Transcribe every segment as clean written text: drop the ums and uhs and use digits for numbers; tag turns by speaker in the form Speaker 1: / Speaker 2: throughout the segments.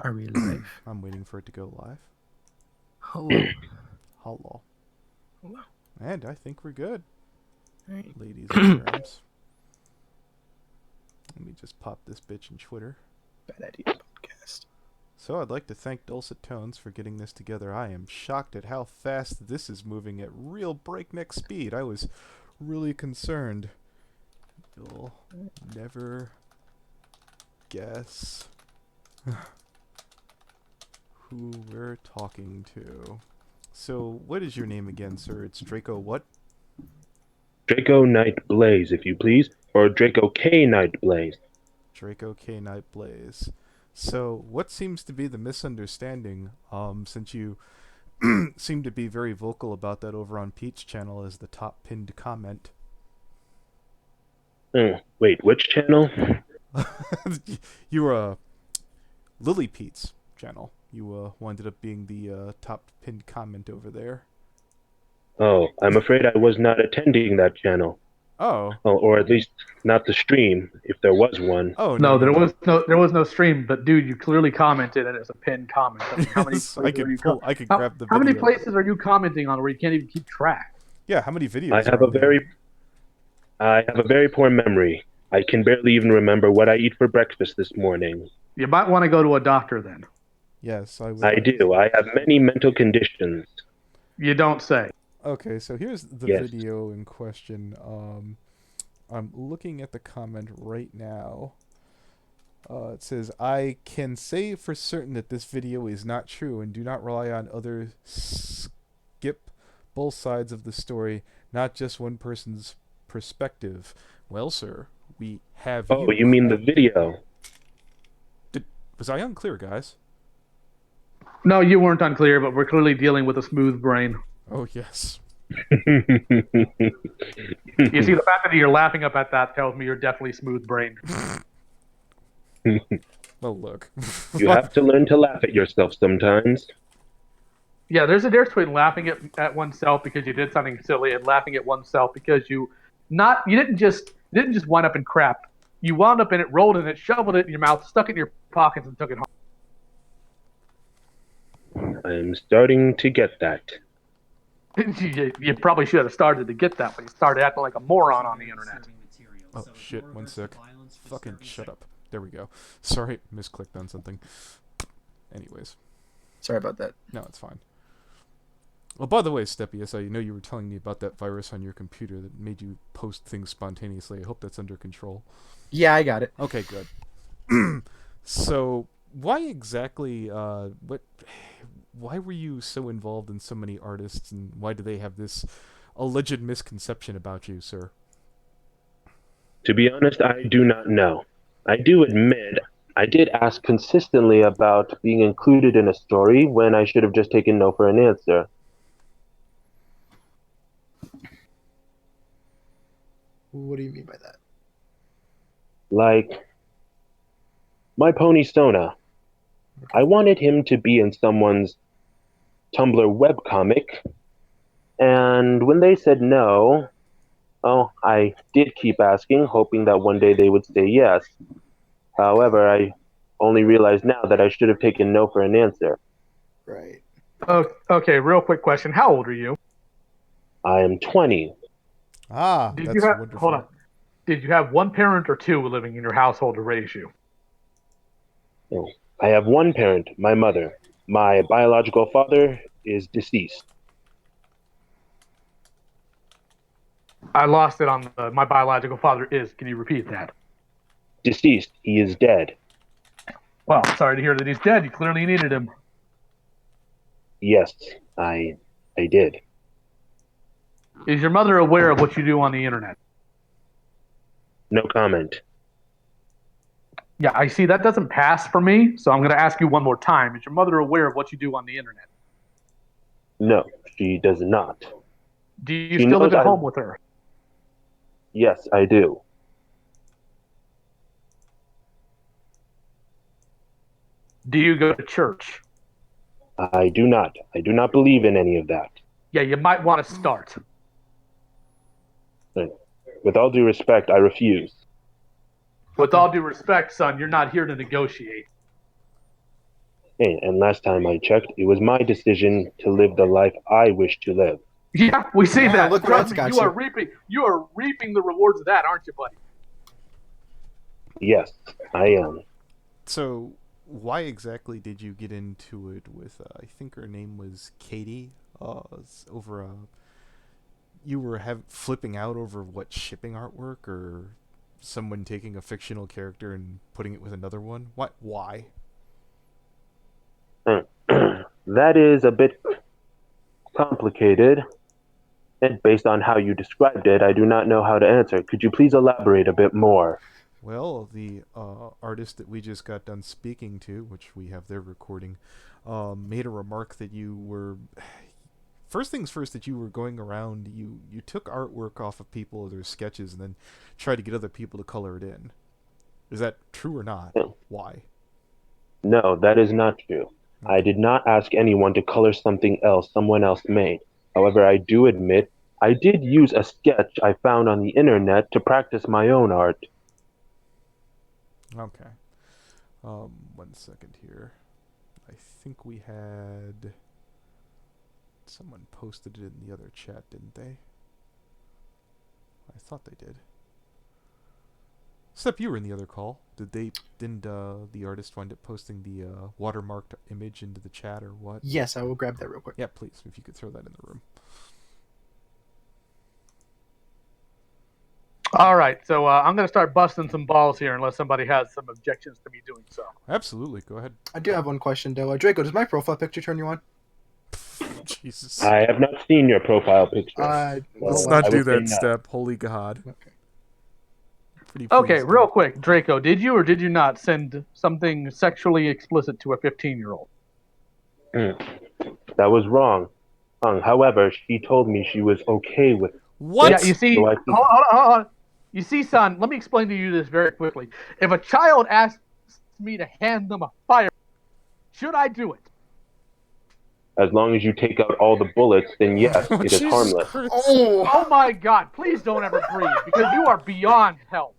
Speaker 1: Are we live?
Speaker 2: I'm waiting for it to go live.
Speaker 1: Hello.
Speaker 2: Hello.
Speaker 1: Hello.
Speaker 2: And I think we're good,
Speaker 1: Alright.
Speaker 2: ladies and germs. Let me just pop this bitch in Twitter.
Speaker 1: Bad idea podcast.
Speaker 2: So I'd like to thank Dulcet Tones for getting this together. I am shocked at how fast this is moving at real breakneck speed. I was really concerned. You'll never guess who we're talking to. So, what is your name again, sir? It's Draco what?
Speaker 3: DracoKnightBlaze, if you please, or DracoKnightBlaze.
Speaker 2: DracoKnightBlaze. So, what seems to be the misunderstanding, since you seem to be very vocal about that over on Pete's channel as the top pinned comment?
Speaker 3: Wait, which channel?
Speaker 2: You were Lily Pete's channel. You wound up being the top pinned comment over there.
Speaker 3: Oh, I'm afraid I was not attending that channel.
Speaker 2: Oh.
Speaker 3: Well, or at least not the stream, if there was one.
Speaker 2: Oh
Speaker 4: No, there was no stream, but dude, you clearly commented and it's a pinned comment. I mean, how many
Speaker 2: Yes, I could grab the video.
Speaker 4: How many places are you commenting on where you can't even keep track?
Speaker 2: Yeah, how many videos?
Speaker 3: I have a very poor memory. I can barely even remember what I eat for breakfast this morning.
Speaker 4: You might want to go to a doctor then.
Speaker 2: Yes, I would.
Speaker 3: I do. I have many mental conditions.
Speaker 4: You don't say.
Speaker 2: Okay, so here's the
Speaker 3: Yes.
Speaker 2: video in question. I'm looking at the comment right now. It says, I can say for certain that this video is not true and do not rely on others. Skip both sides of the story, not just one person's perspective. Well, sir, we have
Speaker 3: Oh, you mean the video?
Speaker 2: Was I unclear, guys?
Speaker 4: No, you weren't unclear, but we're clearly dealing with a smooth brain.
Speaker 2: Oh, yes.
Speaker 4: You see, the fact that you're laughing up at that tells me you're definitely smooth brain.
Speaker 2: Well, look.
Speaker 3: You have to learn to laugh at yourself sometimes.
Speaker 4: Yeah, there's a difference between laughing at oneself because you did something silly and laughing at oneself because you didn't just wind up in crap. You wound up in it, rolled in it, shoveled it in your mouth, stuck it in your pockets, and took it home.
Speaker 3: I'm starting to get that.
Speaker 4: You probably should have started to get that, but you started acting like a moron on the internet.
Speaker 2: Oh, shit, one sec. Fucking shut up. There we go. Sorry, misclicked on something. Anyways.
Speaker 1: Sorry about that.
Speaker 2: No, it's fine. Well, by the way, INstepious, I know you were telling me about that virus on your computer that made you post things spontaneously. I hope that's under control.
Speaker 1: Yeah, I got it.
Speaker 2: Okay, good. So, why exactly, why were you so involved in so many artists, and why do they have this alleged misconception about you, sir?
Speaker 3: To be honest, I do not know. I do admit I did ask consistently about being included in a story when I should have just taken no for an answer.
Speaker 1: What do you mean by that?
Speaker 3: Like, my pony Sona. I wanted him to be in someone's Tumblr webcomic, and when they said no, oh, I did keep asking, hoping that one day they would say yes. However, I only realize now that I should have taken no for an answer.
Speaker 1: Right.
Speaker 4: Okay, real quick question. How old are you?
Speaker 3: I am 20.
Speaker 2: Ah, that's wonderful.
Speaker 4: Hold on. Did you have one parent or two living in your household to raise you?
Speaker 3: Oh, I have one parent, my mother. My biological father is deceased.
Speaker 4: I lost it on my biological father is. Can you repeat that?
Speaker 3: Deceased. He is dead.
Speaker 4: Well, sorry to hear that he's dead. You clearly needed him.
Speaker 3: Yes, I did.
Speaker 4: Is your mother aware of what you do on the internet?
Speaker 3: No comment.
Speaker 4: Yeah, I see that doesn't pass for me, so I'm going to ask you one more time. Is your mother aware of what you do on the internet?
Speaker 3: No, she does not.
Speaker 4: Do you
Speaker 3: She
Speaker 4: still live
Speaker 3: knows
Speaker 4: at home with her?
Speaker 3: Yes, I do.
Speaker 4: Do you go to church?
Speaker 3: I do not. I do not believe in any of that.
Speaker 4: Yeah, you might want to start.
Speaker 3: With all due respect, I refuse.
Speaker 4: With all due respect, son, you're not here to negotiate.
Speaker 3: insane, and last time I checked, it was my decision to live the life I wish to live.
Speaker 4: Yeah, we see
Speaker 1: Yeah,
Speaker 4: that.
Speaker 1: look what
Speaker 4: Trust
Speaker 1: that's
Speaker 4: me,
Speaker 1: got
Speaker 4: you are reaping the rewards of that, aren't you, buddy?
Speaker 3: Yes, I am.
Speaker 2: So, why exactly did you get into it with? I think her name was Katie. Over you were flipping out over what, shipping artwork, or someone taking a fictional character and putting it with another one? What? Why?
Speaker 3: That is a bit complicated, and based on how you described it, I do not know how to answer. Could you please elaborate a bit more?
Speaker 2: Well, the artist that we just got done speaking to, which we have their recording, made a remark that you were. First things first, that you were going around, you took artwork off of people, their sketches, and then tried to get other people to color it in. Is that true or not?
Speaker 3: No.
Speaker 2: Why?
Speaker 3: No, that is not true. I did not ask anyone to color something else someone else made. However, I do admit I did use a sketch I found on the internet to practice my own art.
Speaker 2: Okay. 1 second here. I think we had... Someone posted it in the other chat, didn't they? I thought they did. Step, you were in the other call. Didn't the artist wind up posting the watermarked image into the chat or what?
Speaker 1: Yes, I will grab that real quick.
Speaker 2: Yeah, please, if you could throw that in the room.
Speaker 4: All right, so I'm going to start busting some balls here unless somebody has some objections to me doing so.
Speaker 2: Absolutely, go ahead.
Speaker 1: I do have one question, though. Draco, does my profile picture turn you on?
Speaker 2: Jesus.
Speaker 3: I have not seen your profile picture.
Speaker 2: Let's
Speaker 3: So
Speaker 2: not
Speaker 3: I
Speaker 2: do
Speaker 3: would say
Speaker 2: that,
Speaker 3: no.
Speaker 2: Step. Holy God.
Speaker 1: Okay.
Speaker 2: Pretty
Speaker 4: Okay,
Speaker 2: pleased.
Speaker 4: real quick, Draco, did you or did you not send something sexually explicit to a 15-year-old?
Speaker 3: That was wrong. However, she told me she was okay with it.
Speaker 2: What?
Speaker 4: Yeah, you see,
Speaker 3: So
Speaker 4: hold on. You see, son, let me explain to you this very quickly. If a child asks me to hand them a fire, should I do it?
Speaker 3: As long as you take out all the bullets, then yes,
Speaker 2: Oh,
Speaker 3: it is
Speaker 2: Jesus
Speaker 3: harmless.
Speaker 2: Christ.
Speaker 4: Oh my God! Please don't ever breathe because you are beyond help.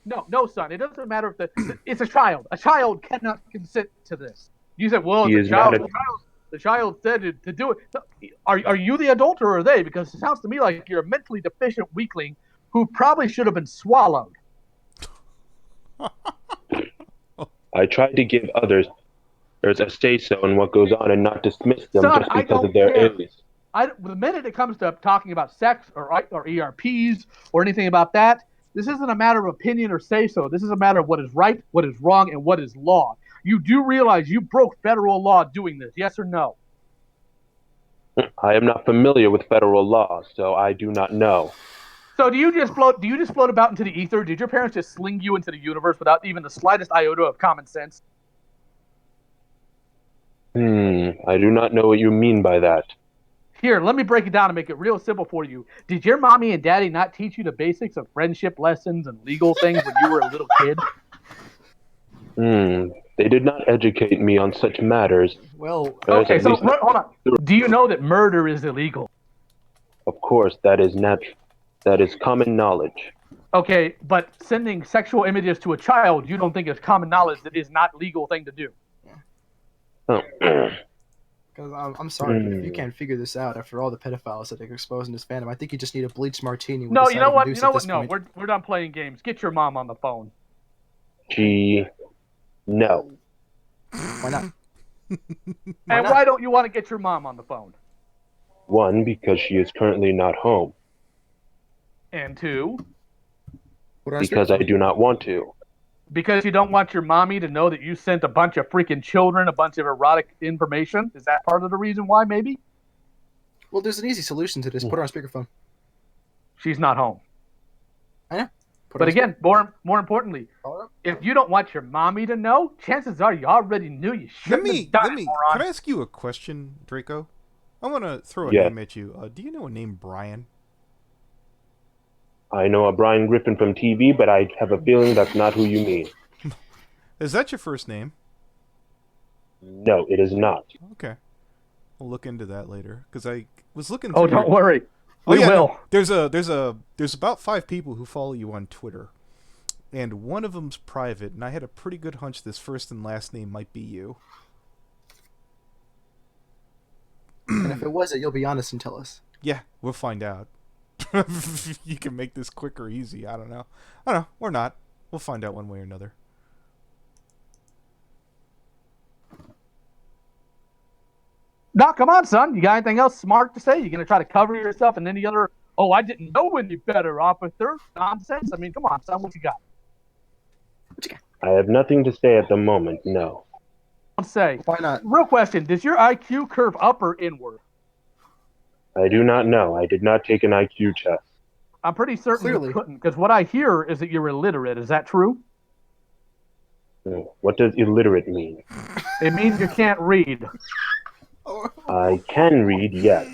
Speaker 4: No, son. It doesn't matter if it's a child. A child cannot consent to this. You said, well,
Speaker 3: He is not
Speaker 4: the child said to do it. Are you the adult or are they? Because it sounds to me like you're a mentally deficient weakling who probably should have been swallowed.
Speaker 3: I tried to give others there's a say-so in what goes on and not dismiss them
Speaker 4: Son,
Speaker 3: just
Speaker 4: I
Speaker 3: because of
Speaker 4: don't
Speaker 3: their
Speaker 4: care.
Speaker 3: age.
Speaker 4: The minute it comes to talking about sex or ERPs or anything about that, this isn't a matter of opinion or say-so. This is a matter of what is right, what is wrong, and what is law. You do realize you broke federal law doing this, yes or no?
Speaker 3: I am not familiar with federal law, so I do not know.
Speaker 4: So do you just float about into the ether? Did your parents just sling you into the universe without even the slightest iota of common sense?
Speaker 3: I do not know what you mean by that.
Speaker 4: Here, let me break it down and make it real simple for you. Did your mommy and daddy not teach you the basics of friendship lessons and legal things when you were a little kid?
Speaker 3: They did not educate me on such matters.
Speaker 1: Well,
Speaker 4: Okay, so hold on. Do you know that murder is illegal?
Speaker 3: Of course, that is common knowledge.
Speaker 4: Okay, but sending sexual images to a child, you don't think is common knowledge that is not legal thing to do?
Speaker 3: Oh.
Speaker 1: because I'm sorry, but if you can't figure this out after all the pedophiles that they're exposed in this fandom, I think you just need a bleached martini. With
Speaker 4: No, you know what?
Speaker 1: Deuce
Speaker 4: You know
Speaker 1: at
Speaker 4: what?
Speaker 1: this
Speaker 4: No,
Speaker 1: point.
Speaker 4: we're done playing games. Get your mom on the phone.
Speaker 3: No.
Speaker 1: Why not?
Speaker 4: And why don't you want to get your mom on the phone?
Speaker 3: One, because she is currently not home.
Speaker 4: And two,
Speaker 1: Put her on
Speaker 3: Because I
Speaker 1: speakerphone.
Speaker 3: do not want to.
Speaker 4: because you don't want your mommy to know that you sent a bunch of freaking children a bunch of erotic information? Is that part of the reason why, maybe?
Speaker 1: Well, there's an easy solution to this. Put her on speakerphone.
Speaker 4: She's not home.
Speaker 1: I know. Put her
Speaker 4: But
Speaker 1: on
Speaker 4: again, more importantly,
Speaker 1: Call her up.
Speaker 4: if you don't want your mommy to know, chances are you already knew you shouldn't have done it, moron.
Speaker 2: Can I ask you a question, Draco? I want to throw a
Speaker 3: Yeah.
Speaker 2: name at you. Do you know a name Brian?
Speaker 3: I know a Brian Griffin from TV, but I have a feeling that's not who you mean.
Speaker 2: Is that your first name?
Speaker 3: No, it is not.
Speaker 2: Okay. We'll look into that later, because I was looking
Speaker 4: Oh,
Speaker 2: through
Speaker 4: don't
Speaker 2: your-
Speaker 4: worry.
Speaker 2: Oh,
Speaker 4: We
Speaker 2: yeah,
Speaker 4: will.
Speaker 2: no, there's about 5 people who follow you on Twitter, and one of them's private, and I had a pretty good hunch this first and last name might be you.
Speaker 1: And if it wasn't, you'll be honest and tell us.
Speaker 2: Yeah, we'll find out. You can make this quick or easy. I don't know. We're not. We'll find out one way or another.
Speaker 4: No, come on, son. You got anything else smart to say? You gonna try to cover yourself and any other? Oh, I didn't know any better, officer. Nonsense. I mean, come on, son. What you got?
Speaker 3: I have nothing to say at the moment, no.
Speaker 4: Don't say.
Speaker 1: Why not?
Speaker 4: Real question: does your IQ curve up or inward?
Speaker 3: I do not know. I did not take an IQ test.
Speaker 4: I'm pretty certain
Speaker 1: Clearly.
Speaker 4: you couldn't, because what I hear is that you're illiterate. Is that true?
Speaker 3: What does illiterate mean?
Speaker 4: It means you can't read.
Speaker 3: I can read, yes.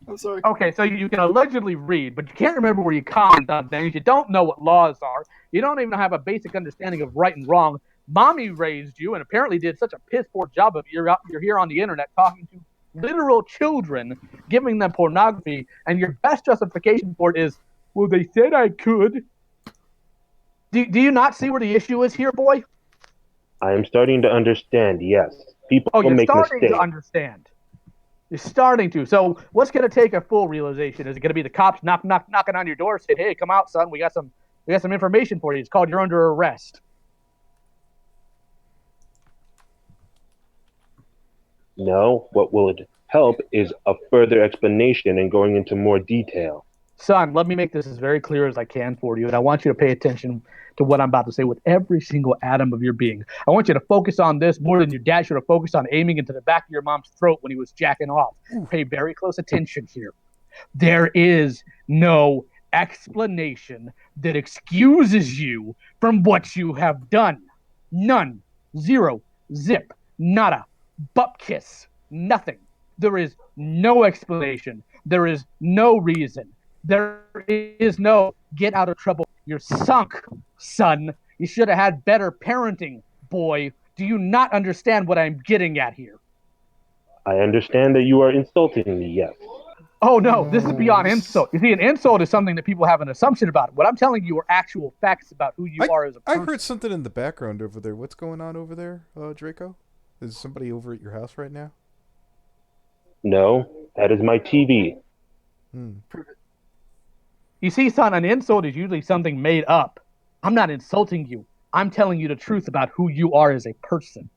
Speaker 1: I'm sorry.
Speaker 4: Okay, so you can allegedly read, but you can't remember where you comment on things. You don't know what laws are. You don't even have a basic understanding of right and wrong. Mommy raised you and apparently did such a piss poor job of it. You're here on the internet talking to literal children, giving them pornography, and your best justification for it is, well, they said I could. Do you not see where the issue is here, boy?
Speaker 3: I am starting to understand, yes. People
Speaker 4: Oh, you're
Speaker 3: make
Speaker 4: starting
Speaker 3: mistakes.
Speaker 4: to understand. You're starting to. So what's going to take a full realization? Is it going to be the cops knocking on your door saying, hey, come out, son. We got some information for you. It's called you're under arrest.
Speaker 3: No, what will it help is a further explanation and going into more detail.
Speaker 4: Son, let me make this as very clear as I can for you, and I want you to pay attention to what I'm about to say with every single atom of your being. I want you to focus on this more than your dad should have focused on aiming into the back of your mom's throat when he was jacking off. Pay very close attention here. There is no explanation that excuses you from what you have done. None. Zero. Zip. Nada. Butt kiss. Nothing. There is no explanation. There is no reason. There is no get out of trouble. You're sunk, son. You should have had better parenting, boy. Do you not understand what I'm getting at here?
Speaker 3: I understand that you are insulting me, yes.
Speaker 4: Oh, no, this is beyond insult. You see, an insult is something that people have an assumption about. What I'm telling you are actual facts about who you are as a
Speaker 2: I
Speaker 4: person.
Speaker 2: heard something in the background over there. What's going on over there, Draco? Is somebody over at your house right now?
Speaker 3: No, that is my TV.
Speaker 4: You see, son, an insult is usually something made up. I'm not insulting you. I'm telling you the truth about who you are as a person.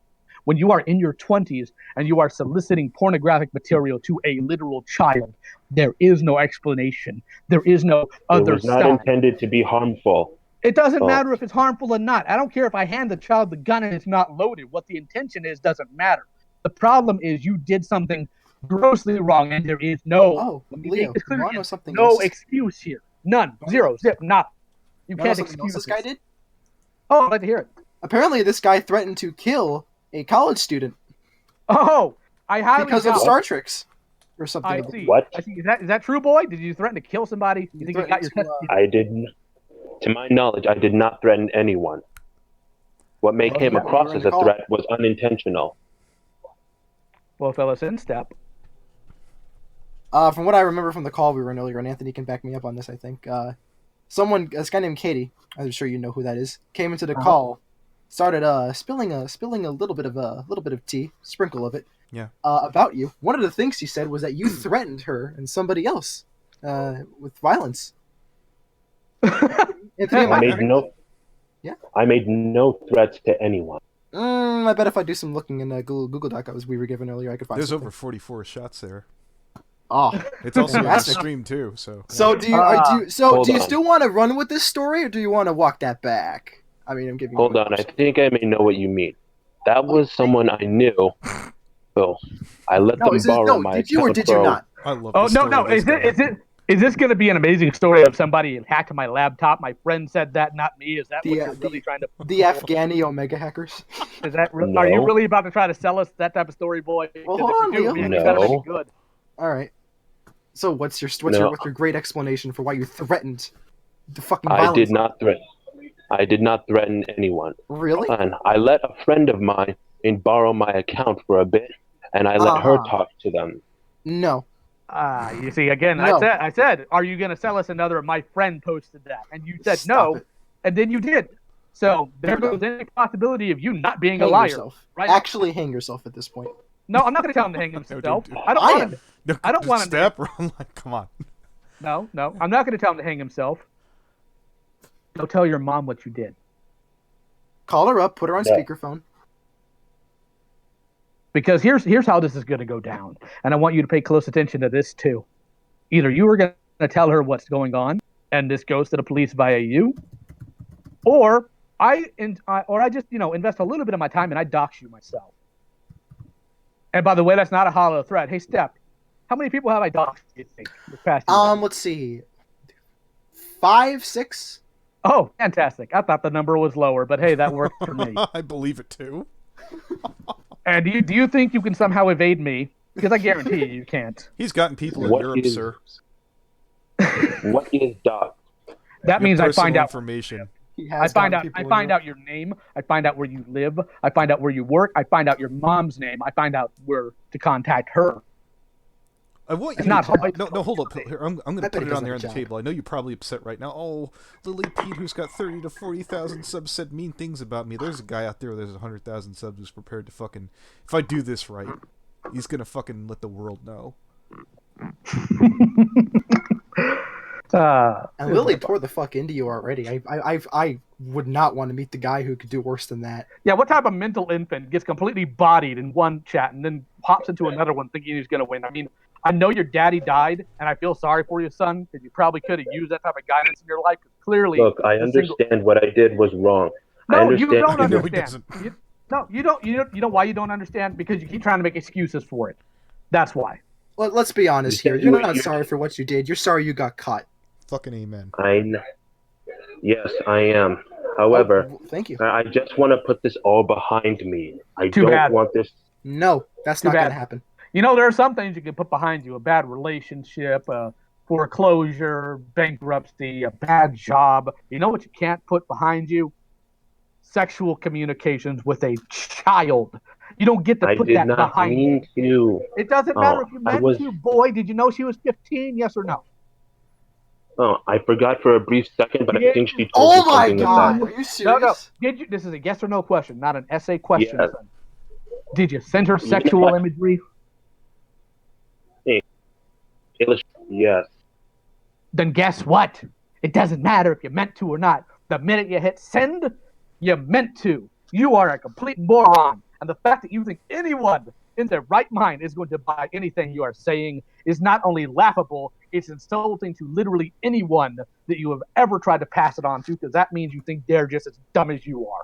Speaker 4: When you are in your 20s and you are soliciting pornographic material to a literal child, there is no explanation. There is no other
Speaker 3: It was not
Speaker 4: side.
Speaker 3: intended to be harmful.
Speaker 4: It doesn't matter if it's harmful or not. I don't care if I hand the child the gun and it's not loaded. What the intention is doesn't matter. The problem is you did something grossly wrong, and there is no
Speaker 1: Leo, you want to know something
Speaker 4: no
Speaker 1: else?
Speaker 4: excuse here. None. Zero. Zip. Not. You
Speaker 1: You
Speaker 4: can't
Speaker 1: know something else
Speaker 4: excuse
Speaker 1: this guy did?
Speaker 4: Oh, I'd like to hear it.
Speaker 1: Apparently, this guy threatened to kill a college student
Speaker 4: Oh, I highly
Speaker 1: because of
Speaker 4: doubt.
Speaker 1: Star Tricks or something.
Speaker 4: I
Speaker 1: of the-
Speaker 4: see.
Speaker 3: What?
Speaker 4: I see. Is that true, boy? Did you threaten to kill somebody? You think you got your
Speaker 1: threatened
Speaker 4: test?
Speaker 1: to,
Speaker 3: I didn't. To my knowledge, I did not threaten anyone. What
Speaker 1: Well,
Speaker 3: came
Speaker 1: you
Speaker 3: across
Speaker 1: were in
Speaker 3: as
Speaker 1: the
Speaker 3: a
Speaker 1: call.
Speaker 3: threat was unintentional.
Speaker 4: Well, fellas, in step.
Speaker 1: From what I remember from the call we were in earlier, and Anthony can back me up on this, I think. This guy named Katie, I'm sure you know who that is, came into the call, started spilling a little bit of tea, sprinkle of it, about you. One of the things he said was that you threatened her and somebody else with violence. Anthony, am I correct? Yeah.
Speaker 3: I made no threats to anyone.
Speaker 1: I bet if I do some looking in Google Doc we were given earlier, I could find
Speaker 2: There's
Speaker 1: something.
Speaker 2: over 44 shots there.
Speaker 1: Oh,
Speaker 2: It's also on the
Speaker 1: Fantastic.
Speaker 2: stream too. So
Speaker 1: do you
Speaker 3: Hold on.
Speaker 1: still want to run with this story, or do you want to walk that back? I mean, I'm giving.
Speaker 3: Hold
Speaker 1: you a
Speaker 3: on, I
Speaker 1: question.
Speaker 3: think I may know what you mean. That was someone I knew. So I let them borrow my
Speaker 1: did you or
Speaker 3: account
Speaker 1: did you
Speaker 3: for-
Speaker 1: not?
Speaker 2: I love.
Speaker 4: Oh
Speaker 2: the
Speaker 4: no,
Speaker 2: story
Speaker 4: no.
Speaker 2: of this guy.
Speaker 4: Is this going to be an amazing story of somebody hacked my laptop? My friend said that, not me. Is that what you're really trying to?
Speaker 1: The Afghani Omega hackers.
Speaker 4: Is that?
Speaker 3: No.
Speaker 4: Are you really about to try to sell us that type of story, boy?
Speaker 1: Well,
Speaker 4: 'Cause
Speaker 1: hold
Speaker 4: if
Speaker 1: on,
Speaker 4: you do,
Speaker 1: Leo.
Speaker 4: man, you better make
Speaker 3: No.
Speaker 4: it good.
Speaker 1: All right. So what's your
Speaker 3: No.
Speaker 1: great explanation for why you threatened the fucking
Speaker 3: I
Speaker 1: violence?
Speaker 3: did not threaten. I did not threaten anyone.
Speaker 1: Really?
Speaker 3: And I let a friend of mine borrow my account for a bit, and I let her talk to them.
Speaker 1: No.
Speaker 4: You see, again,
Speaker 1: No.
Speaker 4: I said, are you going to sell us another? My friend posted that, and you said
Speaker 1: Stop
Speaker 4: no,
Speaker 1: it.
Speaker 4: and then you did. So there goes any possibility of you not being a
Speaker 1: Hang
Speaker 4: liar.
Speaker 1: yourself.
Speaker 4: Right?
Speaker 1: Actually, hang yourself at this point.
Speaker 4: No, I'm not going to tell him to hang
Speaker 2: No,
Speaker 4: himself.
Speaker 2: dude.
Speaker 4: I don't
Speaker 1: I
Speaker 4: want
Speaker 1: am.
Speaker 4: him.
Speaker 2: No,
Speaker 4: I don't want him to
Speaker 2: step. I'm like, come on.
Speaker 4: No, I'm not going to tell him to hang himself. Go tell your mom what you did.
Speaker 1: Call her up. Put her on
Speaker 3: Yeah.
Speaker 1: speakerphone.
Speaker 4: Because here's how this is going to go down, and I want you to pay close attention to this too. Either you are going to tell her what's going on, and this goes to the police via you, or I just invest a little bit of my time and I dox you myself. And by the way, that's not a hollow threat. Hey, Step, how many people have I doxed, you think, this past year?
Speaker 1: Let's see. 5, 6.
Speaker 4: Oh, fantastic. I thought the number was lower, but hey, that worked for me.
Speaker 2: I believe it too.
Speaker 4: And do you think you can somehow evade me? Because I guarantee you can't.
Speaker 2: He's gotten people in
Speaker 3: What
Speaker 2: Europe,
Speaker 3: is-
Speaker 2: sir.
Speaker 3: What is doc?
Speaker 4: That
Speaker 2: Your
Speaker 4: means I
Speaker 2: personal
Speaker 4: find out.
Speaker 2: information.
Speaker 1: He
Speaker 4: I
Speaker 1: has
Speaker 4: find
Speaker 1: gotten
Speaker 4: out.
Speaker 1: people
Speaker 4: I
Speaker 1: in
Speaker 4: find
Speaker 1: Europe.
Speaker 4: out your name. I find out where you live. I find out where you work. I find out your mom's name. I find out where to contact her.
Speaker 2: I want you
Speaker 4: It's not
Speaker 2: to,
Speaker 4: hard.
Speaker 2: no, hold up. Here, I'm going
Speaker 1: I
Speaker 2: to
Speaker 1: bet
Speaker 2: put
Speaker 1: he
Speaker 2: it on
Speaker 1: doesn't
Speaker 2: there on
Speaker 1: have
Speaker 2: the
Speaker 1: a job.
Speaker 2: table. I know you're probably upset right now. Oh, Lily Pete, who's got 30 to 40,000 subs, said mean things about me. There's a guy out there with 100,000 subs who's prepared to fucking... If I do this right, he's going to fucking let the world know.
Speaker 1: And Lily tore the fuck into you already. I would not want to meet the guy who could do worse than that.
Speaker 4: Yeah, what type of mental infant gets completely bodied in one chat and then pops into another one thinking he's going to win? I mean, I know your daddy died, and I feel sorry for you, son, because you probably could have used that type of guidance in your life. Clearly,
Speaker 3: Look, I
Speaker 4: the single-
Speaker 3: understand what I did was wrong. I
Speaker 4: No, you
Speaker 3: understand.
Speaker 4: don't
Speaker 2: No, he
Speaker 4: understand.
Speaker 2: doesn't.
Speaker 4: You don't. You know why you don't understand? Because you keep trying to make excuses for it. That's why.
Speaker 1: Let's be honest
Speaker 3: You
Speaker 1: here.
Speaker 3: said
Speaker 1: You're
Speaker 3: you-
Speaker 1: not
Speaker 3: you-
Speaker 1: sorry for what you did. You're sorry you got caught.
Speaker 2: Fucking amen.
Speaker 3: Yes, I am. However,
Speaker 1: Oh, thank you.
Speaker 3: I just want to put this all behind me. I
Speaker 4: Too
Speaker 3: don't
Speaker 4: bad.
Speaker 3: want this.
Speaker 1: No, that's
Speaker 4: Too
Speaker 1: not going
Speaker 4: bad.
Speaker 1: to happen.
Speaker 4: You know, there are some things you can put behind you: a bad relationship, foreclosure, bankruptcy, a bad job. You know what you can't put behind you? Sexual communications with a child. You don't get to
Speaker 3: I
Speaker 4: put
Speaker 3: did
Speaker 4: that
Speaker 3: not
Speaker 4: behind you.
Speaker 3: mean to.
Speaker 4: It doesn't matter
Speaker 3: Oh,
Speaker 4: if you
Speaker 3: I
Speaker 4: meant
Speaker 3: was-
Speaker 4: to. Boy, did you know she was 15? Yes or no?
Speaker 3: Oh, I forgot for a brief second, but
Speaker 4: Yeah.
Speaker 3: I think she told
Speaker 1: Oh
Speaker 3: me
Speaker 1: my
Speaker 3: something
Speaker 1: god!
Speaker 3: like
Speaker 1: Are you
Speaker 4: No,
Speaker 1: serious?
Speaker 4: no. Did you? This is a yes or no question, not an essay question.
Speaker 3: Yes.
Speaker 4: son. Did you send her
Speaker 3: You know
Speaker 4: sexual
Speaker 3: what?
Speaker 4: imagery?
Speaker 3: that. Yes.
Speaker 4: Then guess what? It doesn't matter if you meant to or not. The minute you hit send, you meant to. You are a complete moron. And the fact that you think anyone in their right mind is going to buy anything you are saying is not only laughable, it's insulting to literally anyone that you have ever tried to pass it on to, because that means you think they're just as dumb as you are.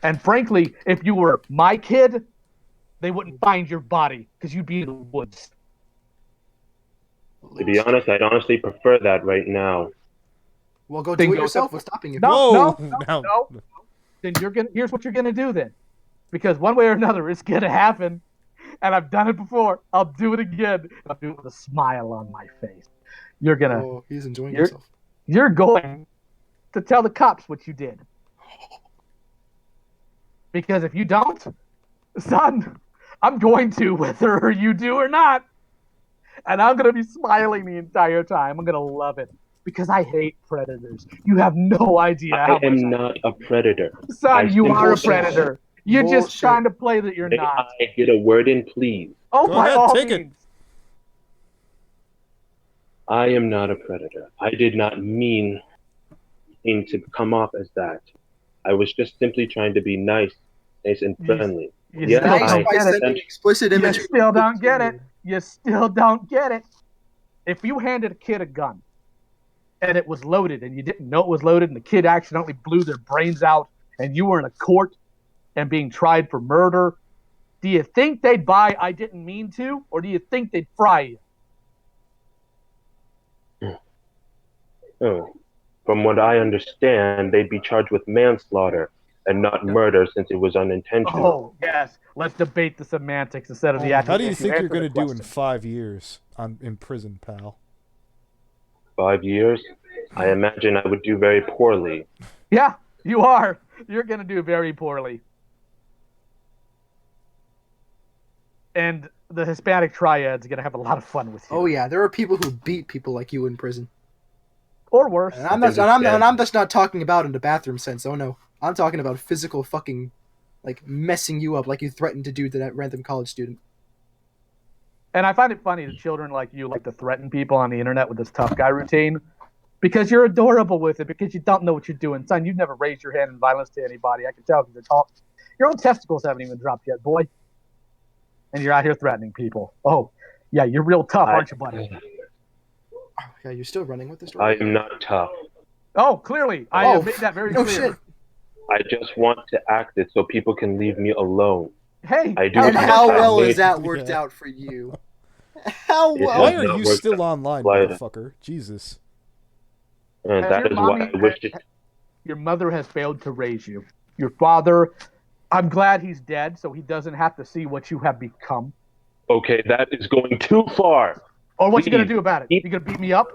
Speaker 4: And frankly, if you were my kid, they wouldn't find your body because you'd be in the woods.
Speaker 3: To be honest, I'd honestly prefer that right now.
Speaker 1: Well, go
Speaker 4: Then
Speaker 1: do it
Speaker 4: go
Speaker 1: yourself.
Speaker 4: to-
Speaker 1: What's stopping you?
Speaker 4: No,
Speaker 2: Whoa!
Speaker 4: no. Then here's what you're gonna do then. Because one way or another, it's gonna happen. And I've done it before. I'll do it again. I'll do it with a smile on my face. You're gonna
Speaker 1: Oh, he's enjoying
Speaker 4: You're-
Speaker 1: himself.
Speaker 4: you're going to tell the cops what you did. Because if you don't, son, I'm going to, whether you do or not. And I'm going to be smiling the entire time. I'm going to love it. Because I hate predators. You have no idea
Speaker 3: I
Speaker 4: how much.
Speaker 3: am not a predator.
Speaker 4: Son, you are a
Speaker 1: Bullshit.
Speaker 4: predator. You're just
Speaker 1: Bullshit.
Speaker 4: trying to play that you're
Speaker 3: May
Speaker 4: not.
Speaker 3: I get a word in, please?
Speaker 4: Oh,
Speaker 2: Go
Speaker 4: by
Speaker 2: ahead,
Speaker 4: all
Speaker 2: take it.
Speaker 4: means.
Speaker 3: I am not a predator. I did not mean to come off as that. I was just simply trying to be nice and friendly.
Speaker 4: You
Speaker 3: Yeah,
Speaker 4: still
Speaker 1: Nice
Speaker 4: don't
Speaker 1: by
Speaker 4: get it.
Speaker 1: sending explicit
Speaker 4: You
Speaker 1: imagery.
Speaker 4: still don't get it. You still don't get it. If you handed a kid a gun and it was loaded and you didn't know it was loaded and the kid accidentally blew their brains out and you were in a court and being tried for murder, do you think they'd buy I didn't mean to, or do you think they'd fry you?
Speaker 3: Oh. From what I understand, they'd be charged with manslaughter and not murder since it was unintentional.
Speaker 4: Oh, yes. Let's debate the semantics instead of the actual
Speaker 2: How do you
Speaker 4: issue.
Speaker 2: think you're
Speaker 4: Answer the
Speaker 2: going to do in
Speaker 4: question.
Speaker 2: 5 years in prison, pal?
Speaker 3: 5 years? I imagine I would do very poorly.
Speaker 4: Yeah, you are. You're going to do very poorly. And the Hispanic triad's going to have a lot of fun with you.
Speaker 1: Oh yeah, there are people who beat people like you in prison.
Speaker 4: Or worse.
Speaker 1: And I'm just not talking about in the bathroom sense. Oh no, I'm talking about physical fucking, like messing you up, like you threatened to do to that random college student.
Speaker 4: And I find it funny that children like you like to threaten people on the internet with this tough guy routine because you're adorable with it, because you don't know what you're doing. Son, you've never raised your hand in violence to anybody. I can tell because you're talking. Your own testicles haven't even dropped yet, boy. And you're out here threatening people. Oh, yeah, you're real tough, aren't you, buddy?
Speaker 1: Oh, yeah, you're still running with this
Speaker 3: I
Speaker 1: story?
Speaker 3: am not tough.
Speaker 4: Oh, clearly. I have made that very clear.
Speaker 1: Shit.
Speaker 3: I just want to act it so people can leave me alone.
Speaker 4: Hey,
Speaker 3: I do
Speaker 1: And
Speaker 3: not
Speaker 1: how
Speaker 3: have
Speaker 1: well
Speaker 3: made-
Speaker 1: has that worked
Speaker 2: Yeah.
Speaker 1: out for you? How
Speaker 3: It
Speaker 1: well?
Speaker 2: Why
Speaker 3: has
Speaker 2: are
Speaker 3: not
Speaker 2: you
Speaker 3: worked
Speaker 2: still
Speaker 3: out
Speaker 2: online,
Speaker 3: slightest.
Speaker 2: motherfucker? Jesus.
Speaker 3: And
Speaker 4: Has
Speaker 3: that
Speaker 4: your
Speaker 3: is why
Speaker 4: mommy-
Speaker 3: I wish it.
Speaker 4: your mother has failed to raise you. Your father, I'm glad he's dead so he doesn't have to see what you have become.
Speaker 3: Okay, that is going too far.
Speaker 4: Or what you going to
Speaker 3: Please,
Speaker 4: do about it? You going to beat me up?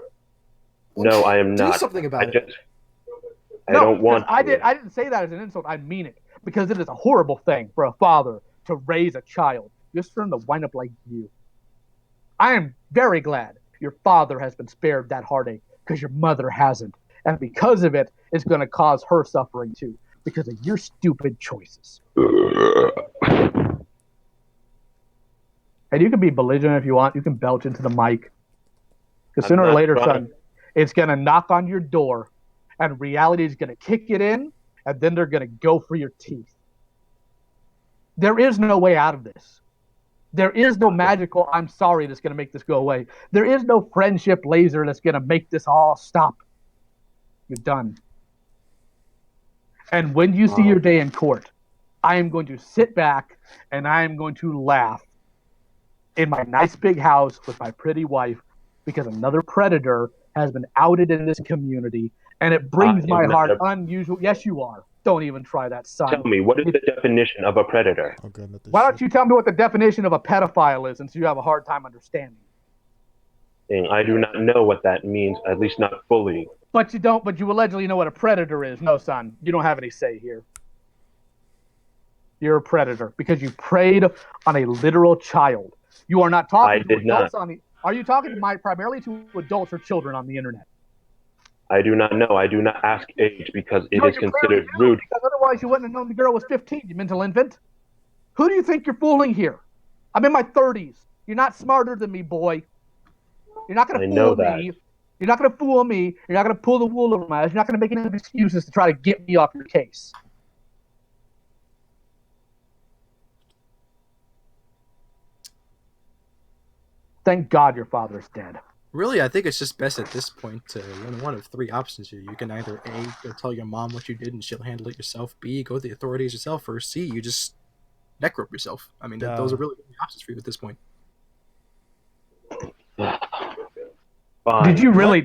Speaker 3: No, I am
Speaker 1: Do
Speaker 3: not.
Speaker 1: something about it.
Speaker 3: I don't want
Speaker 4: I
Speaker 3: to.
Speaker 4: didn't say that as an insult. I mean it because it is a horrible thing for a father to raise a child just for him to wind up like you. I am very glad your father has been spared that heartache because your mother hasn't, and because of it, it's going to cause her suffering too because of your stupid choices. And you can be belligerent if you want. You can belch into the mic. Because sooner or later, son, it's going to knock on your door, and reality is going to kick it in, and then they're going to go for your teeth. There is no way out of this. There is no magical I'm sorry that's going to make this go away. There is no friendship laser that's going to make this all stop. You're done. And when you see your day in court, I am going to sit back and I am going to laugh in my nice big house with my pretty wife because another predator has been outed in this community, and it brings my heart unusual. Yes, you are. Don't even try that, son.
Speaker 3: Tell me, what is the definition of a predator?
Speaker 2: Oh, God, not this
Speaker 4: Why
Speaker 2: shit.
Speaker 4: don't you tell me what the definition of a pedophile is, since you have a hard time understanding?
Speaker 3: I do not know what that means, at least not fully.
Speaker 4: But you don't. But you allegedly know what a predator is. No, son, you don't have any say here. You're a predator because you preyed on a literal child. You are not talking to adults on the. Are you talking to primarily to adults or children on the internet?
Speaker 3: I do not know. I do not ask age because it is considered rude.
Speaker 4: Because otherwise, you wouldn't have known the girl was 15. You mental infant. Who do you think you're fooling here? I'm in my 30s. You're not smarter than me, boy. You're not going to fool me. You're not going to fool me. You're not going to pull the wool over my eyes. You're not going to make any excuses to try to get me off your case. Thank God your father's dead.
Speaker 1: Really, I think it's just best at this point to one of three options here. You can either A, go tell your mom what you did and she'll handle it yourself. B, go to the authorities yourself. Or C, you just neck rope yourself. I mean, those are really the options for you at this point.
Speaker 3: Fine.
Speaker 4: Did you really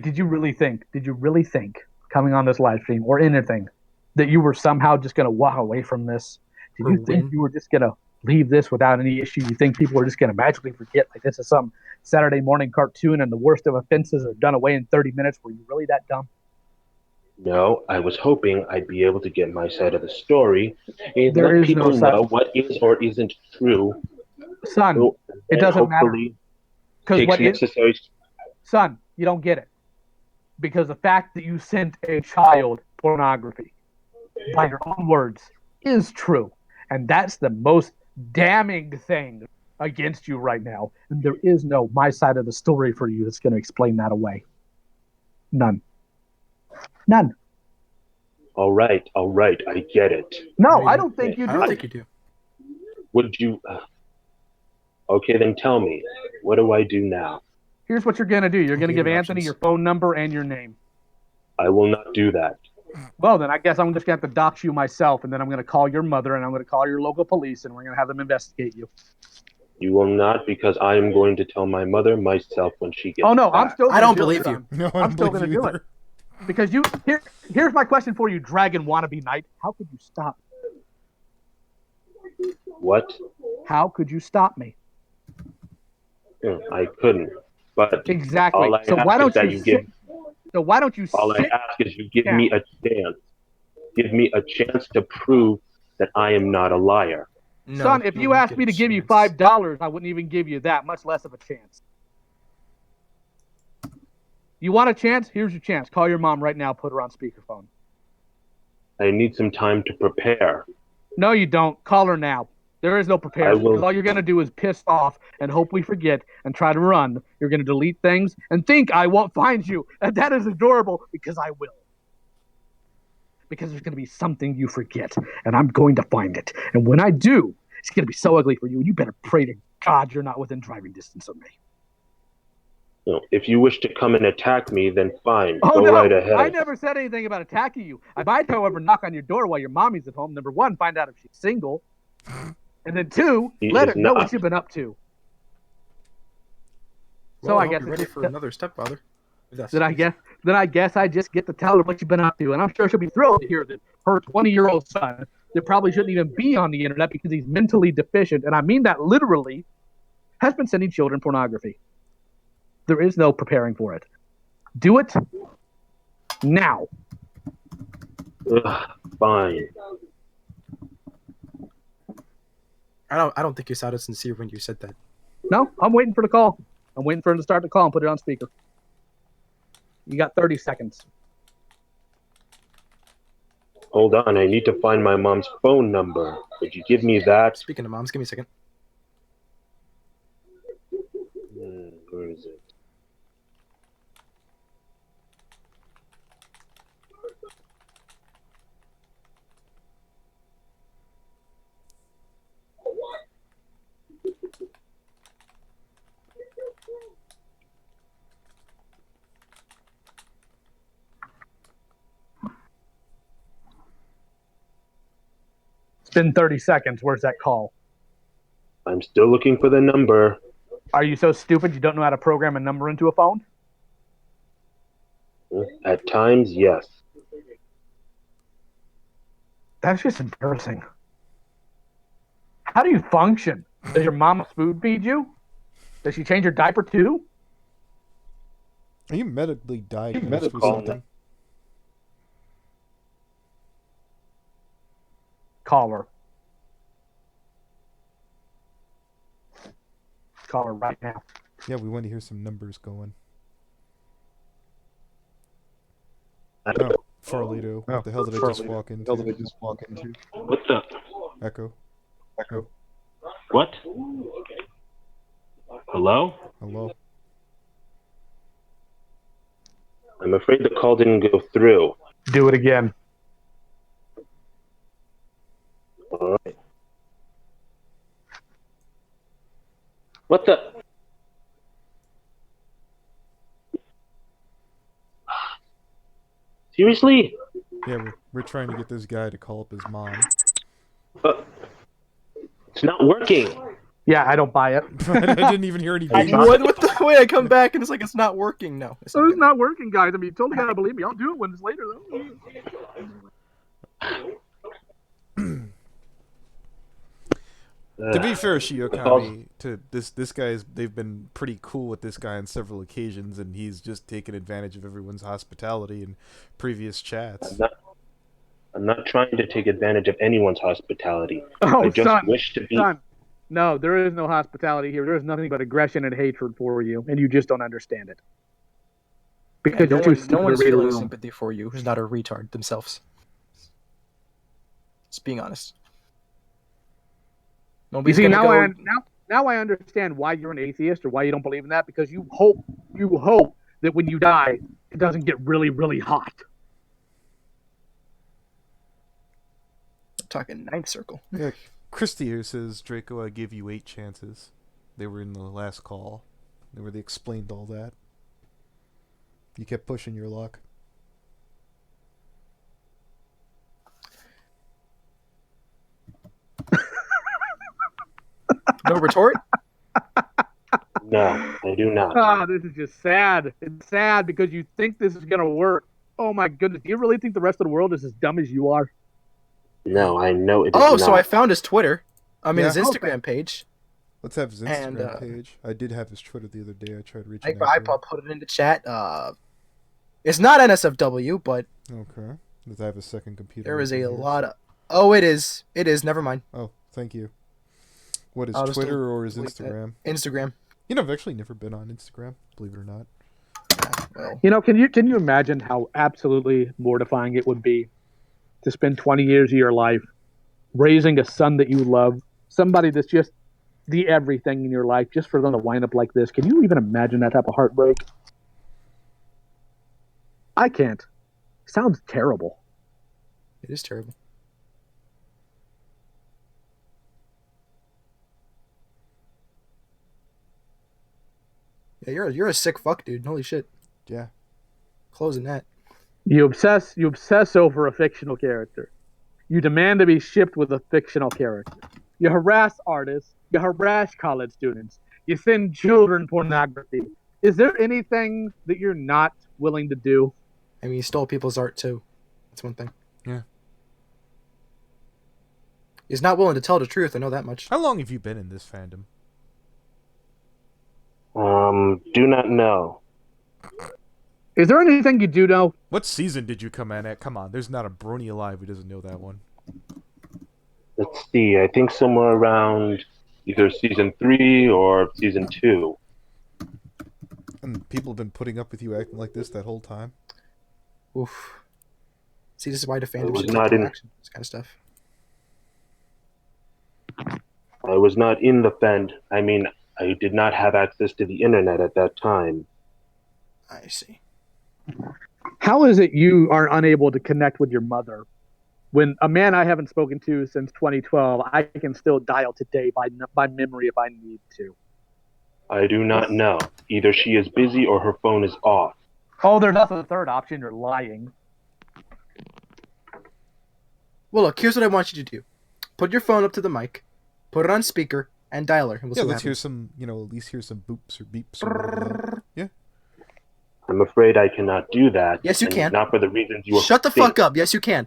Speaker 4: think coming on this live stream or anything that you were somehow just going to walk away from this? Did you think you were just going to leave this without any issue? You think people are just going to magically forget like this is some Saturday morning cartoon and the worst of offenses are done away in 30 minutes? Were you really that dumb?
Speaker 3: No, I was hoping I'd be able to get my side of the story and
Speaker 4: There
Speaker 3: let
Speaker 4: is
Speaker 3: people
Speaker 4: no side.
Speaker 3: know what is or isn't true.
Speaker 4: Son, it doesn't matter. Because what is
Speaker 3: necessary.
Speaker 4: Son, you don't get it. Because the fact that you sent a child pornography, by your own words, is true. And that's the most damning thing against you right now. And there is no my side of the story for you that's going to explain that away. None. None.
Speaker 3: All right, I get it.
Speaker 4: No, I don't think you do.
Speaker 1: I don't think you do.
Speaker 3: Would you? Okay, then tell me. What do I do now?
Speaker 4: Here's what you're going to do. You're going to give Anthony
Speaker 1: options.
Speaker 4: your phone number and your name.
Speaker 3: I will not do that.
Speaker 4: Well, then I guess I'm just going to have to dox you myself, and then I'm going to call your mother, and I'm going to call your local police, and we're going to have them investigate you.
Speaker 3: You will not, because I am going to tell my mother myself when she gets
Speaker 4: Oh, no,
Speaker 3: back.
Speaker 4: I'm still
Speaker 1: I don't
Speaker 4: gonna do
Speaker 1: believe
Speaker 4: it,
Speaker 1: you.
Speaker 4: son.
Speaker 2: No, I
Speaker 4: I'm
Speaker 2: don't
Speaker 4: still
Speaker 2: believe
Speaker 4: going to
Speaker 2: you
Speaker 4: do
Speaker 2: either.
Speaker 4: it. Because here's my question for you, Dragon Wannabe Knight. How could you stop me?
Speaker 3: What?
Speaker 4: How could you stop me?
Speaker 3: I couldn't. But
Speaker 4: Exactly.
Speaker 3: all I
Speaker 4: So
Speaker 3: ask
Speaker 4: why
Speaker 3: is
Speaker 4: don't
Speaker 3: that
Speaker 4: you
Speaker 3: you give.
Speaker 4: So why don't you
Speaker 3: All I
Speaker 4: sit?
Speaker 3: ask is you give me a chance. Give me a chance to prove that I am not a liar.
Speaker 1: No,
Speaker 4: Son, if you
Speaker 1: don't
Speaker 4: asked
Speaker 1: get
Speaker 4: me
Speaker 1: a
Speaker 4: to give you
Speaker 1: chance.
Speaker 4: $5, I wouldn't even give you that, much less of a chance. You want a chance? Here's your chance. Call your mom right now. Put her on speakerphone.
Speaker 3: I need some time to prepare.
Speaker 4: No, you don't. Call her now. There is no prepare.
Speaker 3: I will.
Speaker 4: Because all you're going to do is piss off and hope we forget and try to run. You're going to delete things and think I won't find you. And that is adorable because I will. Because there's going to be something you forget. And I'm going to find it. And when I do, it's going to be so ugly for you. And you better pray to God you're not within driving distance of me.
Speaker 3: You know, if you wish to come and attack me, then fine.
Speaker 4: Oh,
Speaker 3: Go
Speaker 4: no.
Speaker 3: right ahead.
Speaker 4: I never said anything about attacking you. I might, however, knock on your door while your mommy's at home. Number one, find out if she's single. And then two,
Speaker 3: He
Speaker 4: let
Speaker 3: is
Speaker 4: her know
Speaker 3: not.
Speaker 4: what you've been up to.
Speaker 1: Well,
Speaker 4: So
Speaker 1: I
Speaker 4: I
Speaker 1: hope
Speaker 4: guess
Speaker 1: you're ready for another stepfather.
Speaker 4: Then I guess I just get to tell her what you've been up to, and I'm sure she'll be thrilled to hear that her 20-year-old son, that probably shouldn't even be on the internet because he's mentally deficient, and I mean that literally, has been sending children pornography. There is no preparing for it. Do it now.
Speaker 3: Ugh, fine.
Speaker 1: I don't think you sounded sincere when you said that.
Speaker 4: No, I'm waiting for the call. I'm waiting for him to start the call and put it on speaker. You got 30 seconds.
Speaker 3: Hold on, I need to find my mom's phone number. Would you give me that?
Speaker 1: Speaking of moms, give me a second.
Speaker 3: Where is it?
Speaker 4: It's been 30 seconds. Where's that call?
Speaker 3: I'm still looking for the number.
Speaker 4: Are you so stupid you don't know how to program a number into a phone?
Speaker 3: At times, yes.
Speaker 4: That's just embarrassing. How do you function? Does your mom spoon feed you? Does she change your diaper too?
Speaker 2: Are you medically diagnosed with
Speaker 3: Call
Speaker 2: something?
Speaker 4: Call her. Call her right now.
Speaker 2: Yeah, we want to hear some numbers going.
Speaker 3: I-
Speaker 2: Oh, Farlito. What the hell did I just walk into?
Speaker 3: What the?
Speaker 2: Echo. Echo.
Speaker 3: What? Hello?
Speaker 2: Hello.
Speaker 3: I'm afraid the call didn't go through.
Speaker 4: Do it again.
Speaker 3: All right. What the? Seriously?
Speaker 2: Yeah, we're trying to get this guy to call up his mom.
Speaker 3: It's not working.
Speaker 4: Yeah, I don't buy it.
Speaker 2: I didn't even hear any
Speaker 3: I
Speaker 2: ding.
Speaker 3: tried.
Speaker 1: What the way I come back and it's like it's not working? No, it's not
Speaker 4: It's
Speaker 1: good.
Speaker 4: not working, guys. I mean, you totally gotta believe me. I'll do it when it's later, though.
Speaker 2: To be fair, Shiokami, to this guy's, they've been pretty cool with this guy on several occasions, and he's just taken advantage of everyone's hospitality in previous chats.
Speaker 3: I'm not trying to take advantage of anyone's hospitality.
Speaker 4: Oh,
Speaker 3: I just
Speaker 4: son,
Speaker 3: wish to be.
Speaker 4: son. No, there is no hospitality here. There is nothing but aggression and hatred for you, and you just don't understand it. Because
Speaker 1: And
Speaker 4: you're too
Speaker 1: no
Speaker 4: stupid
Speaker 1: one's
Speaker 4: to read a
Speaker 1: feeling
Speaker 4: room.
Speaker 1: sympathy for you who's not a retard themselves. Just being honest.
Speaker 4: You
Speaker 1: Nobody's
Speaker 4: see,
Speaker 1: gonna go.
Speaker 4: now I understand why you're an atheist or why you don't believe in that, because you hope that when you die, it doesn't get really, really hot.
Speaker 1: Talking ninth circle.
Speaker 2: Yeah, Christy here says, Draco, I give you 8 chances. They were in the last call. Where they explained all that. You kept pushing your luck.
Speaker 1: No retort?
Speaker 3: No, I do not.
Speaker 4: Ah, this is just sad. It's sad because you think this is gonna work. Oh my goodness, do you really think the rest of the world is as dumb as you are?
Speaker 3: No, I know it is
Speaker 1: Oh,
Speaker 3: not.
Speaker 1: so I found his Twitter. I mean,
Speaker 2: Yeah.
Speaker 1: his Instagram page.
Speaker 2: Let's have his Instagram
Speaker 1: And,
Speaker 2: page. I did have his Twitter the other day. I tried reaching
Speaker 1: I
Speaker 2: out to him.
Speaker 1: put it into chat. It's not NSFW, but
Speaker 2: Okay. Does I have a second computer?
Speaker 1: there is
Speaker 2: open
Speaker 1: a
Speaker 2: here?
Speaker 1: lot of. Oh, it is. It is. Never mind.
Speaker 2: Oh, thank you. What is
Speaker 1: I'll just
Speaker 2: Twitter or his
Speaker 1: delete that.
Speaker 2: Instagram?
Speaker 1: Instagram.
Speaker 2: You know, I've actually never been on Instagram, believe it or not.
Speaker 1: Well,
Speaker 4: You know, can you imagine how absolutely mortifying it would be to spend 20 years of your life raising a son that you love, somebody that's just the everything in your life, just for them to wind up like this? Can you even imagine that type of heartbreak? I can't. Sounds terrible.
Speaker 1: it is terrible. Yeah, you're a sick fuck, dude. Holy shit.
Speaker 2: Yeah.
Speaker 1: Closing that.
Speaker 4: You obsess over a fictional character. You demand to be shipped with a fictional character. You harass artists. You harass college students. You send children pornography. Is there anything that you're not willing to do?
Speaker 1: I mean, he stole people's art too. That's one thing.
Speaker 2: Yeah.
Speaker 1: He's not willing to tell the truth. I know that much.
Speaker 2: How long have you been in this fandom?
Speaker 3: Do not know.
Speaker 4: Is there anything you do know?
Speaker 2: What season did you come in at? Come on, there's not a brony alive who doesn't know that one.
Speaker 3: Let's see. I think somewhere around either season 3 or season 2.
Speaker 2: And people have been putting up with you acting like this that whole time?
Speaker 1: Oof. See, this is why the
Speaker 3: I
Speaker 1: fandom
Speaker 3: was
Speaker 1: should
Speaker 3: not
Speaker 1: take no
Speaker 3: in-
Speaker 1: action. This kind of stuff.
Speaker 3: I was not in the fand. I mean, I did not have access to the internet at that time.
Speaker 1: I see.
Speaker 4: How is it you are unable to connect with your mother when a man I haven't spoken to since 2012, I can still dial today by memory if I need to?
Speaker 3: I do not know. Either she is busy or her phone is off.
Speaker 4: Oh, there's also the third option. You're lying.
Speaker 1: Well, look, here's what I want you to do. Put your phone up to the mic, put it on speaker, and dial her. And we'll
Speaker 2: Yeah,
Speaker 1: see what
Speaker 2: let's hear
Speaker 1: happens.
Speaker 2: some, at least hear some boops or beeps or whatever. Yeah.
Speaker 3: I'm afraid I cannot do that.
Speaker 1: Yes, you
Speaker 3: and
Speaker 1: can.
Speaker 3: Not for the reasons you
Speaker 1: Shut the fuck up. Yes, you can.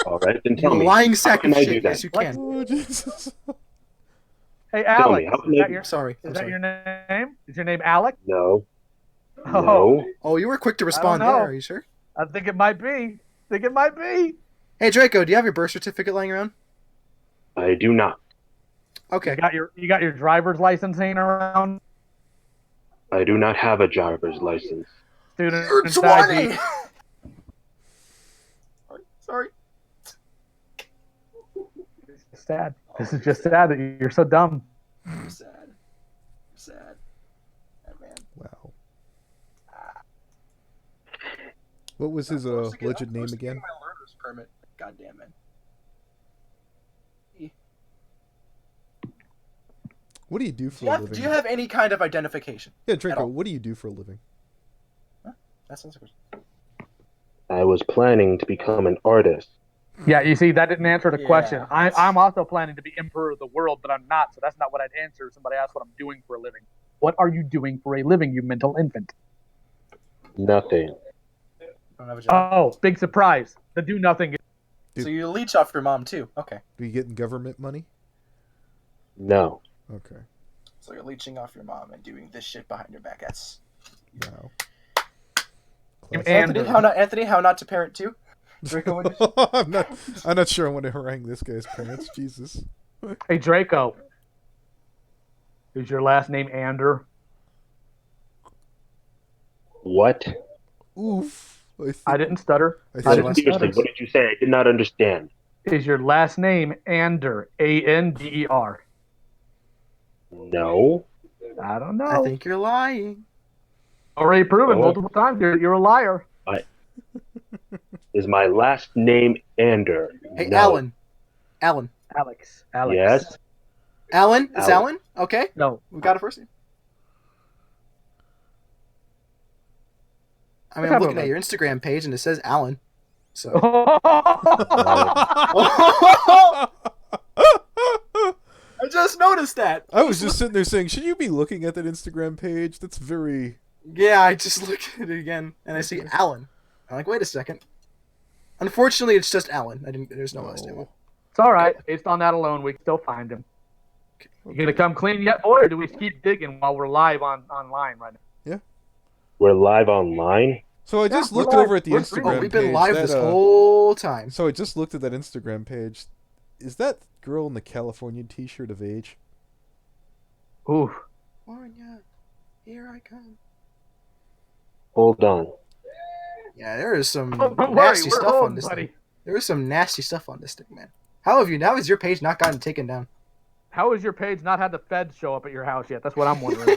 Speaker 3: All right, then
Speaker 1: You
Speaker 3: tell me.
Speaker 1: lying
Speaker 3: How
Speaker 1: sack
Speaker 3: can
Speaker 1: of
Speaker 3: I do
Speaker 1: shit.
Speaker 3: that?
Speaker 1: Yes, you
Speaker 4: What?
Speaker 1: can.
Speaker 2: Oh, Jesus.
Speaker 4: Hey,
Speaker 3: Tell me,
Speaker 4: Alex,
Speaker 3: how can
Speaker 4: is
Speaker 3: I
Speaker 4: that
Speaker 3: do-
Speaker 4: your
Speaker 1: Sorry.
Speaker 4: is
Speaker 1: I'm
Speaker 4: that
Speaker 1: sorry.
Speaker 4: your name? Is your name Alex?
Speaker 3: No.
Speaker 4: Oh,
Speaker 3: No.
Speaker 1: Oh, you were quick to respond
Speaker 4: know.
Speaker 1: there. Are you sure?
Speaker 4: I think it might be.
Speaker 1: Hey, Draco, do you have your birth certificate lying around?
Speaker 3: I do not.
Speaker 1: Okay.
Speaker 4: You got your driver's license hanging around.
Speaker 3: I do not have a driver's license.
Speaker 4: Student
Speaker 1: You're
Speaker 4: ID.
Speaker 1: 20! Sorry.
Speaker 4: It's sad. This is just sad that you're so dumb.
Speaker 1: I'm sad. I'm sad. Oh, man.
Speaker 2: Wow. What was his alleged name again?
Speaker 1: My learner's permit. God damn it.
Speaker 2: What do you do for
Speaker 1: Do
Speaker 2: a living?
Speaker 1: you have any kind of identification?
Speaker 2: Yeah,
Speaker 1: at
Speaker 2: Draco,
Speaker 1: all?
Speaker 2: what do you do for a living?
Speaker 1: That sounds good.
Speaker 3: I was planning to become an artist.
Speaker 4: Yeah, you see, that didn't answer the
Speaker 1: Yeah,
Speaker 4: question.
Speaker 1: that's-
Speaker 4: I'm also planning to be emperor of the world, but I'm not, so that's not what I'd answer if somebody asked what I'm doing for a living. What are you doing for a living, you mental infant?
Speaker 3: Nothing.
Speaker 1: I don't have a job.
Speaker 4: Oh, big surprise. The do nothing.
Speaker 1: So you leech off your mom too. Okay.
Speaker 2: Are you getting government money?
Speaker 3: No.
Speaker 2: Okay.
Speaker 1: So you're leeching off your mom and doing this shit behind your back. That's
Speaker 2: Wow.
Speaker 4: And-
Speaker 1: Anthony, how not to parent too? Draco, what did you...
Speaker 2: I'm not sure I want to harangue this guy's parents. Jesus.
Speaker 4: Hey, Draco. Is your last name Ander?
Speaker 3: What?
Speaker 2: Oof.
Speaker 4: I didn't stutter.
Speaker 2: I
Speaker 1: I
Speaker 2: think-
Speaker 1: didn't-
Speaker 3: Seriously, what did you say? I did not understand.
Speaker 4: Is your last name Ander? Ander?
Speaker 3: No.
Speaker 4: I don't know.
Speaker 1: I think you're lying.
Speaker 4: Already proven
Speaker 3: Oh.
Speaker 4: multiple times you're a liar.
Speaker 3: Is my last name Ander?
Speaker 1: Hey,
Speaker 3: No.
Speaker 1: Alan.
Speaker 4: Alex.
Speaker 3: Yes.
Speaker 1: Alan? It's
Speaker 3: Alan.
Speaker 1: Alan? Okay.
Speaker 4: No.
Speaker 1: We got it first. I mean,
Speaker 4: What
Speaker 1: I'm looking
Speaker 4: happened?
Speaker 1: at your Instagram page and it says Alan. So.
Speaker 4: Oh.
Speaker 1: I just noticed that.
Speaker 2: I was just sitting there saying, should you be looking at that Instagram page? That's very...
Speaker 1: Yeah, I just looked at it again and I see Alan. I'm like, wait a second. Unfortunately, it's just Alan. There's no last name.
Speaker 4: It's all right. Based on that alone, we can still find him. You gonna come clean yet, boy, or do we keep digging while we're live online right now?
Speaker 3: We're live online.
Speaker 2: So I just
Speaker 4: we're
Speaker 2: looked
Speaker 4: live.
Speaker 2: over at the
Speaker 4: We're
Speaker 2: Instagram
Speaker 4: streaming.
Speaker 1: Oh, we've been
Speaker 2: page.
Speaker 1: live
Speaker 2: That,
Speaker 1: this whole time.
Speaker 2: So I just looked at that Instagram page. Is that girl in the California t-shirt of age?
Speaker 4: Ooh.
Speaker 1: Warnya, here I come.
Speaker 3: Hold on.
Speaker 1: Yeah, there is some
Speaker 4: Don't worry,
Speaker 1: nasty
Speaker 4: we're
Speaker 1: stuff on
Speaker 4: home,
Speaker 1: this
Speaker 4: buddy.
Speaker 1: thing. There is some nasty stuff on this thing, man. How has your page not gotten taken down?
Speaker 4: How has your page not had the feds show up at your house yet? That's what I'm wondering.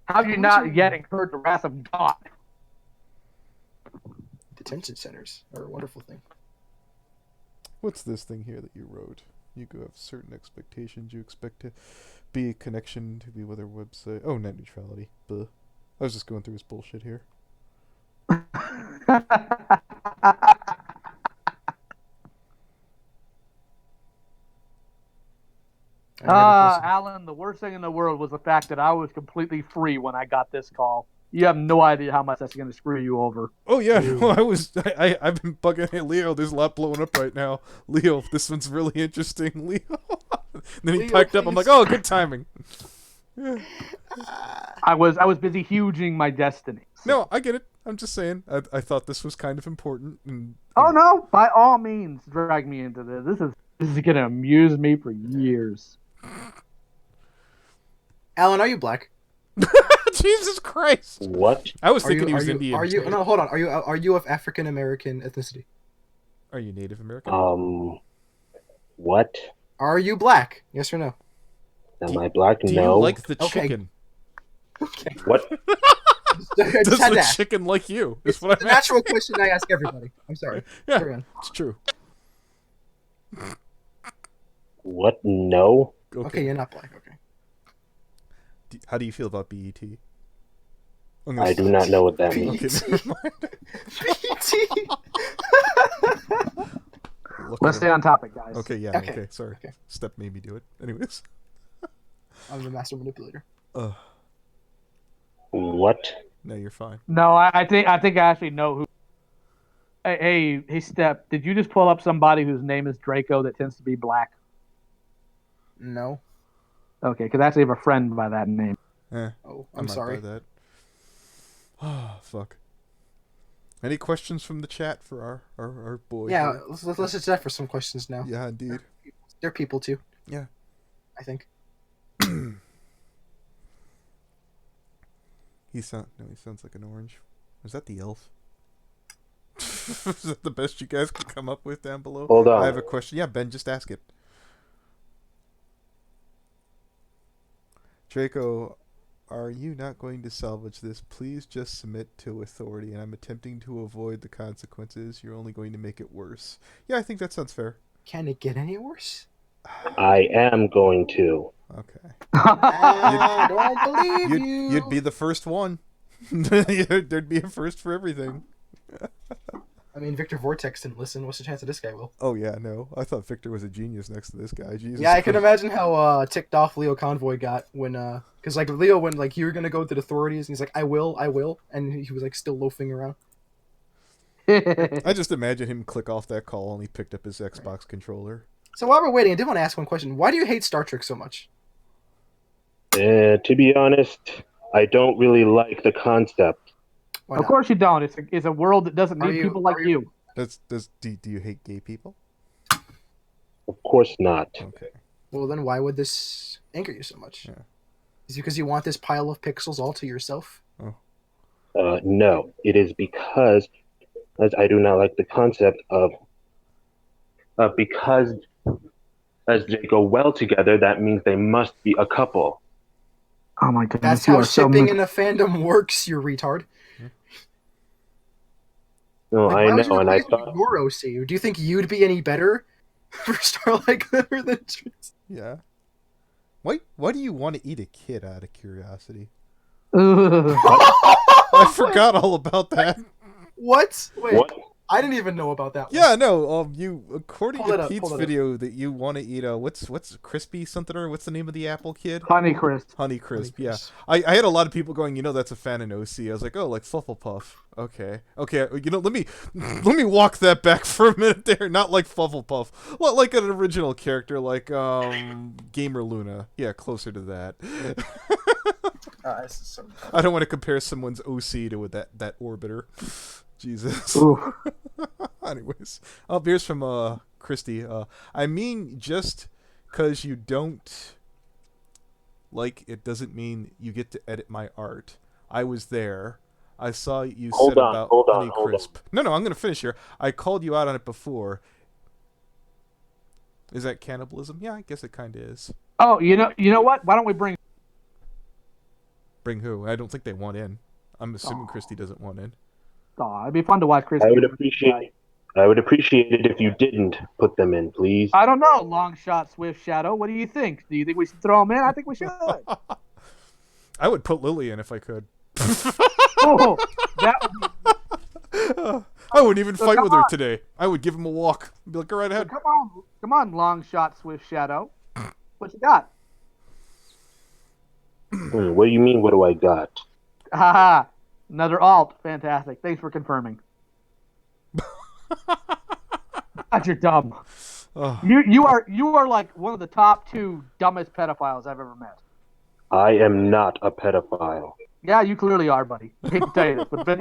Speaker 4: How have you not yet incurred the wrath of God?
Speaker 1: Detention centers are a wonderful thing.
Speaker 2: What's this thing here that you wrote? You go have certain expectations. You expect to be a connection to the weather website. Oh, net neutrality. Buh. I was just going through his bullshit here.
Speaker 4: Alan, the worst thing in the world was the fact that I was completely free when I got this call. You have no idea how much that's going to screw you over.
Speaker 2: Oh yeah, no, I've been bugging. Hey Leo, there's a lot blowing up right now. Leo, this one's really interesting. Leo. And then he
Speaker 1: Leo,
Speaker 2: piped up. I'm like, oh, good timing. Yeah.
Speaker 4: I was busy huging my destiny.
Speaker 2: No, I get it. I'm just saying. I thought this was kind of important.
Speaker 4: Oh no! By all means, drag me into this. This is going to amuse me for years.
Speaker 1: Alan, are you black?
Speaker 2: Jesus Christ!
Speaker 3: What?
Speaker 2: I was thinking he was Indian.
Speaker 1: No, hold on. Are you of African American ethnicity?
Speaker 2: Are you Native American?
Speaker 3: What?
Speaker 1: Are you black? Yes or no?
Speaker 3: Am I black?
Speaker 2: Do
Speaker 3: No.
Speaker 2: you like the
Speaker 1: Okay.
Speaker 2: chicken?
Speaker 1: Okay.
Speaker 3: What?
Speaker 2: Does
Speaker 1: Had
Speaker 2: the
Speaker 1: that.
Speaker 2: chicken like you?
Speaker 1: It's
Speaker 2: Is what
Speaker 1: the
Speaker 2: I'm asking.
Speaker 1: natural question I ask everybody. I'm sorry.
Speaker 2: Yeah,
Speaker 1: Carry on.
Speaker 2: it's true.
Speaker 3: What? No.
Speaker 1: Okay, you're not black. Okay.
Speaker 2: How do you feel about BET?
Speaker 3: I do not know what that means.
Speaker 2: Okay, never mind.
Speaker 1: BT.
Speaker 4: Let's stay on topic, guys.
Speaker 2: Okay, yeah,
Speaker 1: Okay.
Speaker 2: okay, sorry.
Speaker 1: Okay.
Speaker 2: Step made me do it. Anyways.
Speaker 1: I'm the master manipulator.
Speaker 3: What?
Speaker 2: No, you're fine.
Speaker 4: No, I think I actually know who. Hey, Step. Did you just pull up somebody whose name is Draco that tends to be black?
Speaker 1: No.
Speaker 4: Okay, because I actually have a friend by that name.
Speaker 1: Oh,
Speaker 2: I'm
Speaker 1: I'm
Speaker 2: not
Speaker 1: sorry.
Speaker 2: by that. Oh, fuck. Any questions from the chat for our boy?
Speaker 1: Yeah,
Speaker 2: here?
Speaker 1: let's just that for some questions now.
Speaker 2: Yeah, indeed.
Speaker 1: They're people too.
Speaker 2: Yeah.
Speaker 1: I think.
Speaker 2: He sounds like an orange. Was that the elf? Is that the best you guys could come up with down below?
Speaker 3: Hold on.
Speaker 2: I have a question. Yeah, Ben, just ask it. Draco, are you not going to salvage this? Please just submit to authority, and I'm attempting to avoid the consequences. You're only going to make it worse. Yeah, I think that sounds fair.
Speaker 1: Can it get any worse?
Speaker 3: I am going to.
Speaker 2: Okay.
Speaker 1: I don't believe you.
Speaker 2: You'd be the first one. There'd be a first for everything.
Speaker 1: I mean, Victor Vortex didn't listen. What's the chance that this guy will?
Speaker 2: Oh yeah, no. I thought Victor was a genius next to this guy. Jesus.
Speaker 1: Yeah, I can
Speaker 2: Christ.
Speaker 1: imagine how ticked off lioConvoy got when because like Leo when like you were gonna go to the authorities and he's like I will, and he was like still loafing around.
Speaker 2: I just imagine him click off that call and he picked up his Xbox controller.
Speaker 1: So while we're waiting, I did want to ask one question. Why do you hate Star Trek so much?
Speaker 3: To be honest, I don't really like the concept.
Speaker 1: Why
Speaker 4: Of
Speaker 1: not?
Speaker 4: course you don't. It's a world that doesn't
Speaker 1: Are
Speaker 4: need
Speaker 1: you-
Speaker 4: people like
Speaker 1: are you-
Speaker 4: you.
Speaker 2: Do you hate gay people?
Speaker 3: Of course not.
Speaker 2: Okay.
Speaker 1: Well, then why would this anger you so much?
Speaker 2: Yeah.
Speaker 1: Is it because you want this pile of pixels all to yourself?
Speaker 3: No, it is because as I do not like the concept of because as they go well together, that means they must be a couple.
Speaker 4: Oh my goodness!
Speaker 1: That's
Speaker 4: you
Speaker 1: how
Speaker 4: are so
Speaker 1: shipping
Speaker 4: mis-
Speaker 1: in a fandom works, you retard.
Speaker 3: No,
Speaker 1: Like,
Speaker 3: I
Speaker 1: why would you
Speaker 3: know, and I
Speaker 1: replace
Speaker 3: thought
Speaker 1: your OC? Do you think you'd be any better for Starlight Glitter than Tris?
Speaker 2: Yeah. Why do you want to eat a kid out of curiosity?
Speaker 4: Ugh.
Speaker 2: I forgot all about that.
Speaker 1: What? Wait,
Speaker 3: what?
Speaker 1: I didn't even know about that one.
Speaker 2: Yeah, no. You according
Speaker 1: Pull it
Speaker 2: to
Speaker 1: up,
Speaker 2: Pete's
Speaker 1: pull it up.
Speaker 2: video that you want to eat a what's crispy something or what's the name of the apple kid?
Speaker 4: Honey Crisp.
Speaker 2: Honey crisp.
Speaker 1: Honey
Speaker 2: Yeah.
Speaker 1: Crisp.
Speaker 2: I had a lot of people going. That's a fan in OC. I was like, oh, like Flufflepuff. Okay. Let me walk that back for a minute there. Not like Flufflepuff. Well, like an original character, like Gamer Luna. Yeah, closer to that.
Speaker 1: This is so
Speaker 2: I don't want to compare someone's OC to that orbiter. Jesus.
Speaker 4: Ooh.
Speaker 2: Anyways, here's from Christy. I mean, just because you don't like it doesn't mean you get to edit my art. I was there. I saw you
Speaker 3: Hold
Speaker 2: said
Speaker 3: on,
Speaker 2: about
Speaker 3: hold on,
Speaker 2: Honeycrisp. No, I'm going to finish here. I called you out on it before. Is that cannibalism? Yeah, I guess it kind of is.
Speaker 4: Oh, you know what? Why don't we bring?
Speaker 2: Bring who? I don't think they want in. I'm assuming Christy doesn't want in.
Speaker 4: Oh, it'd be fun to watch Chris.
Speaker 3: I would appreciate it if you didn't put them in, please.
Speaker 4: I don't know. Long shot, Swift Shadow. What do you think? Do you think we should throw him in? I think we should.
Speaker 2: I would put Lily in if I could.
Speaker 4: Oh, that would be...
Speaker 2: I wouldn't even fight with her today. I would give him a walk. Be like, go right ahead.
Speaker 4: Come on, long shot, Swift Shadow. What you got?
Speaker 3: What do you mean? What do I got?
Speaker 4: Haha, another alt. Fantastic. Thanks for confirming. God, you're dumb.
Speaker 2: Oh.
Speaker 4: You are like one of the top 2 dumbest pedophiles I've ever met.
Speaker 3: I am not a pedophile.
Speaker 4: Yeah, you clearly are, buddy. I hate to tell you this, but the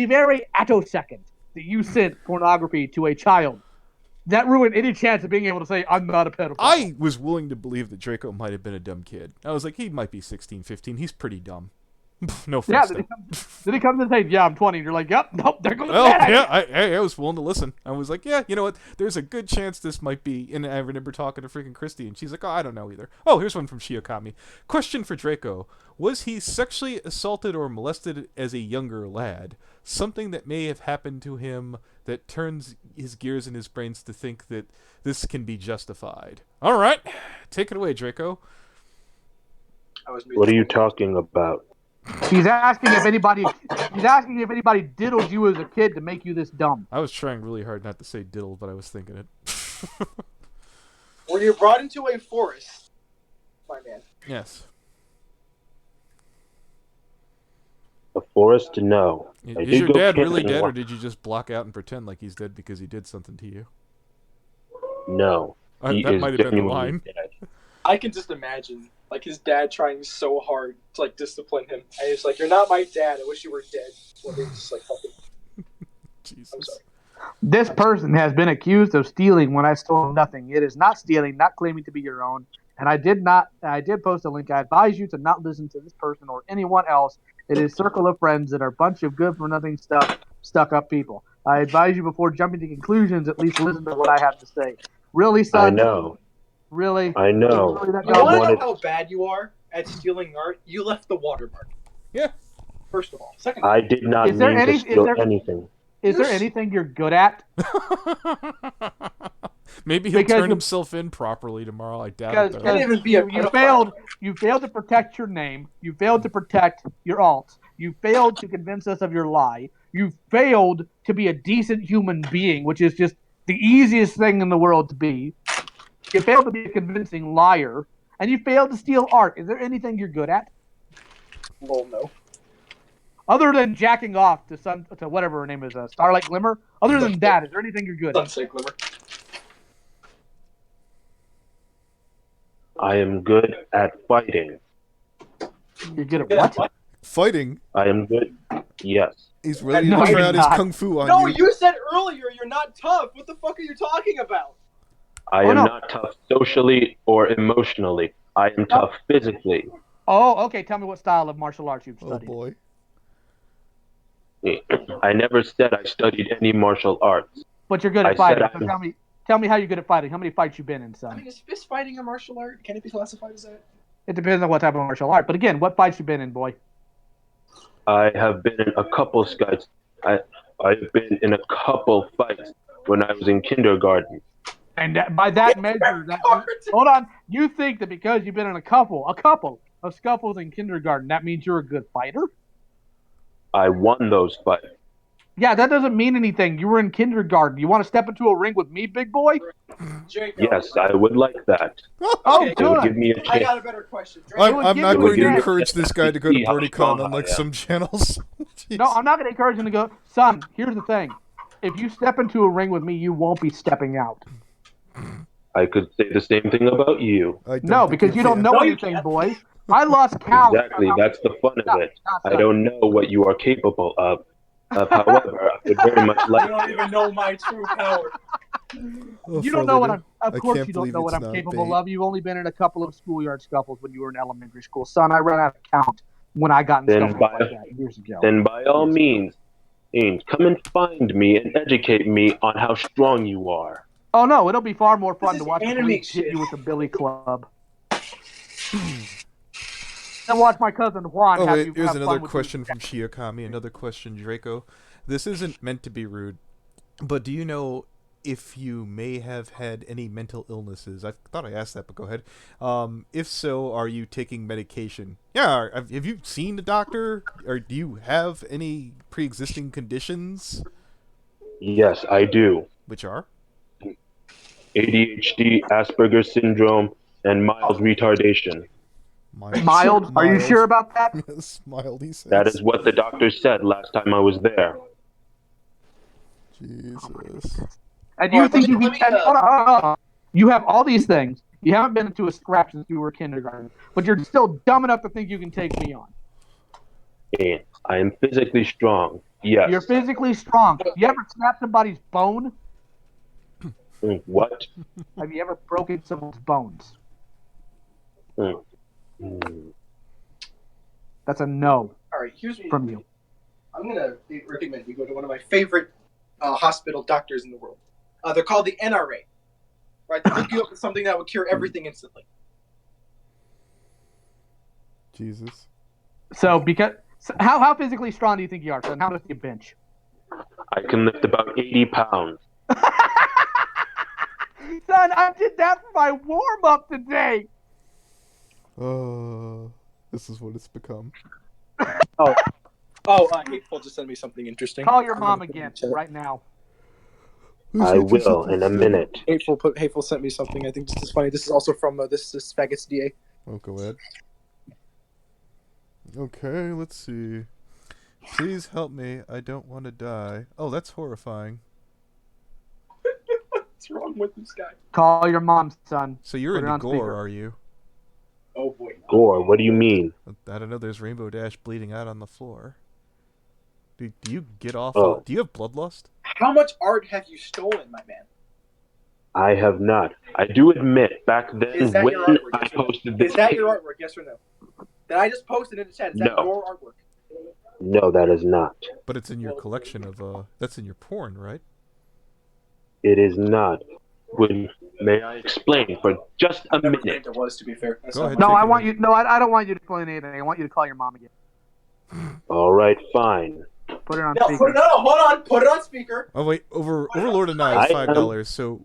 Speaker 4: very attosecond that you sent pornography to a child, that ruined any chance of being able to say, I'm not a pedophile.
Speaker 2: I was willing to believe that Draco might have been a dumb kid. I was like, he might be 16, 15. He's pretty dumb. No offense.
Speaker 4: Yeah, then he comes and says, yeah, I'm 20. And you're like, yep, nope, they're going to
Speaker 2: I was willing to listen. I was like, yeah, you know what? There's a good chance this might be. And I remember talking to freaking Christy, and she's like, oh, I don't know either. Oh, here's one from Shiokami. Question for Draco. Was he sexually assaulted or molested as a younger lad? Something that may have happened to him that turns his gears in his brains to think that this can be justified. All right. Take it away, Draco.
Speaker 3: What are you talking about?
Speaker 4: He's asking if anybody diddled you as a kid to make you this dumb.
Speaker 2: I was trying really hard not to say diddle, but I was thinking it.
Speaker 1: Were you brought into a forest, my man?
Speaker 2: Yes.
Speaker 3: A forest? No.
Speaker 2: Is your dad really dead, or did you just block out and pretend like he's dead because he did something to you?
Speaker 3: No.
Speaker 2: That might have been the line.
Speaker 3: Dead.
Speaker 1: I can just imagine, like, his dad trying so hard to, like, discipline him. And he's like, you're not my dad. I wish you were dead. Well, he's just like, fucking...
Speaker 2: Jesus.
Speaker 1: I'm sorry.
Speaker 4: This person has been accused of stealing when I stole nothing. It is not stealing, not claiming to be your own. And I did post a link. I advise you to not listen to this person or anyone else. It is circle of friends that are a bunch of good-for-nothing stuck up people. I advise you before jumping to conclusions, at least listen to what I have to say. Really, son?
Speaker 3: I know.
Speaker 4: Really?
Speaker 3: I know.
Speaker 1: You want to know how bad you are at stealing art? You left the watermark.
Speaker 2: Yeah.
Speaker 1: First of all. Second,
Speaker 3: I did not mean to steal anything.
Speaker 4: Is there anything you're good at?
Speaker 2: Maybe he'll turn himself in properly tomorrow. I doubt it.
Speaker 4: You failed to protect your name. You failed to protect your alts. You failed to convince us of your lie. You failed to be a decent human being, which is just the easiest thing in the world to be. You failed to be a convincing liar, and you failed to steal art. Is there anything you're good at?
Speaker 1: Well, no.
Speaker 4: Other than jacking off to whatever her name is, Starlight Glimmer. Other than that, is there anything you're good at?
Speaker 1: Sunset Glimmer.
Speaker 3: I am good at fighting.
Speaker 4: You're good at what?
Speaker 2: Fighting?
Speaker 3: I am good. Yes.
Speaker 2: He's ready to try out his kung fu on you.
Speaker 1: No, you said earlier you're not tough. What the fuck are you talking about?
Speaker 3: I am not tough socially or emotionally. I am tough physically.
Speaker 4: Oh, okay. Tell me what style of martial arts you've studied.
Speaker 2: Oh, boy.
Speaker 3: I never said I studied any martial arts.
Speaker 4: But you're good at fighting. So tell me how you're good at fighting. How many fights you been in, son?
Speaker 1: I mean, is fist fighting a martial art? Can it be classified as that?
Speaker 4: It depends on what type of martial art. But again, what fights you been in, boy?
Speaker 3: I have been in a couple fights. I've been in a couple fights when I was in kindergarten.
Speaker 4: And by that measure, hold on, you think that because you've been in a couple of scuffles in kindergarten, that means you're a good fighter?
Speaker 3: I won those fights.
Speaker 4: Yeah, that doesn't mean anything. You were in kindergarten. You want to step into a ring with me, big boy?
Speaker 3: Yes, I would like that.
Speaker 4: Oh, good.
Speaker 3: Give me a chance.
Speaker 1: I got a better question.
Speaker 2: I'm not going to encourage this guy to go to BronyCon unlike some channels.
Speaker 4: No, I'm not going to encourage him to go. Son, here's the thing. If you step into a ring with me, you won't be stepping out.
Speaker 3: I could say the same thing about you.
Speaker 4: No, because you don't know anything, boy. I lost count.
Speaker 3: Exactly, that's the fun of it. I don't know what you are capable of. However, I would very much like.
Speaker 1: You don't even know my true power.
Speaker 2: Oh,
Speaker 4: You don't know what
Speaker 2: Furley,
Speaker 4: I'm. Of
Speaker 2: I
Speaker 4: course,
Speaker 2: can't
Speaker 4: you don't
Speaker 2: believe
Speaker 4: know what
Speaker 2: it's
Speaker 4: I'm
Speaker 2: not
Speaker 4: capable
Speaker 2: bait.
Speaker 4: of. You've only been in a couple of schoolyard scuffles when you were in elementary school, son. I ran out of count when I got in
Speaker 3: Then
Speaker 4: scuffles
Speaker 3: by
Speaker 4: like that years ago.
Speaker 3: by all
Speaker 4: Years ago.
Speaker 3: means, come and find me and educate me on how strong you are.
Speaker 4: Oh no, it'll be far more fun
Speaker 1: This
Speaker 4: to
Speaker 1: is
Speaker 4: watch the
Speaker 1: anime
Speaker 4: police hit
Speaker 1: shit.
Speaker 4: you with the billy club. And watch my cousin Juan
Speaker 2: Oh
Speaker 4: have
Speaker 2: wait,
Speaker 4: you
Speaker 2: here's
Speaker 4: have
Speaker 2: another
Speaker 4: fun with
Speaker 2: question from Shiokami. Another question, Draco. This isn't meant to be rude, but do you know if you may have had any mental illnesses? I thought I asked that, but go ahead. If so, are you taking medication? Yeah. Have you seen a doctor, or do you have any pre-existing conditions?
Speaker 3: Yes, I do.
Speaker 2: Which are?
Speaker 3: ADHD, Asperger's syndrome, and mild retardation.
Speaker 4: Mild? Are you sure about that?
Speaker 2: Yes, mild, he
Speaker 3: That
Speaker 2: says.
Speaker 3: is what the doctor said last time I was there.
Speaker 2: Jesus.
Speaker 4: And you
Speaker 1: Alright,
Speaker 4: think you
Speaker 1: let
Speaker 4: can?
Speaker 1: me,
Speaker 4: Hold on, hold on. You have all these things. You haven't been into a scrap since you were kindergarten, but you're still dumb enough to think you can take me on.
Speaker 3: And I am physically strong. Yes.
Speaker 4: You're physically strong. You ever snap somebody's bone?
Speaker 3: What?
Speaker 4: Have you ever broken someone's bones?
Speaker 3: Mm. Mm.
Speaker 4: That's a no
Speaker 1: Alright, here's what
Speaker 4: from you.
Speaker 1: I'm gonna recommend you go to one of my favorite hospital doctors in the world. They're called the NRA. Right? They hook you up with something that would cure everything instantly.
Speaker 2: Jesus.
Speaker 4: So how physically strong do you think you are, son? How much do you bench?
Speaker 3: I can lift about 80 pounds.
Speaker 4: Son, I did that for my warm up today.
Speaker 2: This is what it's become.
Speaker 1: Hateful just sent me something interesting.
Speaker 4: Call your mom again right now.
Speaker 3: I will in a minute.
Speaker 1: Hateful sent me something. I think this is funny. This is also from this Faggots DA.
Speaker 2: Oh, go ahead. Okay, let's see. Please help me. I don't want to die. Oh, that's horrifying.
Speaker 1: What's wrong with this guy?
Speaker 4: Call your mom, son.
Speaker 2: So you're
Speaker 4: Put it
Speaker 2: into
Speaker 4: on
Speaker 2: gore,
Speaker 4: speaker.
Speaker 2: are you?
Speaker 1: Oh boy.
Speaker 3: Gore, what do you mean?
Speaker 2: I don't know. There's Rainbow Dash bleeding out on the floor. Do you get off?
Speaker 3: Oh.
Speaker 2: Do you have bloodlust?
Speaker 1: How much art have you stolen, my man?
Speaker 3: I have not. I do admit, back then
Speaker 1: Is that
Speaker 3: when
Speaker 1: your artwork?
Speaker 3: I
Speaker 1: Yes or no?
Speaker 3: posted this
Speaker 1: Is that your artwork? Yes or no? That I just posted in the chat. Is that
Speaker 3: No.
Speaker 1: your artwork?
Speaker 3: No, that is not.
Speaker 2: But it's in your collection of that's in your porn, right?
Speaker 3: It is not. May I explain for just a
Speaker 1: Never
Speaker 3: minute?
Speaker 1: claimed it was, to be fair.
Speaker 2: Go ahead.
Speaker 4: No,
Speaker 2: Take
Speaker 4: I
Speaker 2: it
Speaker 4: want
Speaker 2: away.
Speaker 4: you. No, I don't want you to explain anything. I want you to call your mom again.
Speaker 3: All right, fine.
Speaker 4: Put it on
Speaker 1: No,
Speaker 4: speaker.
Speaker 1: hold on. Put it on speaker.
Speaker 2: Oh wait, Overlord and I is
Speaker 3: I am-
Speaker 2: $5. So,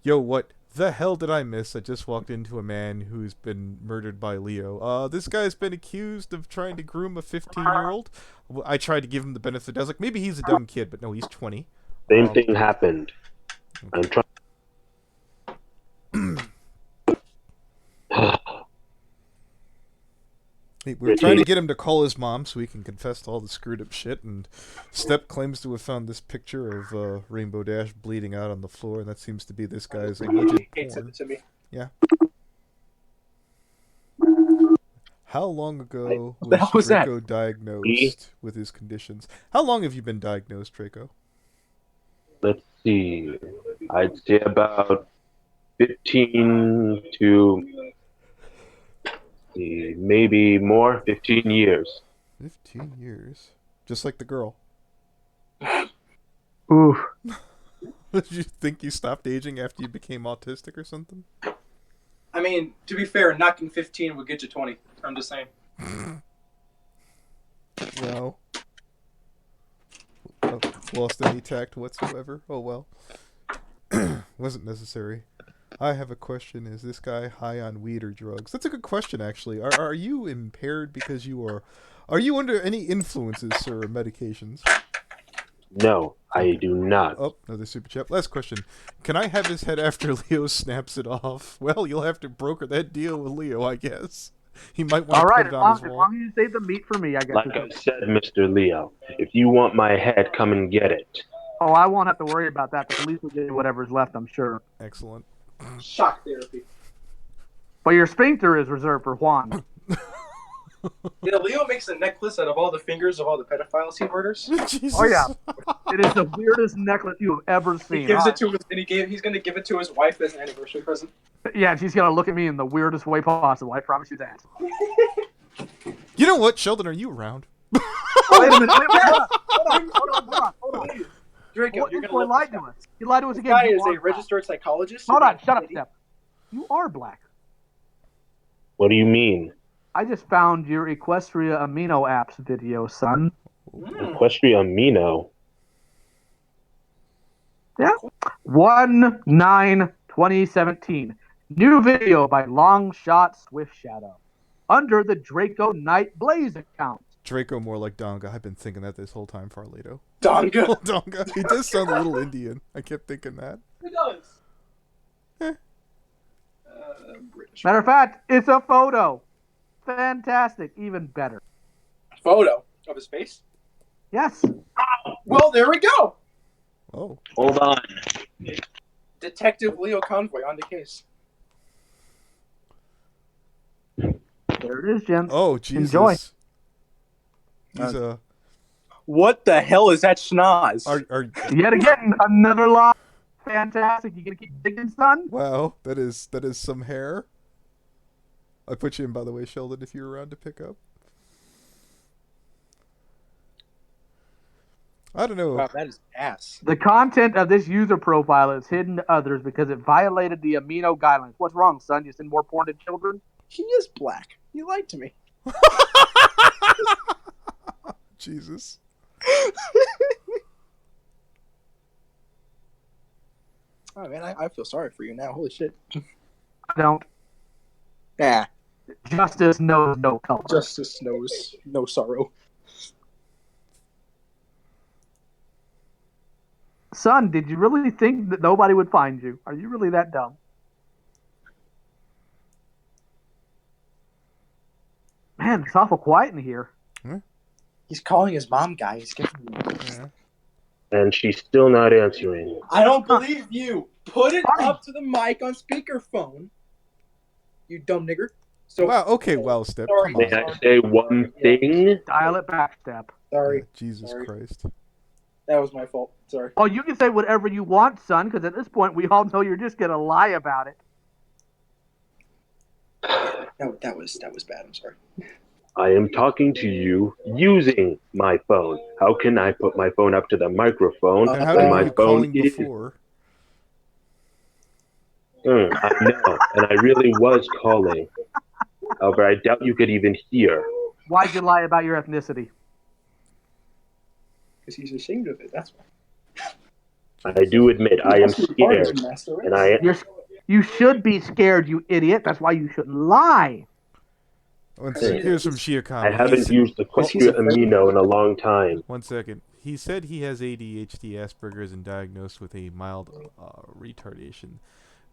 Speaker 2: yo, what the hell did I miss? I just walked into a man who's been murdered by Leo. This guy's been accused of trying to groom a 15-year-old. I tried to give him the benefit. I was like, maybe he's a dumb kid, but no, he's 20.
Speaker 3: Same thing happened. I'm trying.
Speaker 2: Hey, we're trying to get him to call his mom so he can confess to all the screwed up shit, and Step claims to have found this picture of Rainbow Dash bleeding out on the floor, and that seems to be this guy's alleged
Speaker 1: Kate sent
Speaker 2: porn.
Speaker 1: it to me.
Speaker 2: Yeah. How long ago
Speaker 1: What the hell was that?
Speaker 2: Draco diagnosed with his conditions? How long have you been diagnosed, Draco?
Speaker 3: Let's see. I'd say about 15 to maybe more. 15 years.
Speaker 2: 15 years. Just like the girl.
Speaker 4: Oof.
Speaker 2: Did you think you stopped aging after you became autistic or something?
Speaker 1: I mean, to be fair, knocking 15 would get you 20. I'm just saying.
Speaker 2: Well. Lost any tact whatsoever. Oh well. Wasn't necessary. I have a question. Is this guy high on weed or drugs? That's a good question, actually. Are you impaired because you are... Are you under any influences, sir, or medications?
Speaker 3: No, I do not.
Speaker 2: Oh, another super chat. Last question. Can I have his head after Leo snaps it off? Well, you'll have to broker that deal with Leo, I guess. He might want
Speaker 4: All
Speaker 2: to
Speaker 4: right,
Speaker 2: put it
Speaker 4: as
Speaker 2: on
Speaker 4: long,
Speaker 2: his
Speaker 4: as
Speaker 2: wall.
Speaker 4: long as you save the meat for me, I guess.
Speaker 3: Like I said, Mr. Leo, if you want my head, come and get it.
Speaker 4: Oh, I won't have to worry about that. The police will give you whatever's left, I'm sure.
Speaker 2: Excellent.
Speaker 1: Shock therapy.
Speaker 4: But your sphincter is reserved for Juan.
Speaker 1: Yeah, Leo makes a necklace out of all the fingers of all the pedophiles he murders.
Speaker 2: Jesus.
Speaker 4: Oh yeah, it is the weirdest necklace you have ever seen.
Speaker 1: He gives it to his, and he's gonna give it to his wife as an anniversary present.
Speaker 4: Yeah, and she's gonna look at me in the weirdest way possible. I promise you that.
Speaker 2: You know what, Sheldon? Are you around?
Speaker 4: Wait a minute. Hold on.
Speaker 1: Draco, you're
Speaker 4: This
Speaker 1: gonna
Speaker 4: boy
Speaker 1: love
Speaker 4: lied
Speaker 1: this
Speaker 4: to us. He lied to us
Speaker 1: This
Speaker 4: again.
Speaker 1: guy
Speaker 4: You
Speaker 1: is
Speaker 4: are
Speaker 1: a
Speaker 4: black.
Speaker 1: registered psychologist.
Speaker 4: Hold on, shut up, Step. You are black.
Speaker 3: What do you mean?
Speaker 4: I just found your Equestria Amino Apps video, son.
Speaker 3: Equestria Amino.
Speaker 4: Yeah. 1/9/2017. New video by Longshot Swift Shadow. Under the DracoKnightBlaze account.
Speaker 2: Draco more like Donga. I've been thinking that this whole time, Farleto.
Speaker 1: Donga.
Speaker 2: Oh, Donga. He does sound a little Indian. I kept thinking that.
Speaker 1: He does.
Speaker 2: Eh.
Speaker 1: British.
Speaker 4: Matter of fact, it's a photo. Fantastic. Even better.
Speaker 1: Photo of his face.
Speaker 4: Yes.
Speaker 1: Well, there we go.
Speaker 2: Oh.
Speaker 3: Hold on.
Speaker 1: Detective lioConvoy on the case.
Speaker 4: There it is, gents.
Speaker 2: Oh, Jesus.
Speaker 4: Enjoy.
Speaker 2: He's
Speaker 1: What the hell is that schnoz?
Speaker 4: Yet again, another lie. Fantastic. You gonna keep digging, son?
Speaker 2: Wow, that is some hair. I put you in, by the way, Sheldon, if you're around to pick up. I don't know.
Speaker 1: Wow, that is ass.
Speaker 4: The content of this user profile is hidden to others because it violated the amino guidelines. What's wrong, son? You send more porn to children?
Speaker 1: He is black. You lied to me.
Speaker 2: Jesus.
Speaker 1: Oh man, I feel sorry for you now. Holy shit.
Speaker 4: I don't.
Speaker 1: Yeah.
Speaker 4: Justice knows no color.
Speaker 1: Justice knows no sorrow.
Speaker 4: Son, did you really think that nobody would find you? Are you really that dumb? Man, it's awful quiet in here.
Speaker 1: He's calling his mom, guy. He's giving me...
Speaker 2: Yeah.
Speaker 3: And she's still not answering.
Speaker 1: I don't believe you. Put it
Speaker 4: Fine.
Speaker 1: up to the mic on speakerphone. You dumb nigger. So
Speaker 2: Wow, okay, well, Step.
Speaker 1: Sorry.
Speaker 2: Come
Speaker 3: May
Speaker 2: on.
Speaker 3: I say one thing?
Speaker 4: Dial it back, Step.
Speaker 1: sorry.
Speaker 2: Yeah, Jesus
Speaker 1: Sorry.
Speaker 2: Christ.
Speaker 1: That was my fault. Sorry.
Speaker 4: Oh, you can say whatever you want, son, because at this point we all know you're just going to lie about it.
Speaker 1: That was bad. I'm sorry.
Speaker 3: I am talking to you using my phone. How can I put my phone up to the microphone
Speaker 2: And how
Speaker 3: when
Speaker 2: did
Speaker 3: my
Speaker 2: you
Speaker 3: phone
Speaker 2: calling
Speaker 3: is...
Speaker 2: before?
Speaker 3: I know, and I really was calling. However, I doubt you could even hear.
Speaker 4: Why'd you lie about your ethnicity?
Speaker 1: Because he's ashamed of it. That's why.
Speaker 3: I do admit I am scared, and I...
Speaker 4: You should be scared, you idiot. That's why you shouldn't lie.
Speaker 2: Here's from Shiakami.
Speaker 3: I haven't used the Equestria Amino in a long time.
Speaker 2: 1 second. He said he has ADHD, Asperger's, and diagnosed with a mild retardation.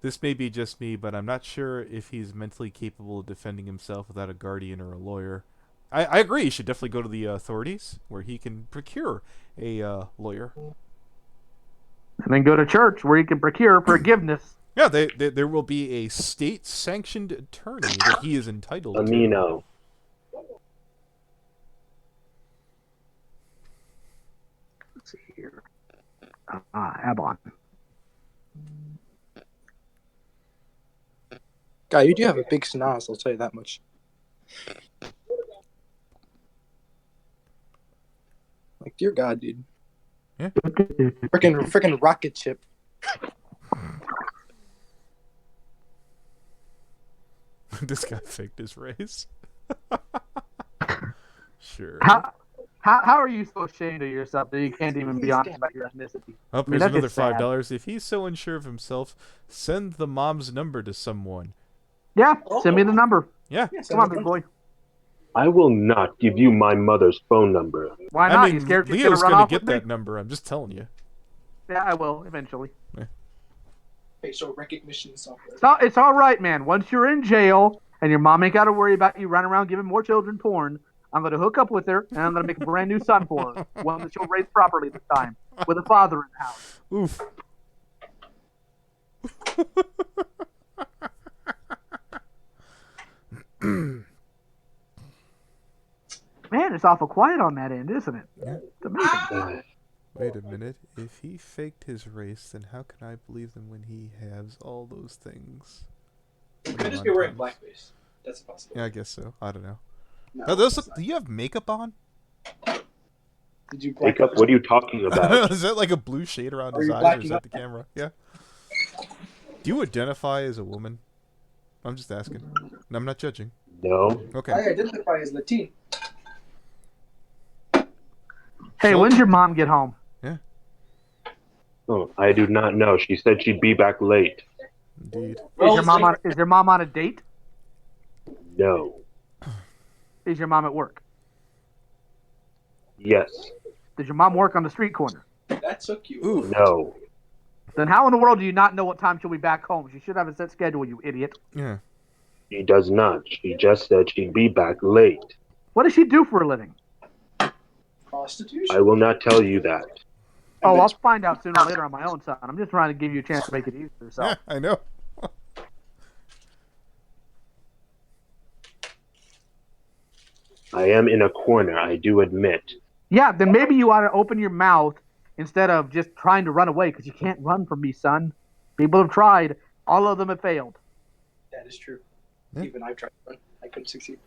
Speaker 2: This may be just me, but I'm not sure if he's mentally capable of defending himself without a guardian or a lawyer. I agree. He should definitely go to the authorities where he can procure a lawyer.
Speaker 4: And then go to church where you can procure forgiveness.
Speaker 2: Yeah, there will be a state-sanctioned attorney that he is entitled to.
Speaker 3: Amino.
Speaker 4: Let's see here. Abon.
Speaker 1: Guy, you do have a big snoz, I'll tell you that much. Like, dear God, dude.
Speaker 2: Yeah.
Speaker 1: Freaking rocket ship.
Speaker 2: This guy faked his race. Sure.
Speaker 4: How are you so ashamed of yourself that you can't even be honest about your ethnicity?
Speaker 2: Oh,
Speaker 4: mean,
Speaker 2: here's
Speaker 4: that's
Speaker 2: another
Speaker 4: just sad.
Speaker 2: $5. If he's so unsure of himself, send the mom's number to someone.
Speaker 4: Yeah, send me the number.
Speaker 2: Yeah.
Speaker 4: Come on, big boy.
Speaker 3: I will not give you my mother's phone number.
Speaker 4: Why not?
Speaker 2: I mean,
Speaker 4: you scared you're
Speaker 2: Leo's
Speaker 4: run
Speaker 2: gonna
Speaker 4: off
Speaker 2: get
Speaker 4: with me?
Speaker 2: that number. I'm just telling you.
Speaker 4: Yeah, I will eventually.
Speaker 1: Facial recognition software.
Speaker 4: It's all right, man. Once you're in jail and your mom ain't got to worry about you running around giving more children porn, I'm going to hook up with her and I'm going to make a brand new son for her. One that she'll raise properly this time, with a father in the house.
Speaker 2: Oof.
Speaker 4: Man, it's awful quiet on that end, isn't it?
Speaker 2: Yeah.
Speaker 4: It's amazing.
Speaker 2: Wait a minute. If he faked his race, then how can I believe him when he has all those things?
Speaker 1: Could just be wearing blackface. That's possible.
Speaker 2: Yeah, I guess so. I don't know.
Speaker 1: No,
Speaker 2: Now, those look, do you have makeup on?
Speaker 1: Did you
Speaker 3: Makeup? What are you talking about?
Speaker 2: Is that like a blue shade around
Speaker 1: Are
Speaker 2: his
Speaker 1: you
Speaker 2: eyes, or
Speaker 1: blacking
Speaker 2: is that
Speaker 1: up?
Speaker 2: the camera? Yeah. Do you identify as a woman? I'm just asking. And I'm not judging.
Speaker 3: No.
Speaker 2: Okay.
Speaker 1: I identify as Latin.
Speaker 4: Hey, when's your mom get home?
Speaker 3: Oh, I do not know. She said she'd be back late.
Speaker 2: Indeed.
Speaker 1: Well,
Speaker 4: Is your mom on a date?
Speaker 3: No.
Speaker 4: Is your mom at work?
Speaker 3: Yes.
Speaker 4: Does your mom work on the street corner?
Speaker 1: That took you.
Speaker 2: Ooh.
Speaker 3: No.
Speaker 4: Then how in the world do you not know what time she'll be back home? She should have a set schedule, you idiot.
Speaker 2: Yeah.
Speaker 3: She does not. She just said she'd be back late.
Speaker 4: What does she do for a living?
Speaker 1: Prostitution.
Speaker 3: I will not tell you that.
Speaker 4: Oh, I'll find out sooner or later on my own, son. I'm just trying to give you a chance to make it easy for yourself.
Speaker 2: Yeah, I know.
Speaker 3: I am in a corner, I do admit.
Speaker 4: Yeah, then maybe you ought to open your mouth instead of just trying to run away, because you can't run from me, son. People have tried. All of them have failed.
Speaker 1: That is true.
Speaker 2: Yeah.
Speaker 1: Even I've tried to run. I couldn't succeed.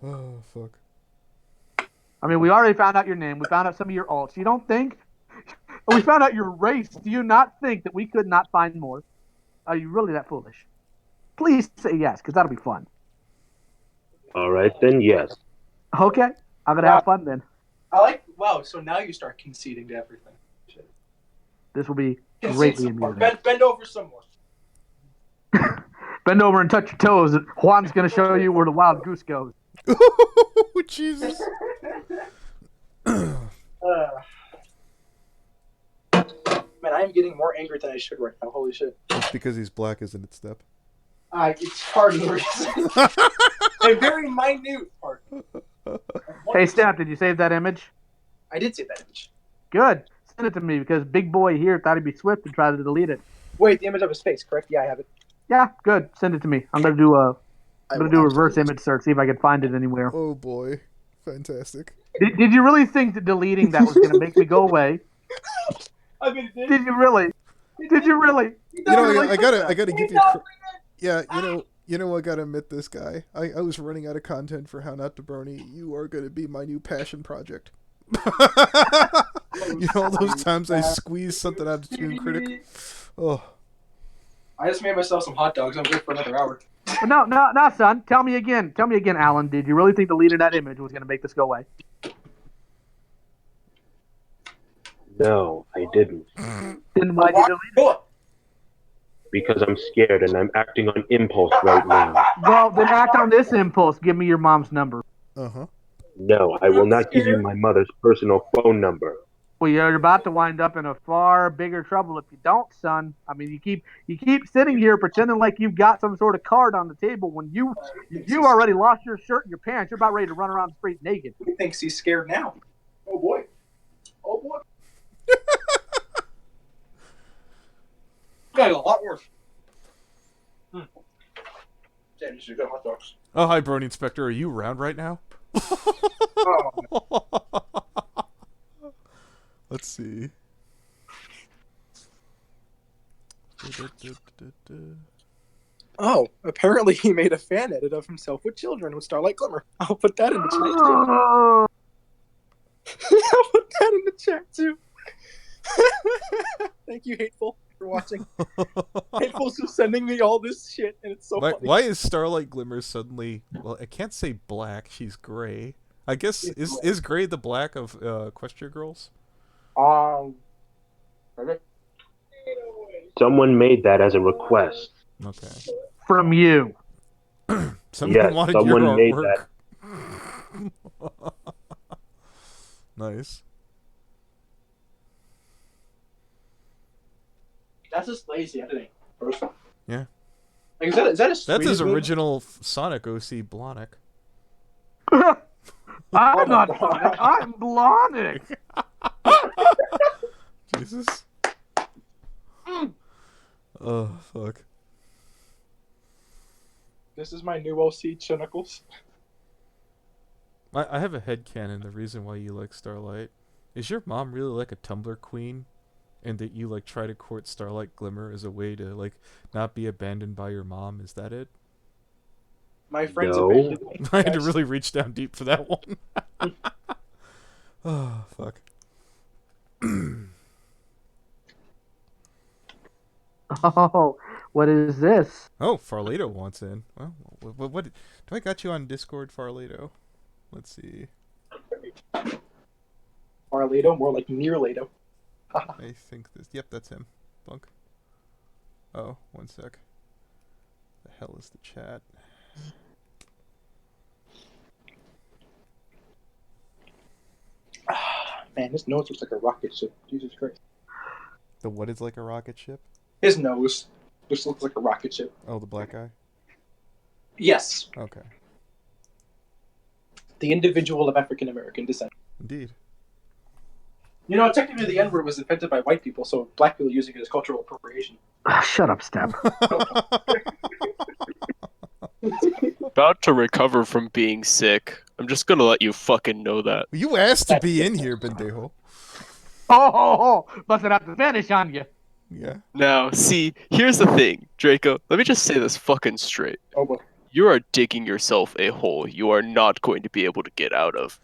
Speaker 2: Oh, fuck.
Speaker 4: I mean, we already found out your name. We found out some of your alts. You don't think? We found out your race. Do you not think that we could not find more? Are you really that foolish? Please say yes, because that'll be fun.
Speaker 3: All right, then, yes.
Speaker 4: Okay, I'm going to have fun then.
Speaker 1: Wow, so now you start conceding to everything. Shit.
Speaker 4: This will be
Speaker 1: Concede
Speaker 4: greatly
Speaker 1: some more.
Speaker 4: amusing.
Speaker 1: Bend over some more.
Speaker 4: Bend over and touch your toes. Juan's going to show you where the wild goose goes.
Speaker 2: Oh, Jesus.
Speaker 1: Man, I am getting more angry than I should right now. Holy shit.
Speaker 2: It's because he's black, isn't it, Step?
Speaker 1: It's part of the reason. A very minute part.
Speaker 4: Hey, Steph, did you save that image?
Speaker 1: I did save that image.
Speaker 4: Good. Send it to me, because big boy here thought he'd be swift and tried to delete it.
Speaker 1: Wait, the image of his face, correct? Yeah, I have it.
Speaker 4: Yeah, good. Send it to me. I'm going to do a reverse image search, see if I can find it anywhere.
Speaker 2: Oh, boy. Fantastic.
Speaker 4: Did you really think that deleting that was going to make me go away?
Speaker 1: I mean,
Speaker 4: Did you really? Did you really?
Speaker 2: You know, I gotta give you. Yeah, you know, I gotta admit this guy. I was running out of content for How Not to Brony. You are gonna be my new passion project. You know, all those times I squeezed something out of Toon Critic. Oh.
Speaker 1: I just made myself some hot dogs. I'm good for another hour.
Speaker 4: No, son. Tell me again, Alan. Did you really think deleting that image was going to make this go away?
Speaker 3: No, I didn't.
Speaker 4: Then why did you delete it?
Speaker 3: Because I'm scared and I'm acting on impulse right now.
Speaker 4: Well, then act on this impulse. Give me your mom's number.
Speaker 2: Uh-huh.
Speaker 3: No, I will not give you my mother's personal phone number.
Speaker 4: Well, you're about to wind up in a far bigger trouble if you don't, son. I mean, you keep sitting here pretending like you've got some sort of card on the table when you already lost your shirt and your pants. You're about ready to run around the street naked.
Speaker 1: He thinks he's scared now. Oh boy. Oh boy. Got a lot worse. Damn, you should get hot dogs.
Speaker 2: Oh, hi, Brony Inspector. Are you around right now?
Speaker 1: Oh.
Speaker 2: Let's see.
Speaker 1: Oh, apparently he made a fan edit of himself with children with Starlight Glimmer. I'll put that in the chat too.
Speaker 4: Oh,
Speaker 1: I'll put that in the chat too. Thank you, Hateful, for watching. Hateful's just sending me all this shit, and it's so funny.
Speaker 2: Why is Starlight Glimmer suddenly... Well, I can't say black. She's gray. I guess, is gray the black of Equestria Girls?
Speaker 3: Someone made that as a request.
Speaker 2: Okay.
Speaker 4: from you.
Speaker 2: Someone
Speaker 3: Yes,
Speaker 2: wanted
Speaker 3: someone
Speaker 2: your
Speaker 3: made
Speaker 2: artwork. Nice.
Speaker 1: That's just lazy editing. Person.
Speaker 2: Yeah.
Speaker 1: Like, is that a
Speaker 2: That's
Speaker 1: Swedish
Speaker 2: his
Speaker 1: movie?
Speaker 2: original Sonic OC Blonic.
Speaker 4: I'm not Blonic. I'm Blonic.
Speaker 2: Jesus. Oh, fuck.
Speaker 1: This is my new OC, Chinnacles.
Speaker 2: I have a headcanon. The reason why you like Starlight is your mom really like a Tumblr queen, and that you like try to court Starlight Glimmer as a way to like not be abandoned by your mom. Is that it?
Speaker 1: My friends
Speaker 3: No.
Speaker 1: abandoned me.
Speaker 2: I had to
Speaker 1: Guys.
Speaker 2: really reach down deep for that one. Oh fuck.
Speaker 4: Oh, what is this?
Speaker 2: Oh, Farledo wants in. Well, what do I got you on Discord, Farledo? Let's see.
Speaker 1: Farledo, more like Nearlado.
Speaker 2: I think this. Yep, that's him. Bunk. Oh, one sec. The hell is the chat?
Speaker 1: Man, his nose looks like a rocket ship. Jesus Christ.
Speaker 2: The what is like a rocket ship?
Speaker 1: His nose just looks like a rocket ship.
Speaker 2: Oh, the black guy.
Speaker 1: Yes,
Speaker 2: Okay,
Speaker 1: the individual of African American descent.
Speaker 2: indeed.
Speaker 1: You know, technically the N-word was invented by white people, so black people using it as cultural appropriation.
Speaker 4: Shut up, Step.
Speaker 5: About to recover from being sick. I'm just gonna let you fucking know that.
Speaker 2: You asked to be in here, Bendejo.
Speaker 4: Oh, busting out the Spanish on you.
Speaker 2: Yeah.
Speaker 5: Now, see, here's the thing, Draco. Let me just say this fucking straight.
Speaker 1: Oh, boy.
Speaker 5: You are digging yourself a hole you are not going to be able to get out of.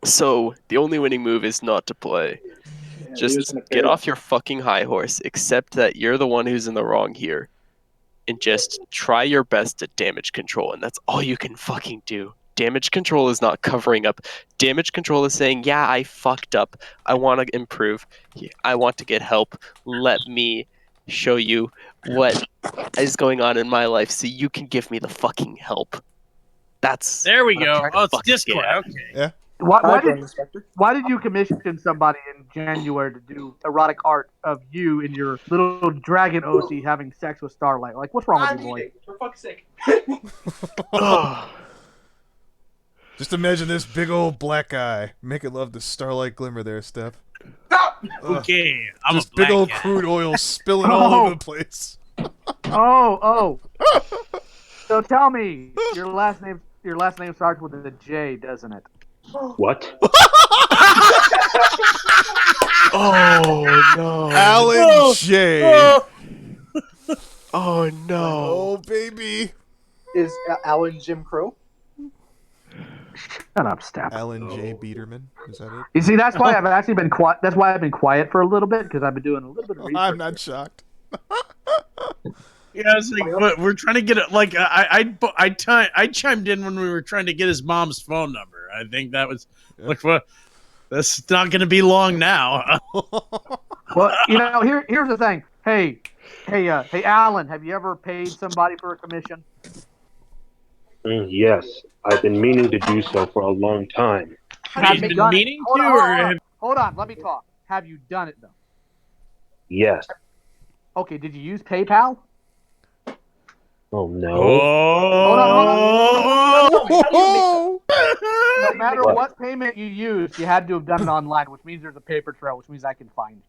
Speaker 5: So, the only winning move is not to play.
Speaker 1: Yeah, he was
Speaker 5: Just
Speaker 1: gonna
Speaker 5: get
Speaker 1: bury
Speaker 5: off your fucking high horse, accept that you're the one who's in the wrong here, and just try your best at damage control, and that's all you can fucking do. Damage control is not covering up. Damage control is saying, yeah, I fucked up. I want to improve. I want to get help. Let me show you what is going on in my life so you can give me the fucking help. That's
Speaker 6: There we
Speaker 5: what I'm
Speaker 6: go.
Speaker 5: trying to
Speaker 6: Oh, it's
Speaker 5: fucking
Speaker 6: Discord.
Speaker 5: get at.
Speaker 6: Okay.
Speaker 4: Why,
Speaker 1: Hi,
Speaker 4: why,
Speaker 1: Brony
Speaker 4: did,
Speaker 1: Inspector.
Speaker 4: why did you commission somebody in January to do erotic art of you and your little dragon OC having sex with Starlight? Like, what's wrong with
Speaker 1: I'm
Speaker 4: you, boy?
Speaker 1: eating, for fuck's sake.
Speaker 5: Ugh.
Speaker 2: Just imagine this big old black guy making love to Starlight Glimmer there, Steph.
Speaker 1: Stop!
Speaker 2: Ugh.
Speaker 6: Okay. I'm
Speaker 2: Just
Speaker 6: a black
Speaker 2: big old
Speaker 6: guy.
Speaker 2: crude oil spilling all
Speaker 4: Oh.
Speaker 2: over the place.
Speaker 4: Oh. So tell me, your last name starts with a J, doesn't it?
Speaker 3: What?
Speaker 5: Oh no.
Speaker 2: Alan
Speaker 6: Oh.
Speaker 2: J.
Speaker 6: Oh.
Speaker 5: Oh no.
Speaker 2: Oh, baby.
Speaker 1: Is Alan Jim Crow?
Speaker 4: Shut up, Steph.
Speaker 2: Alan J. Biederman. Is that it?
Speaker 4: You see, that's why I've actually been quiet. That's why I've been quiet for a little bit, because I've been doing a little bit of research.
Speaker 2: I'm not shocked.
Speaker 6: Yeah, it's like what, we're trying to get it. Like I chimed in when we were trying to get his mom's phone number. I think that was like what. That's not going to be long now.
Speaker 4: Well, you know, here's the thing. Hey, Alan, have you ever paid somebody for a commission?
Speaker 3: Yes, I've been meaning to do so for a long time.
Speaker 4: Have
Speaker 6: He's
Speaker 4: you
Speaker 6: been
Speaker 4: done it?
Speaker 6: meaning
Speaker 4: Hold
Speaker 6: to,
Speaker 4: on,
Speaker 6: or
Speaker 4: hold on.
Speaker 6: have-
Speaker 4: Hold on, let me talk. Have you done it though?
Speaker 3: Yes.
Speaker 4: Okay, did you use PayPal?
Speaker 3: Oh no.
Speaker 6: Oh.
Speaker 4: No matter
Speaker 3: What?
Speaker 4: what payment you used, you had to have done it online, which means there's a paper trail, which means I can find it.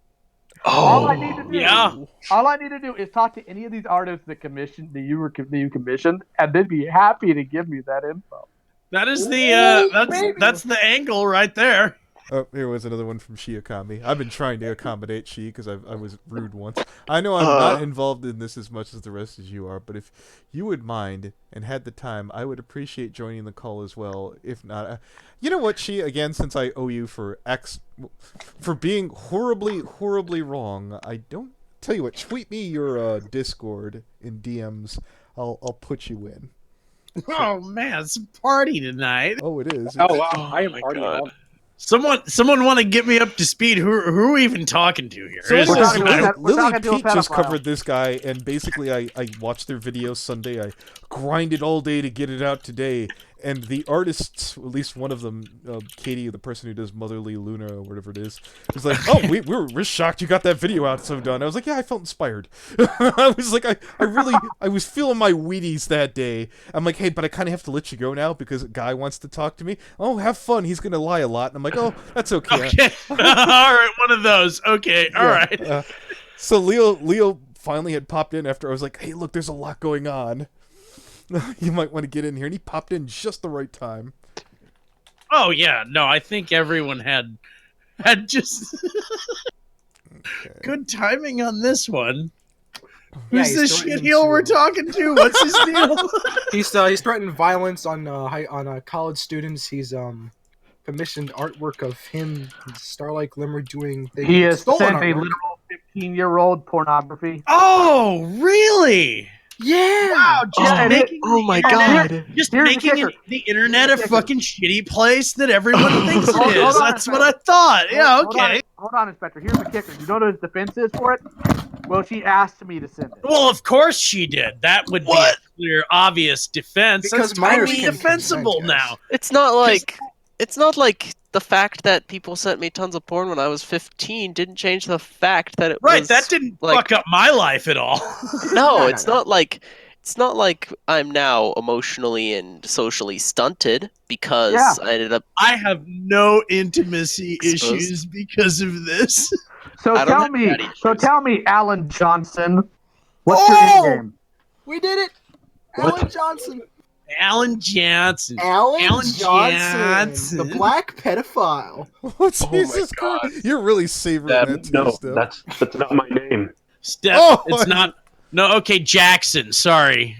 Speaker 5: Oh.
Speaker 4: All I need to do,
Speaker 6: Yeah.
Speaker 4: all I need to do is talk to any of these artists that you commissioned, and they'd be happy to give me that info.
Speaker 6: That is the
Speaker 1: baby.
Speaker 6: that's the angle right there.
Speaker 2: Oh, here was another one from Okami. I've been trying to accommodate Shi because I was rude once. I know I'm not involved in this as much as the rest of you are, but if you would mind and had the time, I would appreciate joining the call as well. If not, you know what, Shi? Again, since I owe you for being horribly wrong, I don't tell you what. Tweet me your Discord in DMs. I'll put you in.
Speaker 6: Oh man, it's a party tonight.
Speaker 2: Oh, it is.
Speaker 1: Oh, wow. I am
Speaker 5: my
Speaker 1: already
Speaker 5: God.
Speaker 1: on.
Speaker 6: Someone want to get me up to speed? Who are we even talking to here?
Speaker 2: So
Speaker 6: Is
Speaker 4: We're
Speaker 6: this
Speaker 4: talking
Speaker 6: guy-
Speaker 4: to- we're
Speaker 2: Lily
Speaker 4: talking to a
Speaker 2: Pete just
Speaker 4: pedophile.
Speaker 2: covered this guy, and basically I watched their video Sunday. I grinded all day to get it out today, and the artists, at least one of them, Katie, the person who does Motherly Luna or whatever it is, was like, "Oh, we're shocked you got that video out so done." I was like, "Yeah, I felt inspired." I was like, I was feeling my Wheaties that day. I'm like, "Hey, but I kind of have to let you go now because a guy wants to talk to me." "Oh, have fun. He's gonna lie a lot." And I'm like, "Oh, that's okay."
Speaker 6: Okay, all right, one of those. Okay, all
Speaker 2: Yeah,
Speaker 6: right.
Speaker 2: So Leo finally had popped in after I was like, "Hey, look, there's a lot going on." You might want to get in here. And he popped in just the right time.
Speaker 6: Oh yeah, no, I think everyone had just
Speaker 2: Okay.
Speaker 6: good timing on this one.
Speaker 1: Yeah,
Speaker 6: Who's
Speaker 1: he's
Speaker 6: this
Speaker 1: threatening
Speaker 6: shitheel
Speaker 1: to,
Speaker 6: we're talking to? What's his deal?
Speaker 1: He's threatened violence on college students. He's commissioned artwork of him and Starlight Glimmer doing things.
Speaker 4: He has
Speaker 1: Stolen
Speaker 4: sent a
Speaker 1: artwork.
Speaker 4: literal 15-year-old pornography.
Speaker 6: Oh, really?
Speaker 1: Yeah.
Speaker 6: Wow, just
Speaker 4: Yeah,
Speaker 6: making
Speaker 5: Oh
Speaker 6: the
Speaker 5: my
Speaker 6: internet,
Speaker 5: god.
Speaker 6: just
Speaker 4: Here's the
Speaker 6: making
Speaker 4: kicker.
Speaker 6: the internet a
Speaker 4: Here's the kicker.
Speaker 6: fucking shitty place that everyone thinks it
Speaker 4: Hold
Speaker 6: is.
Speaker 4: on a
Speaker 6: That's what
Speaker 4: second.
Speaker 6: I thought. Yeah,
Speaker 4: Hold on,
Speaker 6: okay.
Speaker 4: hold on, Inspector. Here's the kicker. You know what his defense is for it? Well, she asked me to send it.
Speaker 6: Well, of course she did. That would be a clear, obvious defense.
Speaker 1: Because
Speaker 6: That's
Speaker 1: minors
Speaker 6: totally
Speaker 1: can
Speaker 6: defensible
Speaker 1: consent, yes.
Speaker 6: now.
Speaker 5: It's not like the fact that people sent me tons of porn when I was 15 didn't change the fact that it
Speaker 6: Right,
Speaker 5: was
Speaker 6: that didn't
Speaker 5: like
Speaker 6: fuck up my life at all.
Speaker 5: no,
Speaker 1: No,
Speaker 5: it's
Speaker 1: no.
Speaker 5: not like I'm now emotionally and socially stunted because
Speaker 4: Yeah.
Speaker 5: I ended up
Speaker 6: I have no intimacy
Speaker 5: Exposed.
Speaker 6: issues because of this.
Speaker 4: So
Speaker 5: I don't
Speaker 4: tell
Speaker 5: have
Speaker 4: me,
Speaker 5: daddy
Speaker 4: so
Speaker 5: issues.
Speaker 4: tell me, Alan Johnson, what's
Speaker 1: Oh!
Speaker 4: your in-game?
Speaker 1: We did it.
Speaker 3: What?
Speaker 1: Alan Johnson.
Speaker 6: Alan Johnson.
Speaker 1: Alan
Speaker 6: Alan
Speaker 1: Johnson, the
Speaker 6: Johnson.
Speaker 1: black pedophile.
Speaker 2: Oh, Jesus Christ. You're really savoring that too,
Speaker 3: No,
Speaker 2: Steph.
Speaker 3: that's not my name.
Speaker 6: Steph,
Speaker 2: Oh,
Speaker 6: it's not. No, okay, Jackson. Sorry.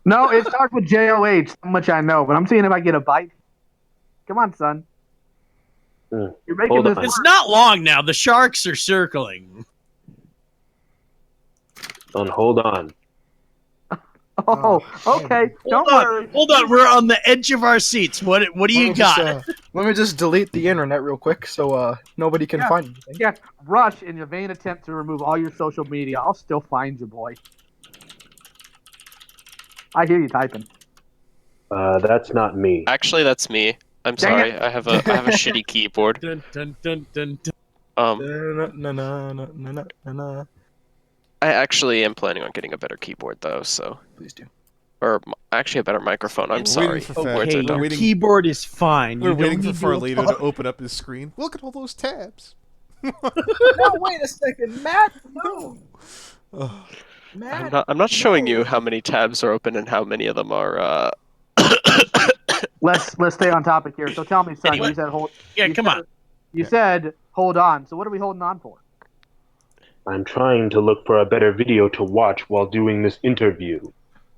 Speaker 4: No, it starts with JOH, how much I know, but I'm seeing if I get a bite. Come on, son.
Speaker 3: Hmm.
Speaker 4: You're making
Speaker 3: Hold
Speaker 4: this
Speaker 3: on.
Speaker 6: It's not long now. The sharks are circling.
Speaker 3: Hold on.
Speaker 4: Oh, okay. Don't worry.
Speaker 6: Hold on. We're on the edge of our seats. What do
Speaker 1: Let
Speaker 6: you
Speaker 1: me
Speaker 6: got?
Speaker 1: let me just delete the internet real quick so nobody can
Speaker 4: Yeah.
Speaker 1: find anything.
Speaker 4: Yes, rush in your vain attempt to remove all your social media. I'll still find you, boy. I hear you typing.
Speaker 3: That's not me.
Speaker 5: actually that's me. I'm
Speaker 4: Dang
Speaker 5: sorry. I have a shitty keyboard.
Speaker 6: Dun, dun, dun, dun, dun.
Speaker 1: Na.
Speaker 5: I actually am planning on getting a better keyboard though, so
Speaker 1: Please do.
Speaker 5: or actually a better microphone. I'm
Speaker 2: We're
Speaker 5: sorry.
Speaker 2: waiting for Fat.
Speaker 5: Words
Speaker 6: Okay,
Speaker 5: are dumb.
Speaker 6: your
Speaker 2: waiting-
Speaker 6: keyboard is fine.
Speaker 2: We're
Speaker 6: You
Speaker 2: waiting
Speaker 6: don't
Speaker 2: for
Speaker 6: need
Speaker 2: Farlito to open up his screen. Look at all those tabs.
Speaker 1: No, wait a second, Matt. No,
Speaker 2: Ugh.
Speaker 1: Matt.
Speaker 5: I'm not showing you how many tabs are open and how many of them are
Speaker 4: Let's stay on topic here. So tell me, son,
Speaker 5: Anyway.
Speaker 4: you said hold.
Speaker 6: Yeah,
Speaker 4: you
Speaker 6: come
Speaker 4: said-
Speaker 6: on.
Speaker 4: You said hold on. So what are we holding on for?
Speaker 3: I'm trying to look for a better video to watch while doing this interview.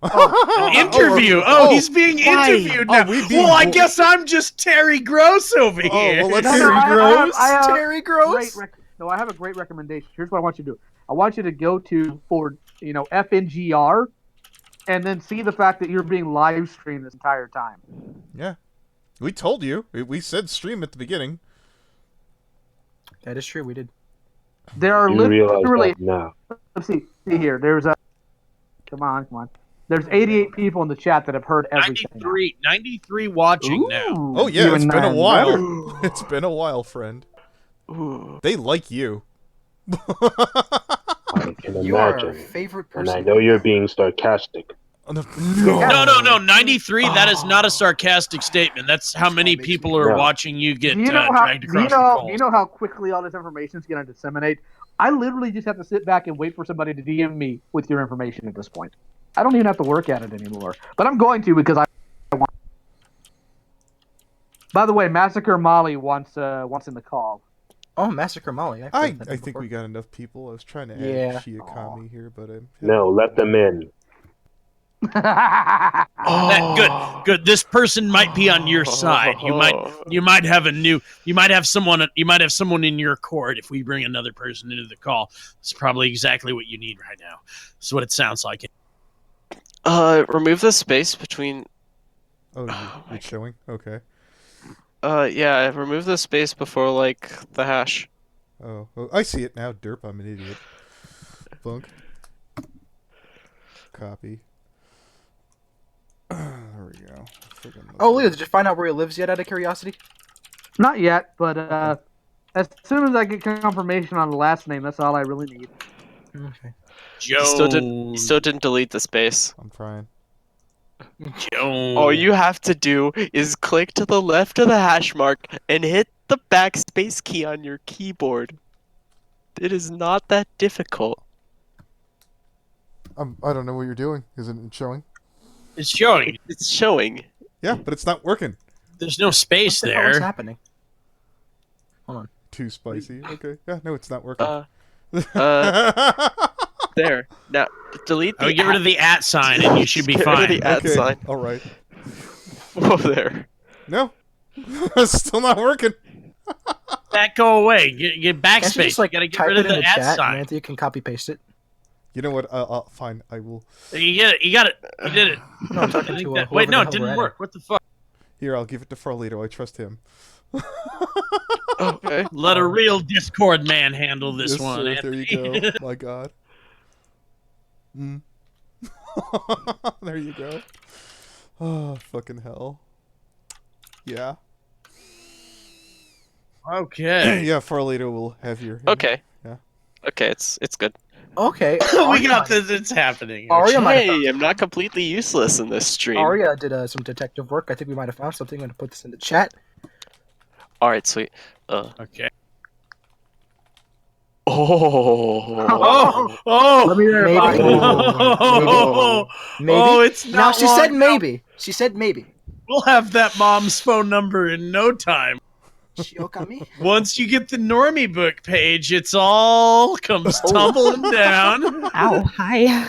Speaker 6: Interview. Oh, he's being
Speaker 5: Why?
Speaker 6: interviewed
Speaker 2: Oh,
Speaker 6: now.
Speaker 2: we being
Speaker 6: Well, I
Speaker 2: bull-
Speaker 6: guess I'm just Terry Gross over here.
Speaker 2: well, let's
Speaker 4: No,
Speaker 2: hear
Speaker 4: no,
Speaker 2: it.
Speaker 4: I have
Speaker 1: Terry Gross.
Speaker 4: I have a great recommendation. Here's what I want you to do. I want you to go to FNGR, and then see the fact that you're being live streamed this entire time.
Speaker 2: Yeah. We told you. We said stream at the beginning.
Speaker 1: That is true. We did.
Speaker 4: There are
Speaker 3: You realize
Speaker 4: literally.
Speaker 3: that now.
Speaker 4: Let's see here. There's a. Come on. There's 88 people in the chat that have heard everything.
Speaker 6: 93 watching now.
Speaker 4: Ooh,
Speaker 2: Oh, yeah, it's
Speaker 4: even
Speaker 2: been a
Speaker 4: better.
Speaker 2: while. It's been a while, friend.
Speaker 5: Ooh.
Speaker 2: They like you.
Speaker 3: I can
Speaker 1: You are our
Speaker 3: imagine.
Speaker 1: favorite
Speaker 3: And
Speaker 1: person.
Speaker 3: I know you're being sarcastic.
Speaker 2: No.
Speaker 6: No. 93, that is not a sarcastic statement. That's how many
Speaker 1: makes
Speaker 6: people
Speaker 1: me-
Speaker 6: are
Speaker 3: No.
Speaker 6: watching you get
Speaker 4: Do you know how?
Speaker 6: dragged
Speaker 4: Do you
Speaker 6: across the
Speaker 4: know?
Speaker 6: coals.
Speaker 4: Do you know how quickly all this information is going to disseminate? I literally just have to sit back and wait for somebody to DM me with your information at this point. I don't even have to work at it anymore, but I'm going to because I want. By the way, Massacre Molly wants in the call.
Speaker 1: Oh, Massacre Molly.
Speaker 2: I think we got enough people. I was trying to add
Speaker 1: Yeah.
Speaker 2: Chiakami here, but I'm...
Speaker 3: No, let them in.
Speaker 6: That, good. This person might be on your side. You might have someone in your court if we bring another person into the call. It's probably exactly what you need right now. That's what it sounds like.
Speaker 5: Remove the space between.
Speaker 2: Oh,
Speaker 5: Oh my
Speaker 2: it's showing? Okay.
Speaker 5: Yeah, remove the space before like the hash.
Speaker 2: Oh, I see it now. Derp, I'm an idiot. Bunk. Copy. There we go.
Speaker 1: Oh, Leo, did you find out where he lives yet? Out of curiosity.
Speaker 4: Not yet, but as soon as I get confirmation on the last name, that's all I really need.
Speaker 1: Okay.
Speaker 6: Joe.
Speaker 5: You still didn't delete the space.
Speaker 2: I'm trying.
Speaker 6: Joe.
Speaker 5: All you have to do is click to the left of the hash mark and hit the backspace key on your keyboard. It is not that difficult.
Speaker 2: I don't know what you're doing. Isn't it showing?
Speaker 6: It's showing.
Speaker 5: It's showing.
Speaker 2: Yeah, but it's not working.
Speaker 6: There's no space
Speaker 1: What the hell is
Speaker 6: there.
Speaker 1: happening? Hold on.
Speaker 2: Too spicy. Okay. Yeah, no, it's not working.
Speaker 5: There. Now, delete
Speaker 6: I
Speaker 5: the
Speaker 6: would get rid of the @ sign, and you should be
Speaker 5: Get rid of
Speaker 6: fine.
Speaker 5: the @
Speaker 2: Okay,
Speaker 5: sign.
Speaker 2: all right.
Speaker 5: Whoa there.
Speaker 2: No, it's still not working.
Speaker 6: That go away. Get
Speaker 1: Can't you
Speaker 6: backspace.
Speaker 1: just like
Speaker 6: You gotta get
Speaker 1: type
Speaker 6: rid
Speaker 1: it
Speaker 6: of
Speaker 1: in
Speaker 6: the
Speaker 1: the
Speaker 6: @
Speaker 1: chat and
Speaker 6: sign.
Speaker 1: Anthony can copy paste it?
Speaker 2: You know what? Fine. I will.
Speaker 6: You get it. You got it. You did it.
Speaker 1: No, I'm talking
Speaker 6: I think
Speaker 1: to
Speaker 6: that-
Speaker 1: whoever
Speaker 6: Wait, no,
Speaker 1: the
Speaker 6: it
Speaker 1: hell
Speaker 6: didn't
Speaker 1: we're
Speaker 6: work. What the fuck?
Speaker 2: Here, I'll give it to Farlito. I trust him.
Speaker 5: Okay.
Speaker 6: Let a real Discord man handle this
Speaker 2: Yes,
Speaker 6: one.
Speaker 2: sir, there you
Speaker 6: Anthony.
Speaker 2: go. My God. Mm. There you go. Oh, fucking hell. Yeah.
Speaker 6: Okay.
Speaker 2: Yeah, Farlito will have your.
Speaker 5: Okay.
Speaker 2: Yeah.
Speaker 5: Okay, it's good.
Speaker 1: Okay.
Speaker 6: We got this. It's happening.
Speaker 1: Aria might have
Speaker 5: Hey, I'm not completely useless in this stream.
Speaker 1: Aria did some detective work. I think we might have found something. I'm going to put this in the chat.
Speaker 5: All right, sweet.
Speaker 6: Okay.
Speaker 5: Oh.
Speaker 6: Oh.
Speaker 4: Let me
Speaker 1: Maybe.
Speaker 6: Oh.
Speaker 1: Maybe.
Speaker 6: Oh, it's not.
Speaker 1: Now, she said
Speaker 6: long.
Speaker 1: maybe. She said maybe.
Speaker 6: We'll have that mom's phone number in no time.
Speaker 1: Shiokami?
Speaker 6: Once you get the normie book page, it's all comes tumbling down.
Speaker 7: Ow, hi.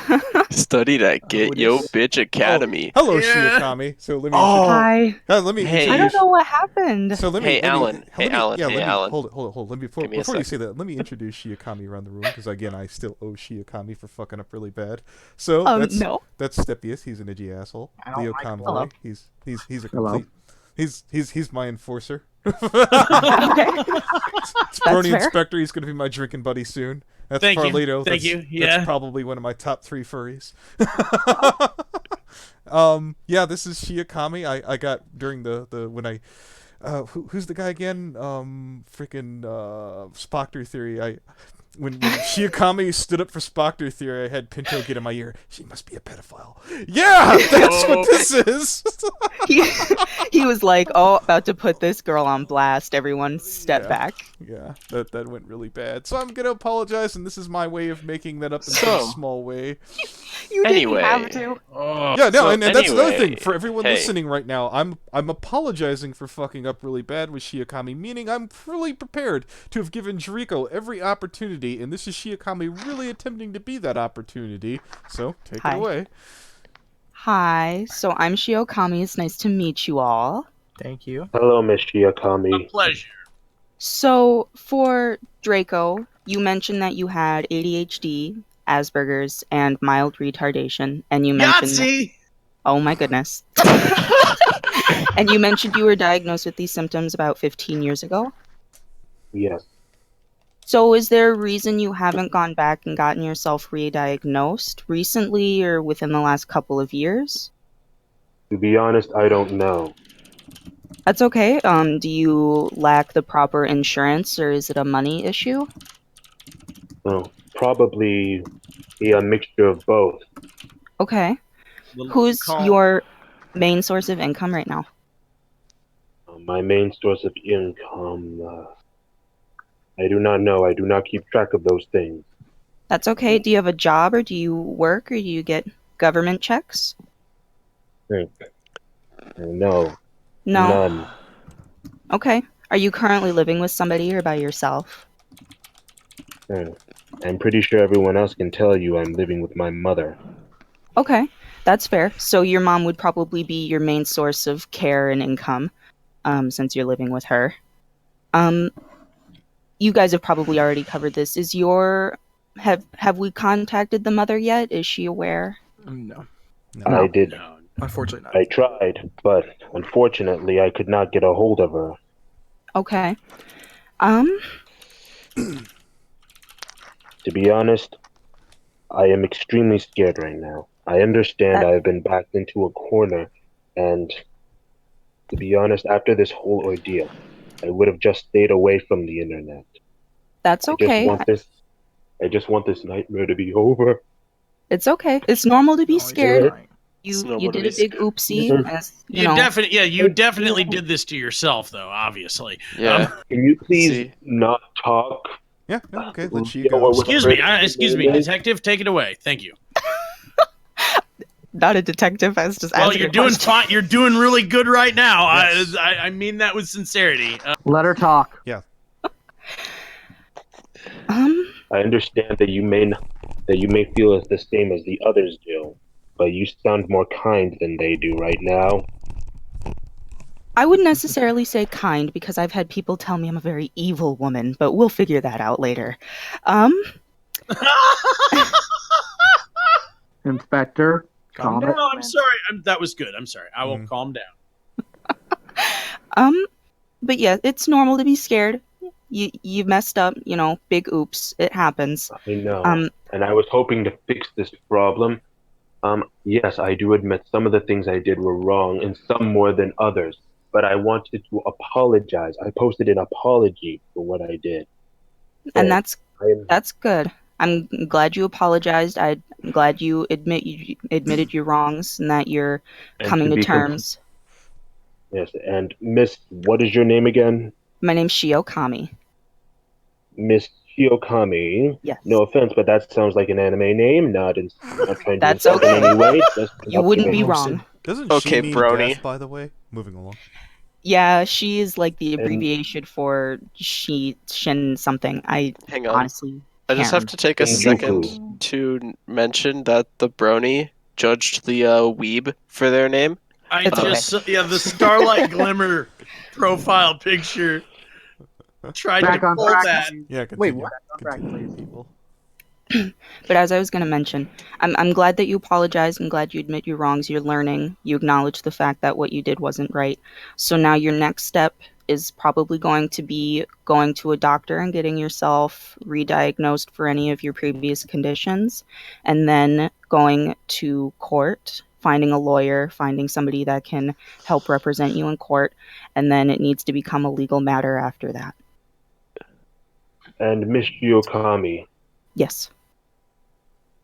Speaker 5: Studied at Get
Speaker 1: it
Speaker 5: Yo
Speaker 1: is.
Speaker 5: Bitch Academy.
Speaker 2: Hello,
Speaker 6: Yeah.
Speaker 2: Shiokami. So let me.
Speaker 5: Oh.
Speaker 7: Hi.
Speaker 2: Let me.
Speaker 5: Hey.
Speaker 7: I don't
Speaker 2: introduce-
Speaker 7: know what happened.
Speaker 2: So let me.
Speaker 5: Hey,
Speaker 2: let me-
Speaker 5: Alan.
Speaker 2: let
Speaker 5: Hey,
Speaker 2: me-
Speaker 5: Alan.
Speaker 2: Yeah,
Speaker 5: Hey,
Speaker 2: let me,
Speaker 5: Alan.
Speaker 2: Hold it. Let me
Speaker 5: Give me a
Speaker 2: before you
Speaker 5: sec.
Speaker 2: say that. Let me introduce Shiokami around the room because again, I still owe Shiokami for fucking up really bad. So that's
Speaker 7: No.
Speaker 2: Stepious. He's an edgy asshole.
Speaker 1: I don't like
Speaker 2: lioConvoy.
Speaker 7: Hello.
Speaker 2: He's a
Speaker 4: Hello.
Speaker 2: complete. He's my enforcer.
Speaker 7: Okay.
Speaker 2: It's Brony
Speaker 7: fair.
Speaker 2: Inspector. He's going to be my drinking buddy soon. That's
Speaker 6: Thank you.
Speaker 2: Farlito.
Speaker 6: Thank you. Yeah.
Speaker 2: That's probably one of my top 3 furries. Yeah, this is Shiokami. I got during the when I who's the guy again? Freaking Spoctor Theory. When Shiokami stood up for Spoctor Theory, I had Pinto get in my ear. She must be a pedophile. Yeah, that's what this is.
Speaker 7: he was like, "Oh, about to put this girl on blast. Everyone, step
Speaker 2: Yeah.
Speaker 7: back."
Speaker 2: Yeah, that went really bad. So I'm gonna apologize, and this is my way of making that up in
Speaker 5: So-
Speaker 2: some small way.
Speaker 7: You
Speaker 5: Anyway.
Speaker 7: didn't have to.
Speaker 6: Oh.
Speaker 2: Yeah, no,
Speaker 5: So
Speaker 2: and that's another
Speaker 5: anyway,
Speaker 2: thing for everyone
Speaker 5: hey.
Speaker 2: listening right now. I'm apologizing for fucking up really bad with Shiokami, meaning I'm fully prepared to have given Draco every opportunity, and this is Shiokami really attempting to be that opportunity. So take
Speaker 7: Hi.
Speaker 2: it away.
Speaker 7: Hi. So I'm Shiokami. It's nice to meet you all.
Speaker 1: Thank you.
Speaker 3: Hello, Miss
Speaker 6: A
Speaker 3: Shiokami.
Speaker 6: pleasure.
Speaker 7: So for Draco, you mentioned that you had ADHD, Asperger's, and mild retardation, and you mentioned.
Speaker 6: Yahtzee!
Speaker 7: Oh my goodness. And you mentioned you were diagnosed with these symptoms about 15 years ago.
Speaker 3: Yes.
Speaker 7: So is there a reason you haven't gone back and gotten yourself re-diagnosed recently or within the last couple of years?
Speaker 3: To be honest, I don't know.
Speaker 7: That's okay. Do you lack the proper insurance or is it a money issue?
Speaker 3: Well, probably a mixture of both.
Speaker 7: Okay.
Speaker 6: Little
Speaker 7: Who's
Speaker 6: call.
Speaker 7: your main source of income right now?
Speaker 3: My main source of income, I do not know. I do not keep track of those things.
Speaker 7: That's okay. Do you have a job or do you work or do you get government checks?
Speaker 3: No.
Speaker 7: No.
Speaker 3: None.
Speaker 7: Okay. Are you currently living with somebody or by yourself?
Speaker 3: I'm pretty sure everyone else can tell you I'm living with my mother.
Speaker 7: Okay, that's fair. So your mom would probably be your main source of care and income, since you're living with her. You guys have probably already covered this. Have we contacted the mother yet? Is she aware?
Speaker 1: No.
Speaker 3: I did.
Speaker 6: No.
Speaker 1: Unfortunately not.
Speaker 3: I tried, but unfortunately I could not get a hold of her.
Speaker 7: Okay.
Speaker 3: To be honest, I am extremely scared right now. I understand I have been backed into a corner, and to be honest, after this whole ordeal, I would have just stayed away from the internet.
Speaker 7: That's okay.
Speaker 3: I just want this nightmare to be over.
Speaker 7: It's okay. It's normal to be
Speaker 1: Oh,
Speaker 7: scared.
Speaker 1: you're right.
Speaker 5: It's
Speaker 7: You
Speaker 5: normal to
Speaker 7: did
Speaker 5: be
Speaker 7: a big
Speaker 5: scared.
Speaker 7: oopsie, as you know.
Speaker 6: You definitely did this to yourself, though. Obviously.
Speaker 5: Yeah.
Speaker 3: Can you please
Speaker 5: See.
Speaker 3: not talk?
Speaker 2: Yeah, no, okay, let she
Speaker 3: Yeah,
Speaker 2: go.
Speaker 3: well,
Speaker 6: Excuse me, detective. Take it away. Thank you.
Speaker 7: not a detective. I was just
Speaker 6: Well,
Speaker 7: asking
Speaker 6: you're
Speaker 7: a
Speaker 6: doing
Speaker 7: question.
Speaker 6: fine. You're doing really good right now.
Speaker 2: Yes.
Speaker 6: I mean that with sincerity.
Speaker 4: Let her talk.
Speaker 3: I understand that you may feel as the same as the others do, but you sound more kind than they do right now.
Speaker 7: I wouldn't necessarily say kind because I've had people tell me I'm a very evil woman, but we'll figure that out later.
Speaker 4: Inspector,
Speaker 1: Calm
Speaker 4: calm
Speaker 1: down.
Speaker 6: No, I'm sorry. That was good. I'm sorry. I will calm down.
Speaker 7: But yeah, it's normal to be scared. You messed up, big oops. It happens.
Speaker 3: I know, and I was hoping to fix this problem. Yes, I do admit some of the things I did were wrong, and some more than others. But I wanted to apologize. I posted an apology for what I did.
Speaker 7: And
Speaker 3: So,
Speaker 7: that's good. I'm glad you apologized. I'm glad you admitted your wrongs and that you're
Speaker 3: and
Speaker 7: coming to
Speaker 3: be
Speaker 7: terms.
Speaker 3: yes, and Miss, what is your name again?
Speaker 7: My name's Shiokami.
Speaker 3: Miss Hyokami.
Speaker 7: Yes.
Speaker 3: No offense, but that sounds like an anime name. Not trying to
Speaker 7: That's
Speaker 3: insult
Speaker 7: okay.
Speaker 3: in any way. Just
Speaker 7: You wouldn't be
Speaker 3: observation.
Speaker 7: wrong.
Speaker 2: Doesn't
Speaker 5: Okay,
Speaker 2: she mean
Speaker 5: brony.
Speaker 2: death, by the way? Moving along.
Speaker 7: Yeah, she is like the
Speaker 3: And-
Speaker 7: abbreviation for Shin something. I
Speaker 5: Hang on.
Speaker 7: honestly
Speaker 5: I just
Speaker 7: can't
Speaker 5: have to take a
Speaker 3: Shinjuku.
Speaker 5: second to mention that the brony judged the weeb for their name.
Speaker 6: I
Speaker 7: It's
Speaker 6: just the Starlight Glimmer profile picture tried
Speaker 4: Back
Speaker 6: to
Speaker 4: on
Speaker 6: pull
Speaker 4: track.
Speaker 6: that.
Speaker 2: Yeah,
Speaker 1: Wait,
Speaker 2: continue.
Speaker 1: what?
Speaker 2: Continue, people.
Speaker 7: But as I was going to mention, I'm glad that you apologize. I'm glad you admit your wrongs. You're learning. You acknowledge the fact that what you did wasn't right. So now your next step is probably going to be going to a doctor and getting yourself re-diagnosed for any of your previous conditions, and then going to court, finding a lawyer, finding somebody that can help represent you in court, and then it needs to become a legal matter after that.
Speaker 3: And Miss Hyokami,
Speaker 7: Yes.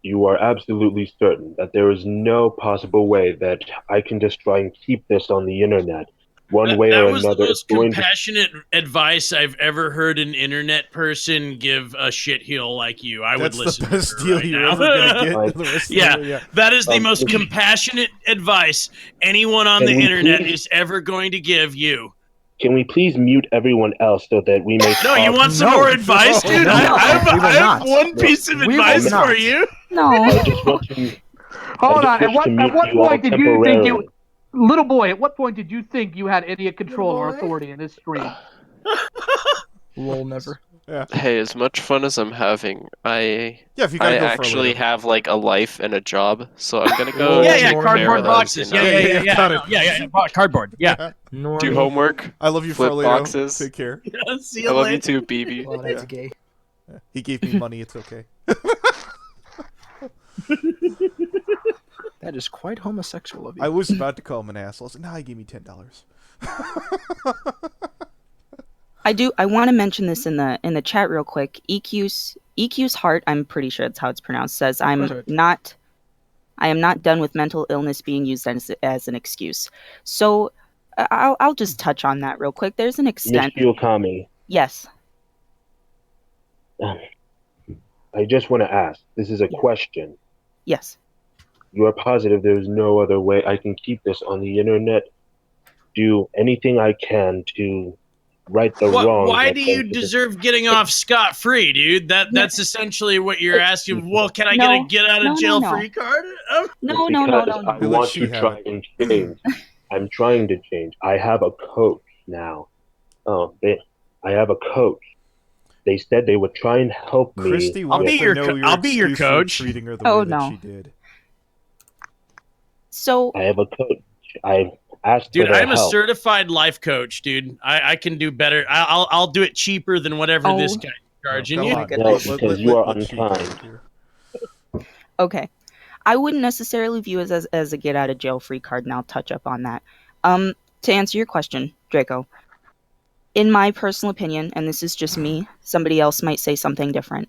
Speaker 3: you are absolutely certain that there is no possible way that I can just try and keep this on the internet. One way
Speaker 6: That
Speaker 3: or
Speaker 6: was the
Speaker 3: another,
Speaker 6: most
Speaker 3: it's going to.
Speaker 6: compassionate advice I've ever heard an internet person give a shitheel like you. I would
Speaker 2: That's
Speaker 6: listen
Speaker 2: the best
Speaker 6: to her
Speaker 2: deal
Speaker 6: right
Speaker 2: you're
Speaker 6: now.
Speaker 2: ever gonna get.
Speaker 3: Like,
Speaker 2: The rest
Speaker 6: Yeah.
Speaker 2: of the,
Speaker 6: That is the most
Speaker 3: Miss-
Speaker 6: compassionate advice anyone on the
Speaker 3: Can we
Speaker 6: internet
Speaker 3: please-
Speaker 6: is ever going to give you.
Speaker 3: Can we please mute everyone else so that we may
Speaker 6: No,
Speaker 3: talk?
Speaker 6: you want some
Speaker 1: No.
Speaker 6: more advice,
Speaker 2: No.
Speaker 6: dude?
Speaker 1: No.
Speaker 6: I
Speaker 1: We will
Speaker 6: have
Speaker 1: not.
Speaker 6: one
Speaker 3: No.
Speaker 6: piece of
Speaker 1: We will
Speaker 6: advice
Speaker 1: not.
Speaker 6: for you.
Speaker 7: No.
Speaker 3: I just want to.
Speaker 4: Hold
Speaker 3: I
Speaker 4: on.
Speaker 3: just wish to
Speaker 4: At
Speaker 3: mute
Speaker 4: what
Speaker 3: you all
Speaker 4: point did you think you,
Speaker 3: temporarily.
Speaker 4: little boy? At what point did you think you had any control or
Speaker 1: Little boy?
Speaker 4: authority in this stream?
Speaker 1: Lol, never.
Speaker 2: yeah.
Speaker 5: Hey, as much fun as I'm having, I
Speaker 2: Yeah, if you gotta go for
Speaker 5: actually
Speaker 2: a later.
Speaker 5: have like a life and a job, so I'm gonna go.
Speaker 1: Yeah,
Speaker 6: Yeah,
Speaker 1: Norman.
Speaker 6: cardboard
Speaker 5: prepare
Speaker 6: boxes.
Speaker 5: those,
Speaker 6: Yeah,
Speaker 2: got it.
Speaker 6: yeah, cardboard. Yeah.
Speaker 1: Normie.
Speaker 5: Do homework.
Speaker 2: I love you,
Speaker 5: Flip
Speaker 2: Farleo.
Speaker 5: boxes.
Speaker 2: Take care.
Speaker 6: See
Speaker 5: I
Speaker 6: you
Speaker 5: love you
Speaker 6: later.
Speaker 5: too, BB.
Speaker 1: Well, that's gay.
Speaker 2: Yeah. He gave me money. It's okay.
Speaker 1: That is quite homosexual of you.
Speaker 2: I was about to call him an asshole. I was like, nah, he gave me $10.
Speaker 7: I want to mention this in the chat real quick. EQ's heart, I'm pretty sure that's how it's pronounced, says I am not done with mental illness being used as an excuse. So I'll just touch on that real quick. There's an
Speaker 3: Miss
Speaker 7: extent.
Speaker 3: Hyokami,
Speaker 7: Yes.
Speaker 3: I just want to ask. This is a question.
Speaker 7: Yes.
Speaker 3: You are positive there is no other way I can keep this on the internet? Do anything I can to right the wrongs.
Speaker 6: Why
Speaker 3: that
Speaker 6: do
Speaker 3: came
Speaker 6: you
Speaker 3: to this-
Speaker 6: deserve getting off scot-free, dude? That's essentially what you're asking. Well, can I get a
Speaker 7: No.
Speaker 6: get-out-of-jail-free card?
Speaker 7: No.
Speaker 3: Because I
Speaker 2: Who
Speaker 3: want
Speaker 2: lets
Speaker 3: to
Speaker 2: she have
Speaker 3: try and change. I'm trying to change. I have a coach now. I have a coach. They said they would try and help me.
Speaker 2: Christy
Speaker 6: I'll
Speaker 2: wants
Speaker 6: be
Speaker 2: to
Speaker 6: your
Speaker 2: know
Speaker 6: co-
Speaker 2: your
Speaker 6: I'll be your
Speaker 2: excuse for
Speaker 6: coach.
Speaker 2: treating her the
Speaker 7: Oh,
Speaker 2: way that
Speaker 7: no.
Speaker 2: she did.
Speaker 7: So
Speaker 3: I have a coach. I've asked
Speaker 6: Dude,
Speaker 3: for their
Speaker 6: I'm a
Speaker 3: help.
Speaker 6: certified life coach, dude. I can do better. I'll do it cheaper than whatever this
Speaker 7: Oh.
Speaker 6: guy's charging
Speaker 2: No,
Speaker 6: you.
Speaker 2: come on.
Speaker 3: No, because you are
Speaker 2: she go
Speaker 3: unkind.
Speaker 2: here.
Speaker 7: okay. I wouldn't necessarily view it as a get out of jail free card, and I'll touch up on that. To answer your question, Draco, in my personal opinion, and this is just me, somebody else might say something different.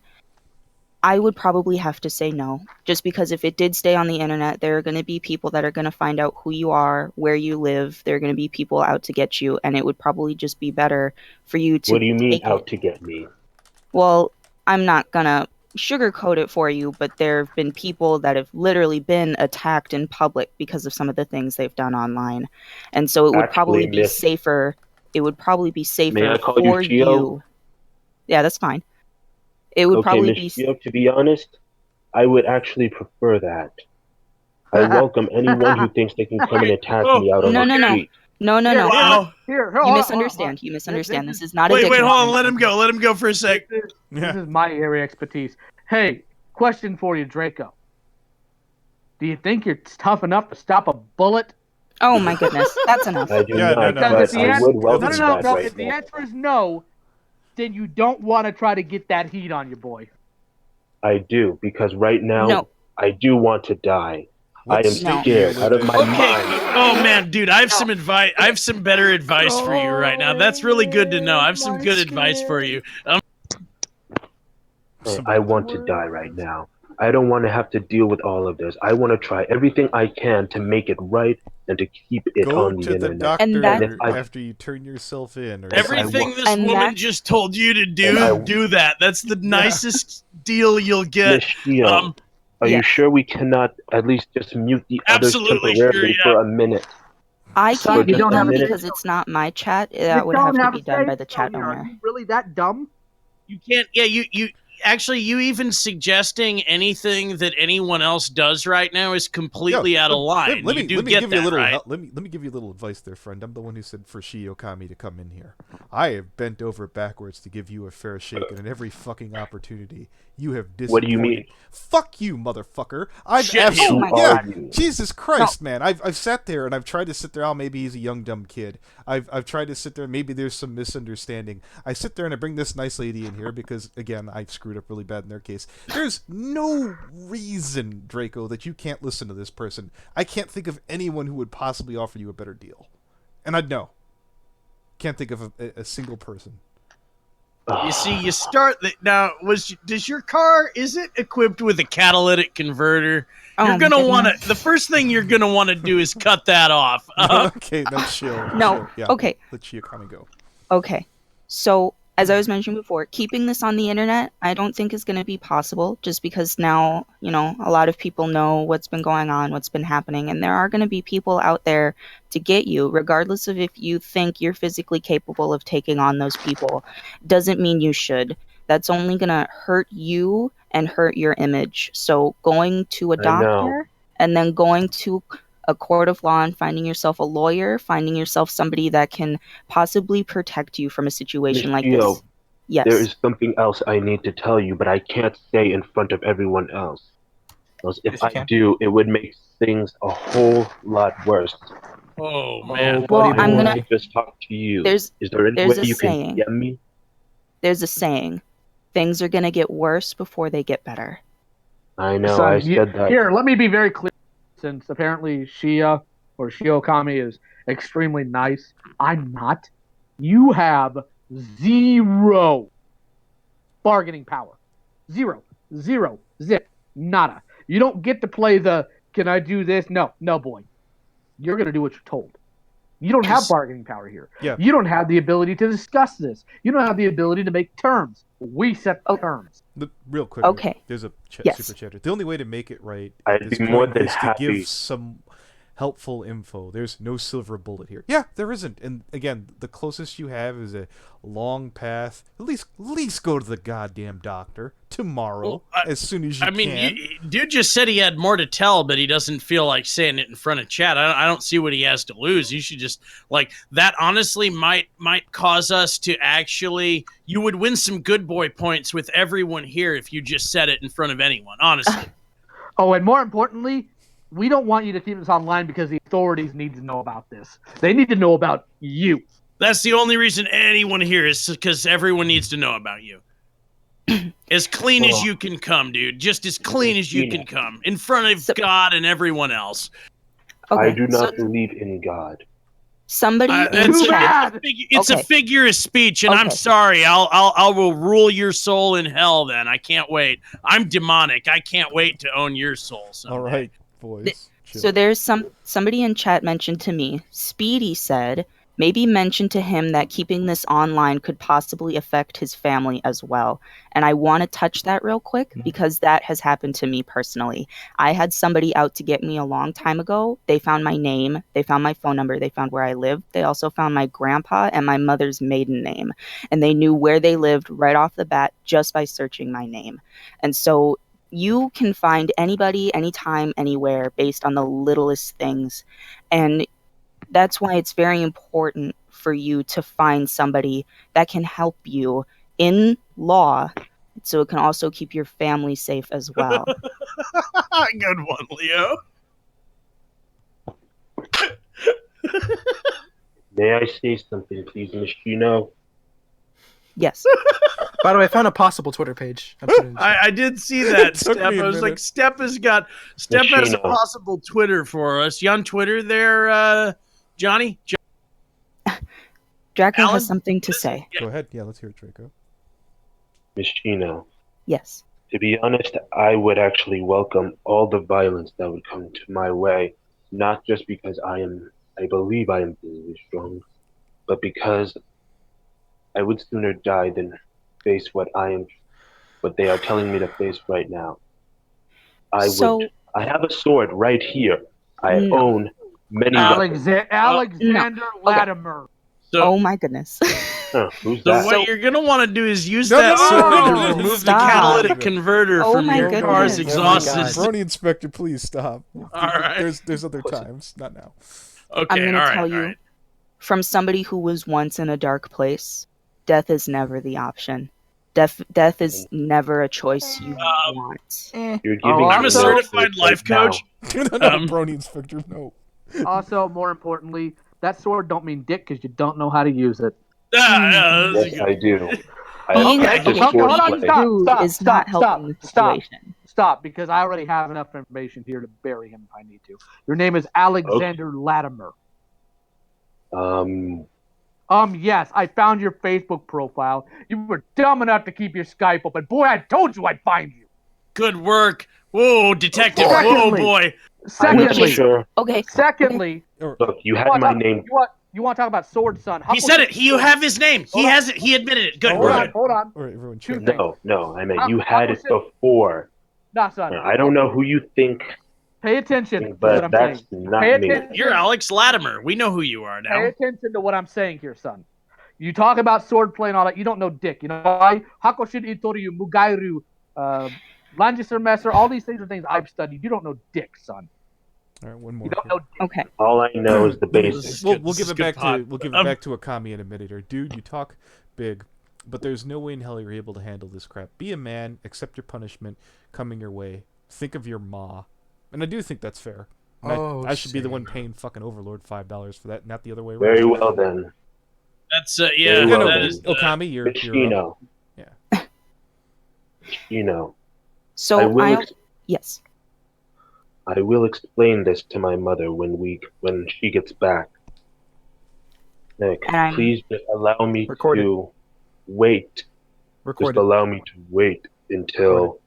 Speaker 7: I would probably have to say no, just because if it did stay on the internet, there are going to be people that are going to find out who you are, where you live. There are going to be people out to get you, and it would probably just be better for you to.
Speaker 3: What do you mean
Speaker 7: take
Speaker 3: out
Speaker 7: it.
Speaker 3: to get me?
Speaker 7: Well, I'm not gonna sugarcoat it for you, but there have been people that have literally been attacked in public because of some of the things they've done online. And so it would probably
Speaker 3: Actually,
Speaker 7: be
Speaker 3: Miss,
Speaker 7: safer. It would probably be
Speaker 3: may
Speaker 7: safer
Speaker 3: I call you
Speaker 7: for
Speaker 3: Shio?
Speaker 7: you. Yeah, that's fine. It would
Speaker 3: Okay,
Speaker 7: probably
Speaker 3: Miss
Speaker 7: be.
Speaker 3: Shio, to be honest, I would actually prefer that. I welcome anyone who thinks they can come and attack
Speaker 6: Oh,
Speaker 3: me out on
Speaker 7: No,
Speaker 3: the
Speaker 7: no, no.
Speaker 3: street.
Speaker 7: No, no, no.
Speaker 6: Wow.
Speaker 4: Here,
Speaker 7: You
Speaker 4: hold on,
Speaker 7: misunderstand. You misunderstand. This is not a
Speaker 6: Wait,
Speaker 7: dick
Speaker 6: hold on.
Speaker 7: movement.
Speaker 6: Let him go. Let him go for a sec.
Speaker 4: This is my area expertise. Hey, question for you, Draco. Do you think you're tough enough to stop a bullet?
Speaker 7: Oh my goodness, that's enough.
Speaker 3: I do
Speaker 2: Yeah,
Speaker 3: not,
Speaker 2: no,
Speaker 3: but
Speaker 2: that's-
Speaker 3: I would welcome
Speaker 2: no,
Speaker 3: that right
Speaker 4: If the
Speaker 3: now.
Speaker 4: answer is no, then you don't want to try to get that heat on you, boy.
Speaker 3: I do, because right now,
Speaker 7: No.
Speaker 3: I do want to die. I am
Speaker 2: Let's
Speaker 7: No.
Speaker 3: scared out of my
Speaker 6: Okay.
Speaker 3: mind.
Speaker 6: Oh man, dude, I have some advice. I have some better advice for you right now. That's really good to know. I have some good advice for you.
Speaker 3: I want to die right now. I don't want to have to deal with all of this. I want to try everything I can to make it right and to keep it
Speaker 2: Go
Speaker 3: on the
Speaker 2: to the
Speaker 3: internet.
Speaker 7: And
Speaker 2: doctor
Speaker 7: that-
Speaker 2: after you turn yourself in. Or
Speaker 6: Everything this
Speaker 7: And
Speaker 6: woman
Speaker 7: that-
Speaker 6: just told you to
Speaker 3: And
Speaker 6: do, do that. That's the nicest deal you'll get.
Speaker 3: Miss Shio, are
Speaker 7: Yeah.
Speaker 3: you sure we cannot at least just mute the others
Speaker 6: Absolutely
Speaker 3: temporarily
Speaker 6: sure,
Speaker 3: for a minute?
Speaker 7: I
Speaker 3: Son,
Speaker 7: can't
Speaker 3: you
Speaker 7: mute
Speaker 3: don't
Speaker 7: them
Speaker 3: have a
Speaker 7: because it's not my chat. That would have to be done by the chat
Speaker 4: Are
Speaker 7: owner.
Speaker 4: you really that dumb?
Speaker 6: You can't. Yeah, you actually, you even suggesting anything that anyone else does right now is completely out of line.
Speaker 2: Let me
Speaker 6: you do
Speaker 2: let me
Speaker 6: get
Speaker 2: give
Speaker 6: that,
Speaker 2: you a little
Speaker 6: right?
Speaker 2: let me give you a little advice there, friend. I'm the one who said for Okami to come in here. I have bent over backwards to give you a fair shake, and at every fucking opportunity, you have disappointed.
Speaker 3: What do you mean?
Speaker 2: Fuck you, motherfucker! I've
Speaker 6: Shit,
Speaker 2: absolutely
Speaker 7: who
Speaker 2: yeah.
Speaker 3: are you?
Speaker 2: Jesus Christ, man! I've sat there and I've tried to sit there. Oh, maybe he's a young dumb kid. I've tried to sit there. Maybe there's some misunderstanding. I sit there and I bring this nice lady in here because again I screwed up really bad in their case. There's no reason, Draco, that you can't listen to this person. I can't think of anyone who would possibly offer you a better deal, and I'd know. Can't think of a single person.
Speaker 6: You see, you start now. Does your car, is it equipped with a catalytic converter?
Speaker 7: Oh
Speaker 6: You're
Speaker 7: my
Speaker 6: gonna want
Speaker 7: goodness.
Speaker 6: to. The first thing you're gonna want to do is cut that off.
Speaker 2: Okay, no, chill.
Speaker 7: No,
Speaker 2: chill. Yeah,
Speaker 7: okay.
Speaker 2: let Chiakami go.
Speaker 7: Okay. So, as I was mentioning before, keeping this on the internet, I don't think is going to be possible just because now, a lot of people know what's been going on, what's been happening, and there are going to be people out there to get you, regardless of if you think you're physically capable of taking on those people. Doesn't mean you should. That's only going to hurt you and hurt your image. So, going to a
Speaker 3: I know.
Speaker 7: doctor and then going to a court of law and finding yourself a lawyer, finding yourself somebody that can possibly protect you from a situation
Speaker 3: Miss
Speaker 7: like
Speaker 3: Gio,
Speaker 7: this. Yes.
Speaker 3: There is something else I need to tell you, but I can't say in front of everyone else. Because if
Speaker 1: Yes, you
Speaker 3: I
Speaker 1: can.
Speaker 3: do, it would make things a whole lot worse.
Speaker 6: Oh man.
Speaker 7: Well,
Speaker 1: buddy
Speaker 7: I'm
Speaker 1: boy.
Speaker 7: gonna-
Speaker 3: I just talk to you.
Speaker 7: There's
Speaker 3: Is there any
Speaker 7: there's
Speaker 3: way
Speaker 7: a
Speaker 3: you
Speaker 7: saying.
Speaker 3: can get me?
Speaker 7: There's a saying. Things are going to get worse before they get better.
Speaker 3: I know,
Speaker 4: Son,
Speaker 3: I said that.
Speaker 4: Here, let me be very clear. Since apparently Shia or Shiokami is extremely nice, I'm not. You have zero bargaining power. Zero. Zip. Nada. You don't get to play the, can I do this? No, boy. You're going to do what you're told. You don't have bargaining power here.
Speaker 2: Yeah.
Speaker 4: You don't have the ability to discuss this. You don't have the ability to make terms. We set the terms.
Speaker 2: Real quick.
Speaker 7: Okay.
Speaker 2: There's a
Speaker 7: Yes.
Speaker 2: super chatter. The only way to make it right
Speaker 3: I'd
Speaker 2: at this
Speaker 3: be more
Speaker 2: point
Speaker 3: than
Speaker 2: is to
Speaker 3: happy.
Speaker 2: give some helpful info. There's no silver bullet here. Yeah, there isn't. And again, the closest you have is a long path. At least go to the goddamn doctor tomorrow,
Speaker 6: Well,
Speaker 2: as soon as you
Speaker 6: I mean,
Speaker 2: can.
Speaker 6: dude just said he had more to tell, but he doesn't feel like saying it in front of chat. I don't see what he has to lose. You should just that. Honestly, might cause us to actually. You would win some good boy points with everyone here if you just said it in front of anyone. Honestly.
Speaker 4: Oh, and more importantly, we don't want you to keep this online because the authorities need to know about this. They need to know about you.
Speaker 6: That's the only reason anyone here is because everyone needs to know about you. As clean as you can come, dude. Just as clean as you can come. In front of God and everyone else.
Speaker 7: Okay.
Speaker 3: I do not believe in God.
Speaker 7: Somebody in
Speaker 6: It's
Speaker 7: chat.
Speaker 6: It's
Speaker 7: Okay.
Speaker 6: a figure of speech, and I'm
Speaker 7: Okay.
Speaker 6: sorry. I will rule your soul in hell. Then I can't wait. I'm demonic. I can't wait to own your soul. Someday.
Speaker 2: All right, boys. Chill.
Speaker 7: So there's somebody in chat mentioned to me. Speedy said maybe mention to him that keeping this online could possibly affect his family as well. And I want to touch that real quick because that has happened to me personally. I had somebody out to get me a long time ago. They found my name, they found my phone number, they found where I lived. They also found my grandpa and my mother's maiden name. And they knew where they lived right off the bat just by searching my name. And so you can find anybody, anytime, anywhere based on the littlest things. And that's why it's very important for you to find somebody that can help you in law, so it can also keep your family safe as well.
Speaker 6: Good one, Leo.
Speaker 3: May I say something, please, Miss Gino?
Speaker 7: Yes.
Speaker 1: By the way, I found a possible Twitter page.
Speaker 6: I did see that,
Speaker 2: Took
Speaker 6: Step.
Speaker 2: me a
Speaker 6: I was like,
Speaker 2: minute.
Speaker 6: Step has a
Speaker 3: Machino.
Speaker 6: possible Twitter for us. You on Twitter there, Johnny?
Speaker 7: Draco
Speaker 6: Alan?
Speaker 7: has something to say.
Speaker 2: Go ahead. Yeah, let's hear it, Draco.
Speaker 3: Miss Gino,
Speaker 7: Yes.
Speaker 3: to be honest, I would actually welcome all the violence that would come to my way, not just because I believe I am physically strong, but because I would sooner die than face what they are telling me to face right now. I have a sword right here. I
Speaker 7: No.
Speaker 3: own many weapons.
Speaker 4: Alexander Latimer.
Speaker 6: So,
Speaker 7: Oh my goodness.
Speaker 3: Huh, who's
Speaker 6: so
Speaker 3: that?
Speaker 6: what you're going to want to do is use
Speaker 2: No,
Speaker 6: that
Speaker 2: no,
Speaker 6: sword
Speaker 2: no,
Speaker 6: to
Speaker 2: no, no,
Speaker 6: remove the
Speaker 7: stop.
Speaker 6: catalytic converter
Speaker 7: Oh
Speaker 6: from
Speaker 7: my
Speaker 6: your car's
Speaker 7: goodness.
Speaker 6: exhaust
Speaker 1: Oh my God.
Speaker 6: system.
Speaker 2: Brony Inspector, please stop.
Speaker 6: right.
Speaker 2: There's other times, not now.
Speaker 6: Okay,
Speaker 7: I'm going
Speaker 6: all
Speaker 7: to
Speaker 6: right,
Speaker 7: tell
Speaker 6: all
Speaker 7: you,
Speaker 6: right.
Speaker 7: from somebody who was once in a dark place, death is never the option. Death is never a choice you want.
Speaker 3: You're giving
Speaker 4: I'm
Speaker 6: I'm
Speaker 3: me
Speaker 6: a
Speaker 4: so-
Speaker 3: no
Speaker 6: certified
Speaker 3: hope
Speaker 6: life
Speaker 3: right now.
Speaker 6: coach.
Speaker 2: No, Brony Inspector, no.
Speaker 4: Also, more importantly, that sword don't mean dick because you don't know how to use it.
Speaker 6: That's a
Speaker 3: Yes,
Speaker 6: good
Speaker 3: I do. I
Speaker 7: Being
Speaker 3: practice
Speaker 7: Okay,
Speaker 4: hold on,
Speaker 3: swordplay.
Speaker 4: stop,
Speaker 7: rude
Speaker 4: stop,
Speaker 7: is
Speaker 4: stop,
Speaker 7: not helping the
Speaker 4: stop.
Speaker 7: situation.
Speaker 4: Stop, because I already have enough information here to bury him if I need to. Your name is Alexander Latimer. Yes, I found your Facebook profile. You were dumb enough to keep your Skype open. Boy, I told you I'd find you.
Speaker 6: Good work. Whoa, detective.
Speaker 3: Of course.
Speaker 6: Whoa,
Speaker 4: Secondly-
Speaker 6: boy.
Speaker 3: I'm not
Speaker 7: Which is-
Speaker 3: sure.
Speaker 7: Okay.
Speaker 4: Secondly,
Speaker 3: Look, you
Speaker 4: you
Speaker 3: had
Speaker 4: want
Speaker 3: my
Speaker 4: to
Speaker 3: name.
Speaker 4: you want to talk about Sword Son?
Speaker 6: He said it. You have his name. He
Speaker 4: Hold on.
Speaker 6: has it. He admitted it. Good.
Speaker 4: Hold
Speaker 3: Right.
Speaker 4: on, hold on.
Speaker 2: All right, everyone,
Speaker 4: Two
Speaker 2: chill.
Speaker 4: things.
Speaker 3: No, I meant
Speaker 4: How-
Speaker 3: you had
Speaker 4: how
Speaker 3: it
Speaker 4: was it-
Speaker 3: before.
Speaker 4: Nah, son.
Speaker 3: I don't know who you think,
Speaker 4: Pay attention to what
Speaker 3: but
Speaker 4: I'm
Speaker 3: that's
Speaker 4: saying.
Speaker 3: not
Speaker 4: Pay
Speaker 3: me.
Speaker 4: attention.
Speaker 6: You're Alex Latimer. We know who you are
Speaker 4: Pay
Speaker 6: now.
Speaker 4: attention to what I'm saying here, son. You talk about swordplay and all that. You don't know dick. You know why? Hakoshin Itoriyu, Mugairu, Langister Messer, all these things are things I've studied. You don't know dick, son.
Speaker 2: All right, one more.
Speaker 4: You don't
Speaker 2: here.
Speaker 4: know dick.
Speaker 7: Okay.
Speaker 3: All I know is the
Speaker 6: This
Speaker 3: basics.
Speaker 6: is
Speaker 2: We'll
Speaker 6: good.
Speaker 2: give
Speaker 6: This is
Speaker 2: it
Speaker 6: good
Speaker 2: back
Speaker 6: pod.
Speaker 2: to Okami in a minute. Or dude, you talk big, but there's no way in hell you're able to handle this crap. Be a man, accept your punishment coming your way. Think of your ma, and I do think that's fair. And
Speaker 1: Oh,
Speaker 2: I should be the
Speaker 1: same.
Speaker 2: one paying fucking Overlord $5 for that, not the other way around.
Speaker 3: Very well then.
Speaker 6: That's yeah.
Speaker 3: Very well
Speaker 6: That
Speaker 3: then.
Speaker 6: is
Speaker 2: Okami, you're up.
Speaker 3: Michino.
Speaker 2: Yeah.
Speaker 3: Michino.
Speaker 7: So yes.
Speaker 3: I will explain this to my mother when she gets back. Nick,
Speaker 7: And I'm-
Speaker 3: please just allow me
Speaker 1: Record it.
Speaker 3: to wait.
Speaker 1: Record
Speaker 3: Just
Speaker 1: it.
Speaker 3: allow me to wait until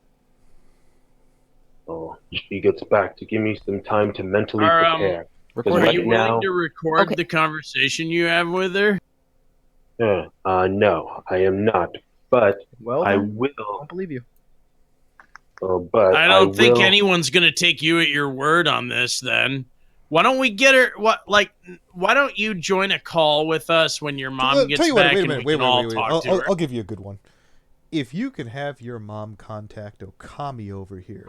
Speaker 3: she gets back to give me some time to mentally prepare.
Speaker 1: Record
Speaker 6: Are
Speaker 3: right
Speaker 1: it.
Speaker 6: you willing
Speaker 3: now-
Speaker 6: to record
Speaker 7: Okay.
Speaker 6: the conversation you have with her?
Speaker 3: No, I am not. But
Speaker 1: Well,
Speaker 3: I
Speaker 1: then, I
Speaker 3: will.
Speaker 1: don't believe you.
Speaker 3: But
Speaker 6: I don't think
Speaker 3: will-
Speaker 6: anyone's gonna take you at your word on this. Then why don't we get her? Why don't you join a call with us when your mom gets
Speaker 2: Tell you what,
Speaker 6: back
Speaker 2: wait a
Speaker 6: and
Speaker 2: minute.
Speaker 6: we
Speaker 2: Wait.
Speaker 6: can all talk to her?
Speaker 2: I'll give you a good one. If you can have your mom contact Okami over here,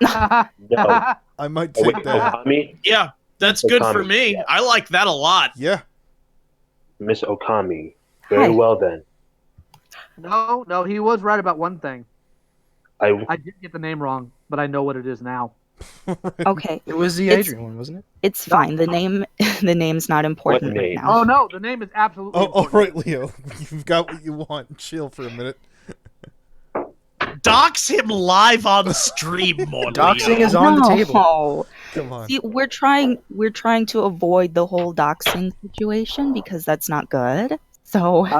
Speaker 3: No.
Speaker 2: I might
Speaker 3: Oh,
Speaker 2: take
Speaker 3: wait,
Speaker 2: that.
Speaker 3: Okami?
Speaker 6: Yeah, that's good for
Speaker 3: Okami,
Speaker 6: me.
Speaker 3: yeah.
Speaker 6: I like that a lot.
Speaker 2: Yeah.
Speaker 3: Miss Okami. Very
Speaker 7: Hi.
Speaker 3: well then.
Speaker 4: No, he was right about one thing.
Speaker 3: I
Speaker 4: I did get the name wrong, but I know what it is now.
Speaker 7: Okay.
Speaker 1: It was the
Speaker 7: It's-
Speaker 1: Adrian one, wasn't it?
Speaker 7: It's fine. The name's not important
Speaker 3: What
Speaker 7: right
Speaker 3: name?
Speaker 7: now.
Speaker 4: Oh no, the name is absolutely.
Speaker 2: Oh, all
Speaker 4: important.
Speaker 2: right, Leo. You've got what you want. Chill for a minute.
Speaker 6: Dox him live on stream, Mon
Speaker 1: Doxing
Speaker 6: Leo.
Speaker 1: is on the table.
Speaker 2: Come on.
Speaker 7: See, we're trying to avoid the whole doxing situation because that's not good. So
Speaker 4: It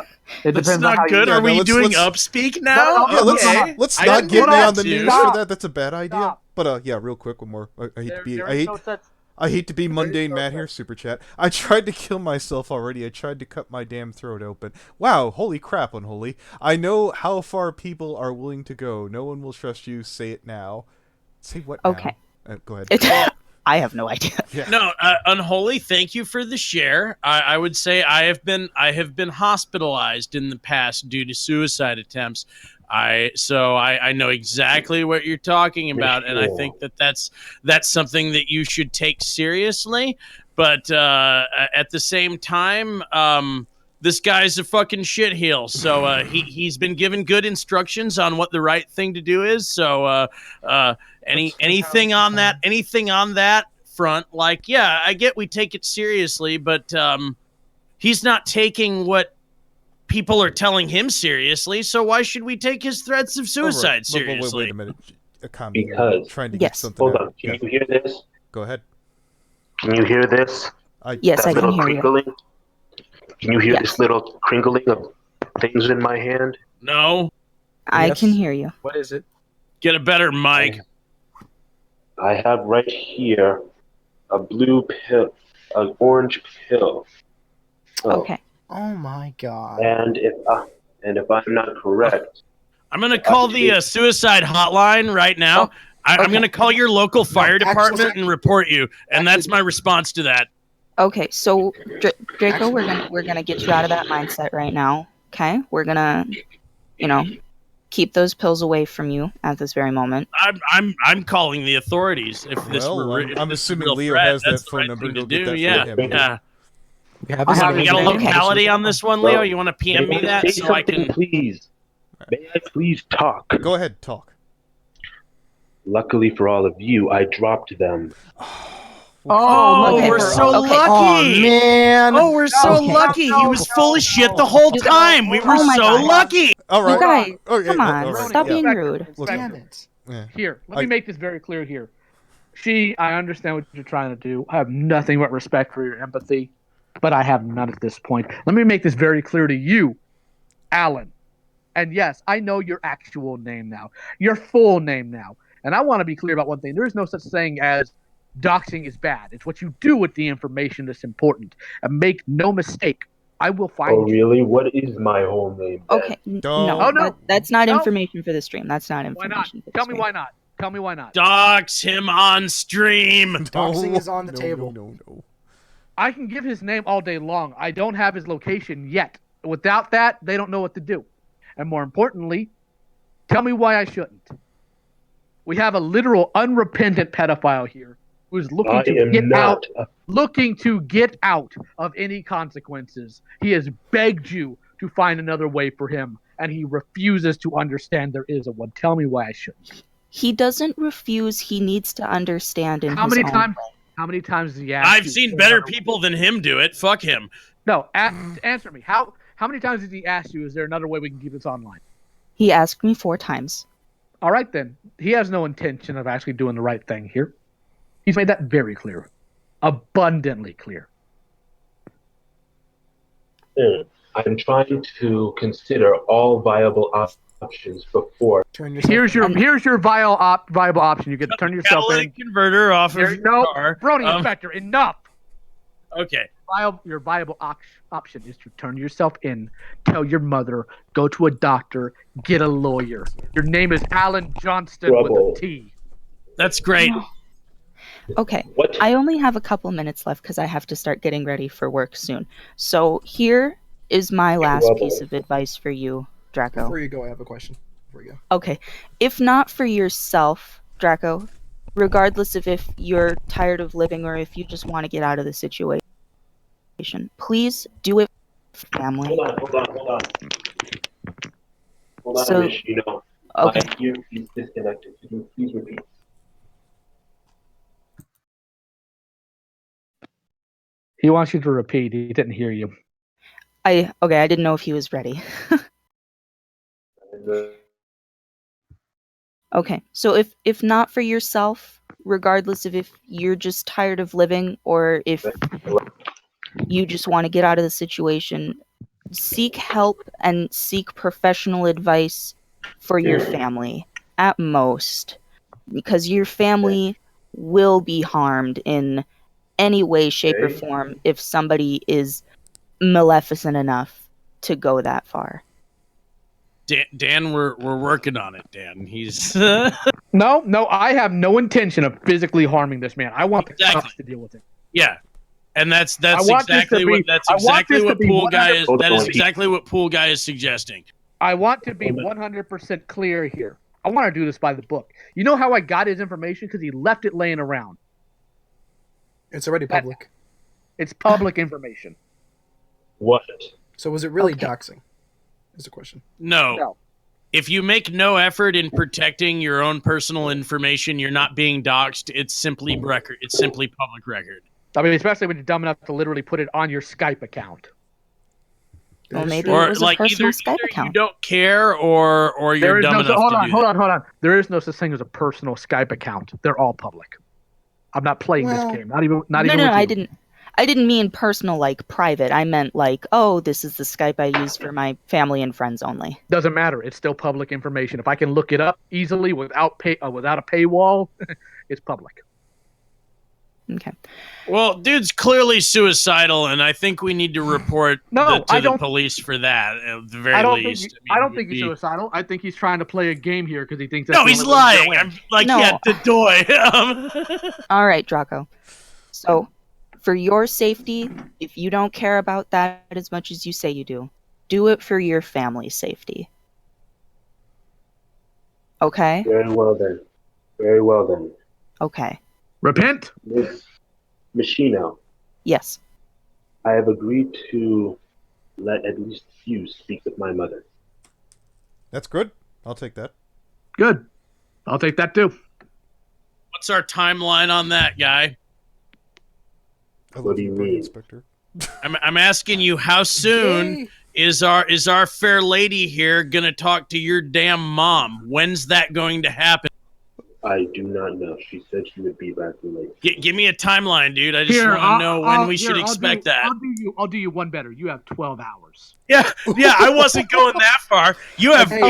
Speaker 6: That's
Speaker 4: depends on
Speaker 6: not
Speaker 4: how
Speaker 6: good.
Speaker 2: Yeah,
Speaker 6: Are
Speaker 2: no,
Speaker 6: we
Speaker 2: let's-
Speaker 6: doing
Speaker 2: let's-
Speaker 6: upspeak now?
Speaker 4: Yeah,
Speaker 6: Okay.
Speaker 2: Let's
Speaker 6: I
Speaker 2: not
Speaker 6: didn't
Speaker 2: get
Speaker 6: want
Speaker 2: me on the
Speaker 6: to.
Speaker 2: news
Speaker 4: Stop.
Speaker 2: for that. That's a bad idea.
Speaker 4: Stop.
Speaker 2: But yeah, real quick, one more. I hate to be. I hate. I hate to be mundane, Matt here, super chat. I tried to kill myself already. I tried to cut my damn throat open. Wow, holy crap, Unholy. I know how far people are willing to go. No one will trust you. Say it now. Say what
Speaker 7: Okay.
Speaker 2: now? Go ahead.
Speaker 7: I have no idea.
Speaker 2: Yeah.
Speaker 6: No, Unholy, thank you for the share. I would say I have been hospitalized in the past due to suicide attempts. So I know exactly what you're talking about, and I think that's something that you should take seriously. But at the same time, this guy's a fucking shitheel. So he's been given good instructions on what the right thing to do is. So anything on that front, like, yeah, I get we take it seriously, but he's not taking what people are telling him seriously, so why should we take his threats of suicide seriously?
Speaker 2: Wait a minute. Okami,
Speaker 3: Because
Speaker 2: trying to get something
Speaker 3: hold
Speaker 2: out.
Speaker 3: on, can you hear this?
Speaker 2: Go ahead.
Speaker 3: Can you hear this?
Speaker 7: Yes, I can hear
Speaker 3: crinkling?
Speaker 7: you.
Speaker 3: Can you hear
Speaker 7: Yes.
Speaker 3: this little crinkling of things in my hand?
Speaker 6: No,
Speaker 7: I
Speaker 1: Yes.
Speaker 7: can hear you.
Speaker 1: What is it?
Speaker 6: get a better mic.
Speaker 3: I have right here a blue pill, an orange pill. Oh,
Speaker 7: Okay.
Speaker 1: Oh my god.
Speaker 3: And if I'm not correct,
Speaker 6: I'm gonna call the suicide hotline right now. I'm
Speaker 7: okay.
Speaker 6: gonna call your local fire
Speaker 1: actually-
Speaker 6: department and report you, and that's my response to that.
Speaker 7: Okay, so Draco, we're gonna get you out of that mindset right now. Okay, we're gonna, keep those pills away from you at this very moment.
Speaker 6: I'm calling the authorities if this
Speaker 2: Well,
Speaker 6: were.
Speaker 2: I'm
Speaker 6: if this is a
Speaker 2: assuming
Speaker 6: real
Speaker 2: Leo
Speaker 6: threat,
Speaker 2: has that
Speaker 6: that's the
Speaker 2: phone
Speaker 6: right
Speaker 2: number.
Speaker 6: thing to
Speaker 2: Go get
Speaker 6: do.
Speaker 2: that from
Speaker 6: Yeah,
Speaker 2: him.
Speaker 6: yeah.
Speaker 1: We have
Speaker 7: I
Speaker 1: his
Speaker 7: have
Speaker 6: You
Speaker 1: name.
Speaker 6: got a
Speaker 7: Okay.
Speaker 6: locality on this one, Leo? You want to PM me
Speaker 3: may I
Speaker 6: that
Speaker 3: say
Speaker 6: so I
Speaker 3: something,
Speaker 6: can?
Speaker 3: please? May I please talk?
Speaker 2: Go ahead, talk.
Speaker 3: Luckily for all of you, I dropped them.
Speaker 6: Oh,
Speaker 7: okay,
Speaker 6: we're so
Speaker 7: okay.
Speaker 6: lucky.
Speaker 1: Oh man.
Speaker 6: Oh, we're so
Speaker 1: No,
Speaker 6: lucky.
Speaker 1: no,
Speaker 6: He was
Speaker 1: no,
Speaker 6: full of shit
Speaker 1: no.
Speaker 6: the whole
Speaker 7: You
Speaker 6: time. We were
Speaker 7: Oh my
Speaker 6: so
Speaker 7: God.
Speaker 6: lucky.
Speaker 2: All right.
Speaker 7: You guys,
Speaker 2: Okay,
Speaker 7: come on,
Speaker 2: all right,
Speaker 7: stop
Speaker 2: yeah.
Speaker 7: being rude.
Speaker 2: Look,
Speaker 1: Damn it.
Speaker 2: Yeah.
Speaker 4: Here, let me make this very clear here. I understand what you're trying to do. I have nothing but respect for your empathy, but I have none at this point. Let me make this very clear to you, Alan. And yes, I know your actual name now, your full name now. And I want to be clear about one thing. There is no such thing as doxing is bad. It's what you do with the information that's important. And make no mistake, I will find
Speaker 3: Oh,
Speaker 4: you.
Speaker 3: really? What is my whole name? then?
Speaker 7: Okay,
Speaker 2: Don't-
Speaker 7: no,
Speaker 2: Oh,
Speaker 4: no.
Speaker 7: that's not
Speaker 4: No.
Speaker 7: information for the stream. That's not
Speaker 4: Why not?
Speaker 7: information for the
Speaker 4: Tell me
Speaker 7: stream.
Speaker 4: why not. Tell me why not.
Speaker 6: Dox him on stream.
Speaker 1: Doxing is on the
Speaker 2: no,
Speaker 1: table.
Speaker 2: No.
Speaker 4: I can give his name all day long. I don't have his location yet. Without that, they don't know what to do. And more importantly, tell me why I shouldn't. We have a literal unrepentant pedophile here who's looking
Speaker 3: I
Speaker 4: to
Speaker 3: am
Speaker 4: get
Speaker 3: not.
Speaker 4: out of any consequences. He has begged you to find another way for him, and he refuses to understand there is a one. Tell me why I shouldn't.
Speaker 7: He doesn't refuse. He needs to understand in
Speaker 4: How
Speaker 7: his
Speaker 4: many
Speaker 7: own
Speaker 4: times?
Speaker 7: way.
Speaker 4: How many times has he asked?
Speaker 6: I've
Speaker 4: you
Speaker 6: seen
Speaker 4: for
Speaker 6: better
Speaker 4: another way?
Speaker 6: people than him do it. Fuck him.
Speaker 4: No, answer me. How many times has he asked you? Is there another way we can keep this online?
Speaker 7: He asked me 4 times.
Speaker 4: All right, then. He has no intention of actually doing the right thing here. He's made that very clear. Abundantly clear.
Speaker 3: I'm trying to consider all viable options before.
Speaker 1: Turn yourself
Speaker 4: Here's your viable option. You get to turn yourself in.
Speaker 6: Catalytic converter off of your
Speaker 4: No,
Speaker 6: car.
Speaker 4: Brony Inspector, enough.
Speaker 6: Okay.
Speaker 4: Your viable option is to turn yourself in, tell your mother, go to a doctor, get a lawyer. Your name is Alan Johnston
Speaker 3: Trouble.
Speaker 4: with a T.
Speaker 6: That's great.
Speaker 7: Okay,
Speaker 3: What?
Speaker 7: I only have a couple minutes left because I have to start getting ready for work soon. So here is my last
Speaker 3: Trouble.
Speaker 7: piece of advice for you, Draco.
Speaker 1: Before you go, I have a question. Before you go.
Speaker 7: Okay, if not for yourself, Draco, regardless of if you're tired of living or if you just want to get out of the situation, please do it for family.
Speaker 3: Hold on. Hold on,
Speaker 7: So-
Speaker 3: Mish,
Speaker 7: Okay.
Speaker 3: my earpiece disconnected. Could you please repeat?
Speaker 4: He wants you to repeat. He didn't hear you.
Speaker 7: I didn't know if he was ready. Okay, so if not for yourself, regardless of if you're just tired of living or if you just want to get out of the situation, seek help and seek professional advice for your family at most, because your family will be harmed in any way, shape, or
Speaker 3: Okay.
Speaker 7: form if somebody is maleficent enough to go that far.
Speaker 6: Dan, we're working on it, Dan. He's
Speaker 4: No, I have no intention of physically harming this man. I want the
Speaker 6: Exactly.
Speaker 4: cops to deal with it.
Speaker 6: yeah. And that's
Speaker 4: I want this
Speaker 6: exactly
Speaker 4: to be-
Speaker 6: what that's
Speaker 4: I want
Speaker 6: exactly
Speaker 4: this to
Speaker 6: what
Speaker 4: be
Speaker 6: Pool Guy
Speaker 4: 100
Speaker 6: is.
Speaker 3: Hold
Speaker 6: That is
Speaker 3: on.
Speaker 6: exactly what Pool Guy is suggesting.
Speaker 4: I want to be 100% clear here. I want to do this by the book. You know how I got his information? Because he left it laying around.
Speaker 1: It's already public.
Speaker 4: It's public information.
Speaker 3: What?
Speaker 1: So was it really
Speaker 7: Okay.
Speaker 1: doxing? Is the question.
Speaker 6: No.
Speaker 4: No.
Speaker 6: If you make no effort in protecting your own personal information, you're not being doxxed. It's simply record. It's simply public record.
Speaker 4: I mean, especially when you're dumb enough to literally put it on your Skype account.
Speaker 1: That
Speaker 7: Well,
Speaker 1: is
Speaker 7: maybe
Speaker 1: true.
Speaker 7: it
Speaker 6: Or
Speaker 7: was a
Speaker 6: like
Speaker 7: personal
Speaker 6: either
Speaker 7: Skype
Speaker 6: you
Speaker 7: account.
Speaker 6: don't care or you're dumb enough
Speaker 4: hold
Speaker 6: to
Speaker 4: on,
Speaker 6: do
Speaker 4: hold
Speaker 6: that.
Speaker 4: on, hold on. There is no such thing as a personal Skype account. They're all public. I'm not playing
Speaker 1: Well,
Speaker 4: this game. Not even.
Speaker 7: No,
Speaker 4: with
Speaker 7: I
Speaker 4: you.
Speaker 7: didn't. I didn't mean personal, like private. I meant like, oh, this is the Skype I use for my family and friends only.
Speaker 4: Doesn't matter. It's still public information. If I can look it up easily without without a paywall, it's public.
Speaker 7: Okay.
Speaker 6: Well, dude's clearly suicidal, and I think we need to report
Speaker 4: No, I
Speaker 6: to the
Speaker 4: don't-
Speaker 6: police for that at the very
Speaker 4: I don't think.
Speaker 6: least.
Speaker 4: I don't think he's suicidal. I think he's trying to play a game here because he thinks.
Speaker 6: No,
Speaker 4: That's
Speaker 6: he's
Speaker 4: the only way to
Speaker 6: lying.
Speaker 4: win.
Speaker 6: I'm like,
Speaker 7: No.
Speaker 6: yeah, the doy.
Speaker 7: All right, Draco. So, for your safety, if you don't care about that as much as you say you do it for your family's safety. Okay?
Speaker 3: Very well then. Very well then.
Speaker 7: Okay.
Speaker 4: Repent.
Speaker 3: Miss Machino,
Speaker 7: Yes.
Speaker 3: I have agreed to let at least you speak with my mother.
Speaker 2: That's good. I'll take that.
Speaker 4: Good. I'll take that too.
Speaker 6: What's our timeline on that, guy?
Speaker 2: I
Speaker 3: What
Speaker 2: love
Speaker 3: do you
Speaker 2: Brony
Speaker 3: mean?
Speaker 2: Inspector.
Speaker 6: I'm asking you, how soon is our fair lady here gonna talk to your damn mom? When's that going to happen?
Speaker 3: I do not know. She said she would be back late.
Speaker 6: Give me a timeline, dude. I just want to know when we should expect that.
Speaker 4: I'll do you one better. You have 12 hours.
Speaker 6: Yeah, I wasn't going that far. You have
Speaker 1: Hey,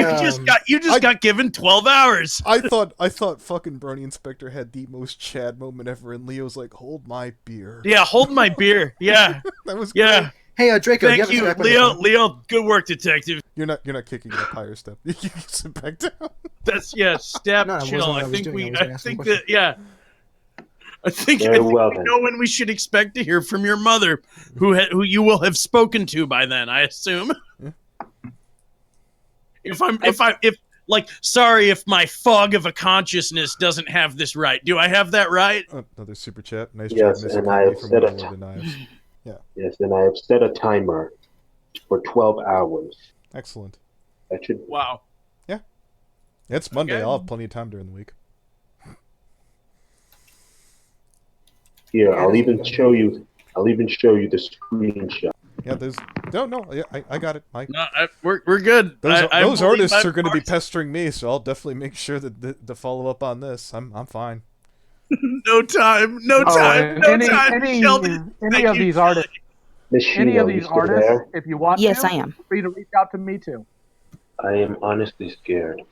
Speaker 6: you just got given 12 hours.
Speaker 2: I thought fucking Brony Inspector had the most Chad moment ever, and Leo's like, "Hold my beer."
Speaker 6: Yeah, hold my beer. Yeah,
Speaker 2: That was
Speaker 6: yeah.
Speaker 2: great.
Speaker 1: Hey, Draco, do
Speaker 6: Thank
Speaker 1: you
Speaker 6: you,
Speaker 1: have a Skype on your
Speaker 6: Leo.
Speaker 1: phone?
Speaker 6: Leo, good work, detective.
Speaker 2: You're not kicking it up higher step. You can sit back down.
Speaker 6: That's step
Speaker 1: No, it wasn't
Speaker 6: chill.
Speaker 1: what I
Speaker 6: I
Speaker 1: was
Speaker 6: think
Speaker 1: doing. I
Speaker 6: we.
Speaker 1: was gonna
Speaker 6: I
Speaker 1: ask him a
Speaker 6: think
Speaker 1: question.
Speaker 6: that yeah. I think
Speaker 3: Very
Speaker 6: we
Speaker 3: well then.
Speaker 6: know when we should expect to hear from your mother, who you will have spoken to by then, I assume. If sorry if my fog of a consciousness doesn't have this right. Do I have that right?
Speaker 2: Oh, another super chat. Nice
Speaker 3: Yes,
Speaker 2: job, Mr.
Speaker 3: and I
Speaker 2: Conley
Speaker 3: have
Speaker 2: from
Speaker 3: said
Speaker 2: One
Speaker 3: it.
Speaker 2: More Than Knives.
Speaker 3: Yes, and I have set a timer for 12 hours.
Speaker 2: Excellent.
Speaker 3: That should.
Speaker 6: Wow.
Speaker 2: It's Monday.
Speaker 6: Okay.
Speaker 2: I'll have plenty of time during the week.
Speaker 3: Here, I'll even show you. I'll even show you the screenshot.
Speaker 2: Yeah, there's no. Yeah, I got it.
Speaker 6: No, we're good.
Speaker 2: Those
Speaker 6: I
Speaker 2: those
Speaker 6: believe
Speaker 2: artists
Speaker 6: my
Speaker 2: are going to be
Speaker 6: parts-
Speaker 2: pestering me, so I'll definitely make sure that the follow up on this. I'm fine.
Speaker 6: No time. No time. No time. Sheldon,
Speaker 4: any
Speaker 6: thank
Speaker 4: of
Speaker 6: you,
Speaker 4: these artists,
Speaker 3: Machino,
Speaker 4: any of
Speaker 3: you
Speaker 4: these
Speaker 3: still
Speaker 4: artists,
Speaker 3: there?
Speaker 4: if you want
Speaker 7: Yes,
Speaker 4: to,
Speaker 7: I am.
Speaker 4: feel free to reach out to me too.
Speaker 3: I am honestly scared.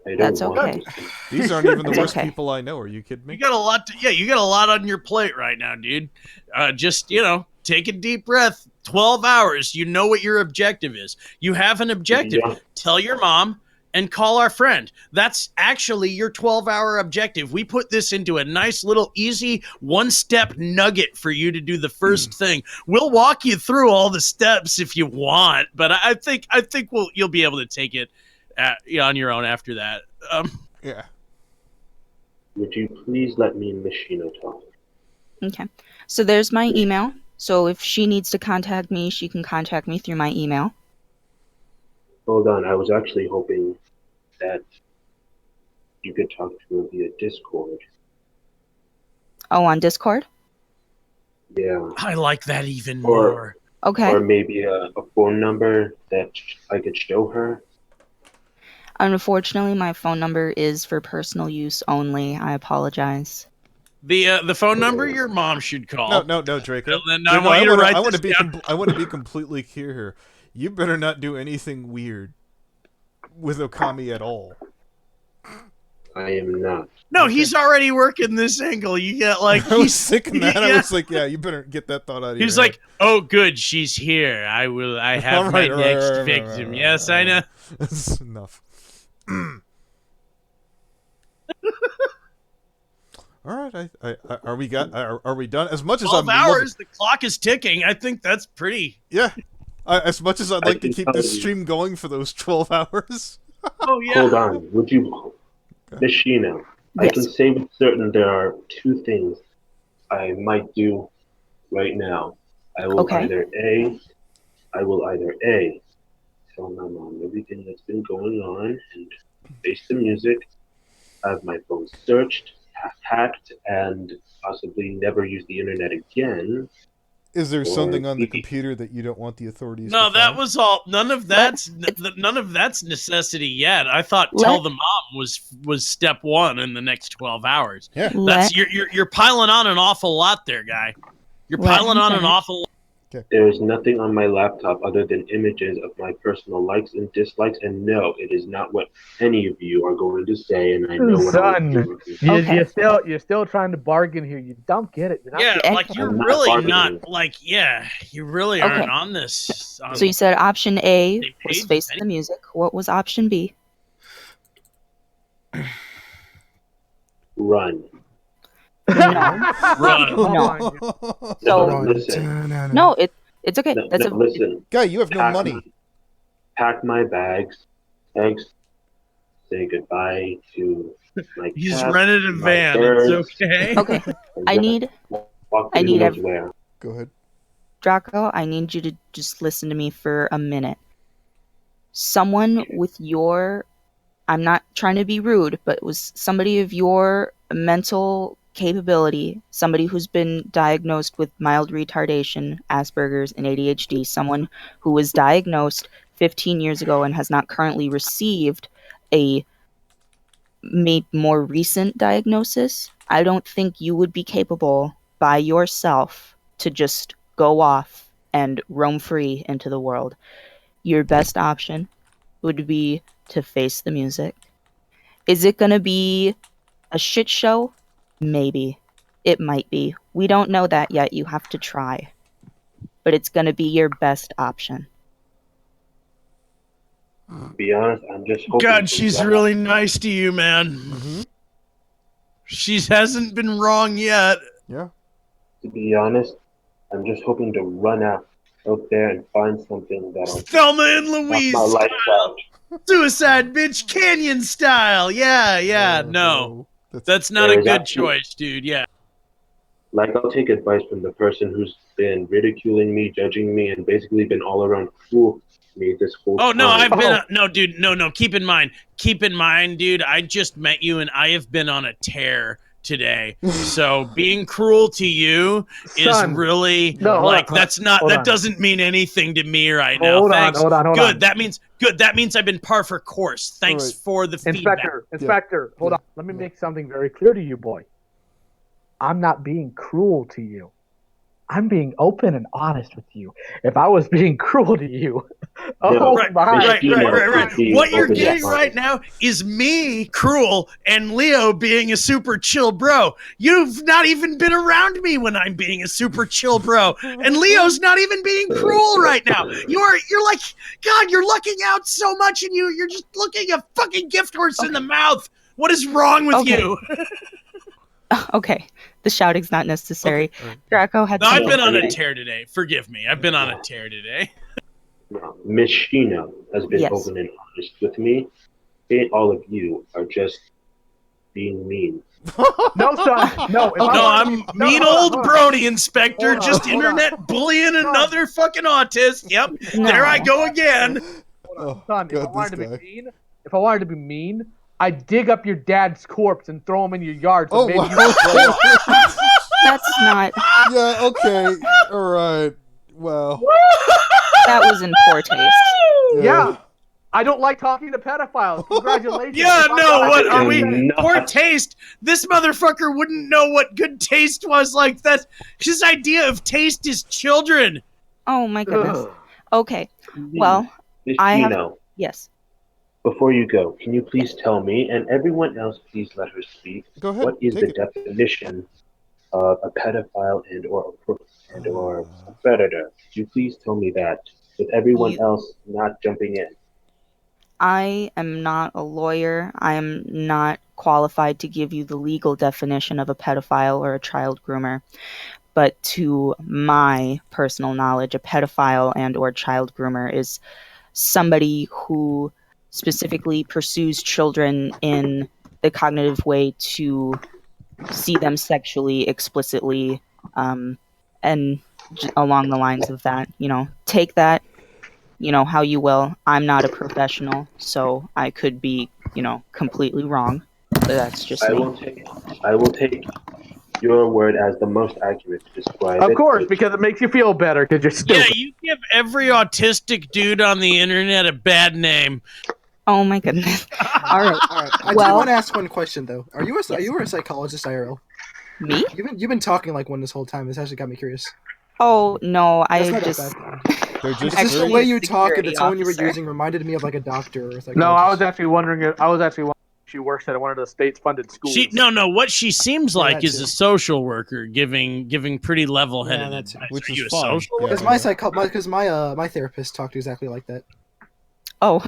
Speaker 3: I don't
Speaker 7: That's
Speaker 3: want
Speaker 7: okay.
Speaker 3: to.
Speaker 2: These aren't even the
Speaker 7: It's
Speaker 2: worst
Speaker 7: okay.
Speaker 2: people I know. Are you kidding
Speaker 6: You
Speaker 2: me?
Speaker 6: got a lot. You got a lot on your plate right now, dude. Just take a deep breath. 12 hours. You know what your objective is. You have an objective.
Speaker 3: Yeah.
Speaker 6: Tell your mom and call our friend. That's actually your 12-hour objective. We put this into a nice little easy one-step nugget for you to do the first thing. We'll walk you through all the steps if you want, but I think you'll be able to take it on your own after that.
Speaker 2: Yeah.
Speaker 3: Would you please let me and Machino talk?
Speaker 7: Okay. So there's my email. So if she needs to contact me, she can contact me through my email.
Speaker 3: Hold on, I was actually hoping that you could talk to her via Discord.
Speaker 7: Oh, on Discord?
Speaker 3: Yeah.
Speaker 6: I like that even
Speaker 3: Or-
Speaker 6: more.
Speaker 7: Okay.
Speaker 3: Or maybe a phone number that I could show her.
Speaker 7: Unfortunately, my phone number is for personal use only. I apologize.
Speaker 6: The phone number your mom should call.
Speaker 2: No, Draco.
Speaker 6: Then
Speaker 2: Draco,
Speaker 6: I want you to write
Speaker 2: I want
Speaker 6: this
Speaker 2: to be
Speaker 6: down.
Speaker 2: I want to be completely clear here. You better not do anything weird with Okami at all.
Speaker 3: I am not.
Speaker 6: No, he's already working this angle. You get like
Speaker 2: I was
Speaker 6: he's
Speaker 2: thinking that. I
Speaker 6: yeah.
Speaker 2: was like, yeah, you better get that thought out of
Speaker 6: He's
Speaker 2: your
Speaker 6: like, oh, good, she's here. I have my next victim. Yes, I know.
Speaker 2: That's enough. All right, are we done? As much as
Speaker 6: 12
Speaker 2: I'm
Speaker 6: hours, the clock is ticking. I think that's pretty.
Speaker 2: yeah. As much as I'd like to keep this
Speaker 3: you.
Speaker 2: stream going for those 12 hours.
Speaker 6: Oh yeah.
Speaker 3: Hold on. Would you, Miss Sheena? I can say with certain there are two things I might do right now. I will either A, tell my mom everything that's been going on and face the music, have my phone searched, hacked, and possibly never use the internet again.
Speaker 2: Is there something on the
Speaker 3: B,
Speaker 2: computer that you don't want the authorities
Speaker 6: No,
Speaker 2: to
Speaker 6: that
Speaker 2: find?
Speaker 6: was all. None of that's necessity yet. I thought tell the mom was step one in the next 12 hours.
Speaker 2: Yeah.
Speaker 6: That's you're piling on an awful lot there, guy. You're piling on an awful lot.
Speaker 3: There is nothing on my laptop other than images of my personal likes and dislikes, and no, it is not what any of you are going to say, and I know what I'm doing.
Speaker 4: You're still trying to bargain here. You don't get it. You're not
Speaker 6: Yeah, like you're really not like you really aren't on this.
Speaker 7: So you said option A was face the music. What was option B?
Speaker 3: Run.
Speaker 6: Run.
Speaker 7: No. So
Speaker 3: Listen.
Speaker 7: no, it's okay.
Speaker 3: No,
Speaker 7: That's
Speaker 3: listen.
Speaker 2: Guy, you have no money.
Speaker 3: Pack my bags. Thanks. Say goodbye to my
Speaker 6: He's
Speaker 3: cat,
Speaker 6: rented a
Speaker 3: my
Speaker 6: van.
Speaker 3: birds,
Speaker 6: It's okay.
Speaker 7: okay. I need
Speaker 3: where.
Speaker 2: Go ahead.
Speaker 7: Draco, I need you to just listen to me for a minute. Someone with your, I'm not trying to be rude, but was somebody of your mental capability, somebody who's been diagnosed with mild retardation, Asperger's, and ADHD, someone who was diagnosed 15 years ago and has not currently received a more recent diagnosis, I don't think you would be capable by yourself to just go off and roam free into the world. Your best option would be to face the music. Is it going to be a shit show? Maybe. It might be. We don't know that yet. You have to try. But it's going to be your best option.
Speaker 3: To be honest, I'm just hoping.
Speaker 6: God, she's really nice to you, man.
Speaker 2: Mm-hmm.
Speaker 6: She hasn't been wrong yet.
Speaker 2: Yeah.
Speaker 3: To be honest, I'm just hoping to run out there and find something that'll
Speaker 6: Thelma and Louise
Speaker 3: knock my life out.
Speaker 6: Suicide Bitch Canyon style. Yeah, no. That's not a good choice, dude. Yeah.
Speaker 3: Like, I'll take advice from the person who's been ridiculing me, judging me, and basically been all around fool me this whole time.
Speaker 6: Oh, no, I've been... no, dude, no. Keep in mind, dude, I just met you, and I have been on a tear today. So being cruel to you is really... that doesn't mean anything to me right now. Thanks.
Speaker 4: Hold on.
Speaker 6: Good, that means I've been par for course. Thanks for the feedback.
Speaker 4: Inspector, hold on. Let me make something very clear to you, boy. I'm not being cruel to you. I'm being open and honest with you. If I was being cruel to you,
Speaker 6: right. What you're getting right now is me cruel and Leo being a super chill bro. You've not even been around me when I'm being a super chill bro, and Leo's not even being cruel right now. You're like, God, you're lucking out so much, and you're just looking a fucking gift horse in the mouth. What is wrong with you?
Speaker 7: Okay, the shouting's not necessary. Okay. Draco had.
Speaker 6: No, I've been on a tear today. Forgive me. I've been on a tear today.
Speaker 3: Miss Sheena has been open and honest with me. All of you are just being mean.
Speaker 4: No, son. No.
Speaker 6: I'm mean old brony, Inspector. Just internet bullying another fucking autist. Yep. No. There I go again.
Speaker 4: Son, if I wanted to be mean, I'd dig up your dad's corpse and throw him in your yard. So maybe
Speaker 7: That's not.
Speaker 2: Yeah, okay. All right. Well.
Speaker 7: That was in poor taste.
Speaker 4: Yeah. I don't like talking to pedophiles. Congratulations.
Speaker 6: Yeah, no, what are we? Poor taste. This motherfucker wouldn't know what good taste was. Like, that. His idea of taste is children.
Speaker 7: Oh, my goodness. Okay. Well, I have. Yes.
Speaker 3: before you go, can you please tell me, and everyone else please let her speak,
Speaker 2: Go ahead.
Speaker 3: what is
Speaker 2: Take
Speaker 3: the definition of a pedophile and or a crook and or a predator? Could you please tell me that, with everyone else not jumping in?
Speaker 7: I am not a lawyer. I am not qualified to give you the legal definition of a pedophile or a child groomer. But to my personal knowledge, a pedophile and or child groomer is somebody who specifically pursues children in the cognitive way to see them sexually, explicitly, and along the lines of that. Take that, how you will. I'm not a professional, so I could be, completely wrong. But that's just
Speaker 3: I
Speaker 7: me.
Speaker 3: will take your word as the most accurate to describe it.
Speaker 4: Of course, because it makes you feel better because you're stupid.
Speaker 6: Yeah, you give every autistic dude on the internet a bad name.
Speaker 7: Oh my goodness. All right.
Speaker 1: I do want to ask one question though. Are you a psychologist, IRL?
Speaker 7: Me?
Speaker 1: You've been talking like one this whole time. This actually got me curious.
Speaker 7: Oh no,
Speaker 1: That's
Speaker 7: I
Speaker 1: not
Speaker 7: just.
Speaker 1: that bad.
Speaker 2: They're just
Speaker 1: Just the
Speaker 7: Actually,
Speaker 1: way you talk and the
Speaker 7: security
Speaker 1: tone you were
Speaker 7: officer.
Speaker 1: using reminded me of like a doctor or a psychologist.
Speaker 4: No, I was actually wondering if she works at one of the state's-funded schools.
Speaker 6: No. What she seems like
Speaker 1: that
Speaker 6: is
Speaker 1: too.
Speaker 6: a social worker, giving pretty level-headed
Speaker 1: Yeah, that too.
Speaker 6: advice.
Speaker 2: Which
Speaker 6: Are
Speaker 2: is
Speaker 6: you a
Speaker 2: fine.
Speaker 6: social
Speaker 2: Yeah.
Speaker 1: Because my therapist talked exactly like that.
Speaker 7: Oh,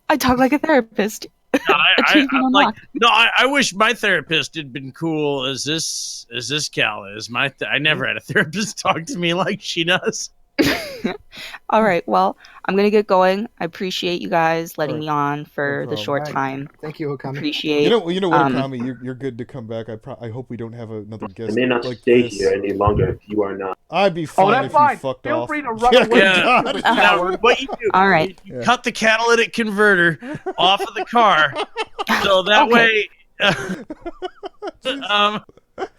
Speaker 7: I talk like a therapist. Achievement unlocked.
Speaker 6: I wish my therapist had been cool as this gal is. I never had a therapist talk to me like she does.
Speaker 7: All right, well, I'm going to get going. I appreciate you guys letting me on for
Speaker 2: No
Speaker 7: the short
Speaker 1: problem.
Speaker 7: time.
Speaker 1: Thank you, Okami.
Speaker 7: Appreciate
Speaker 2: You know what, Okami, you're good to come back. I hope we don't have another
Speaker 3: I
Speaker 2: guest
Speaker 3: may not
Speaker 2: like
Speaker 3: stay
Speaker 2: this.
Speaker 3: here any longer if you are not.
Speaker 2: I'd be fine
Speaker 4: that's
Speaker 2: if
Speaker 4: fine.
Speaker 2: you fucked
Speaker 4: Feel
Speaker 2: off.
Speaker 4: free to run
Speaker 2: Yeah,
Speaker 4: away.
Speaker 2: God.
Speaker 6: Now, what you do?
Speaker 7: All right.
Speaker 6: You cut the catalytic converter off of the car, so that
Speaker 7: Okay.
Speaker 6: way.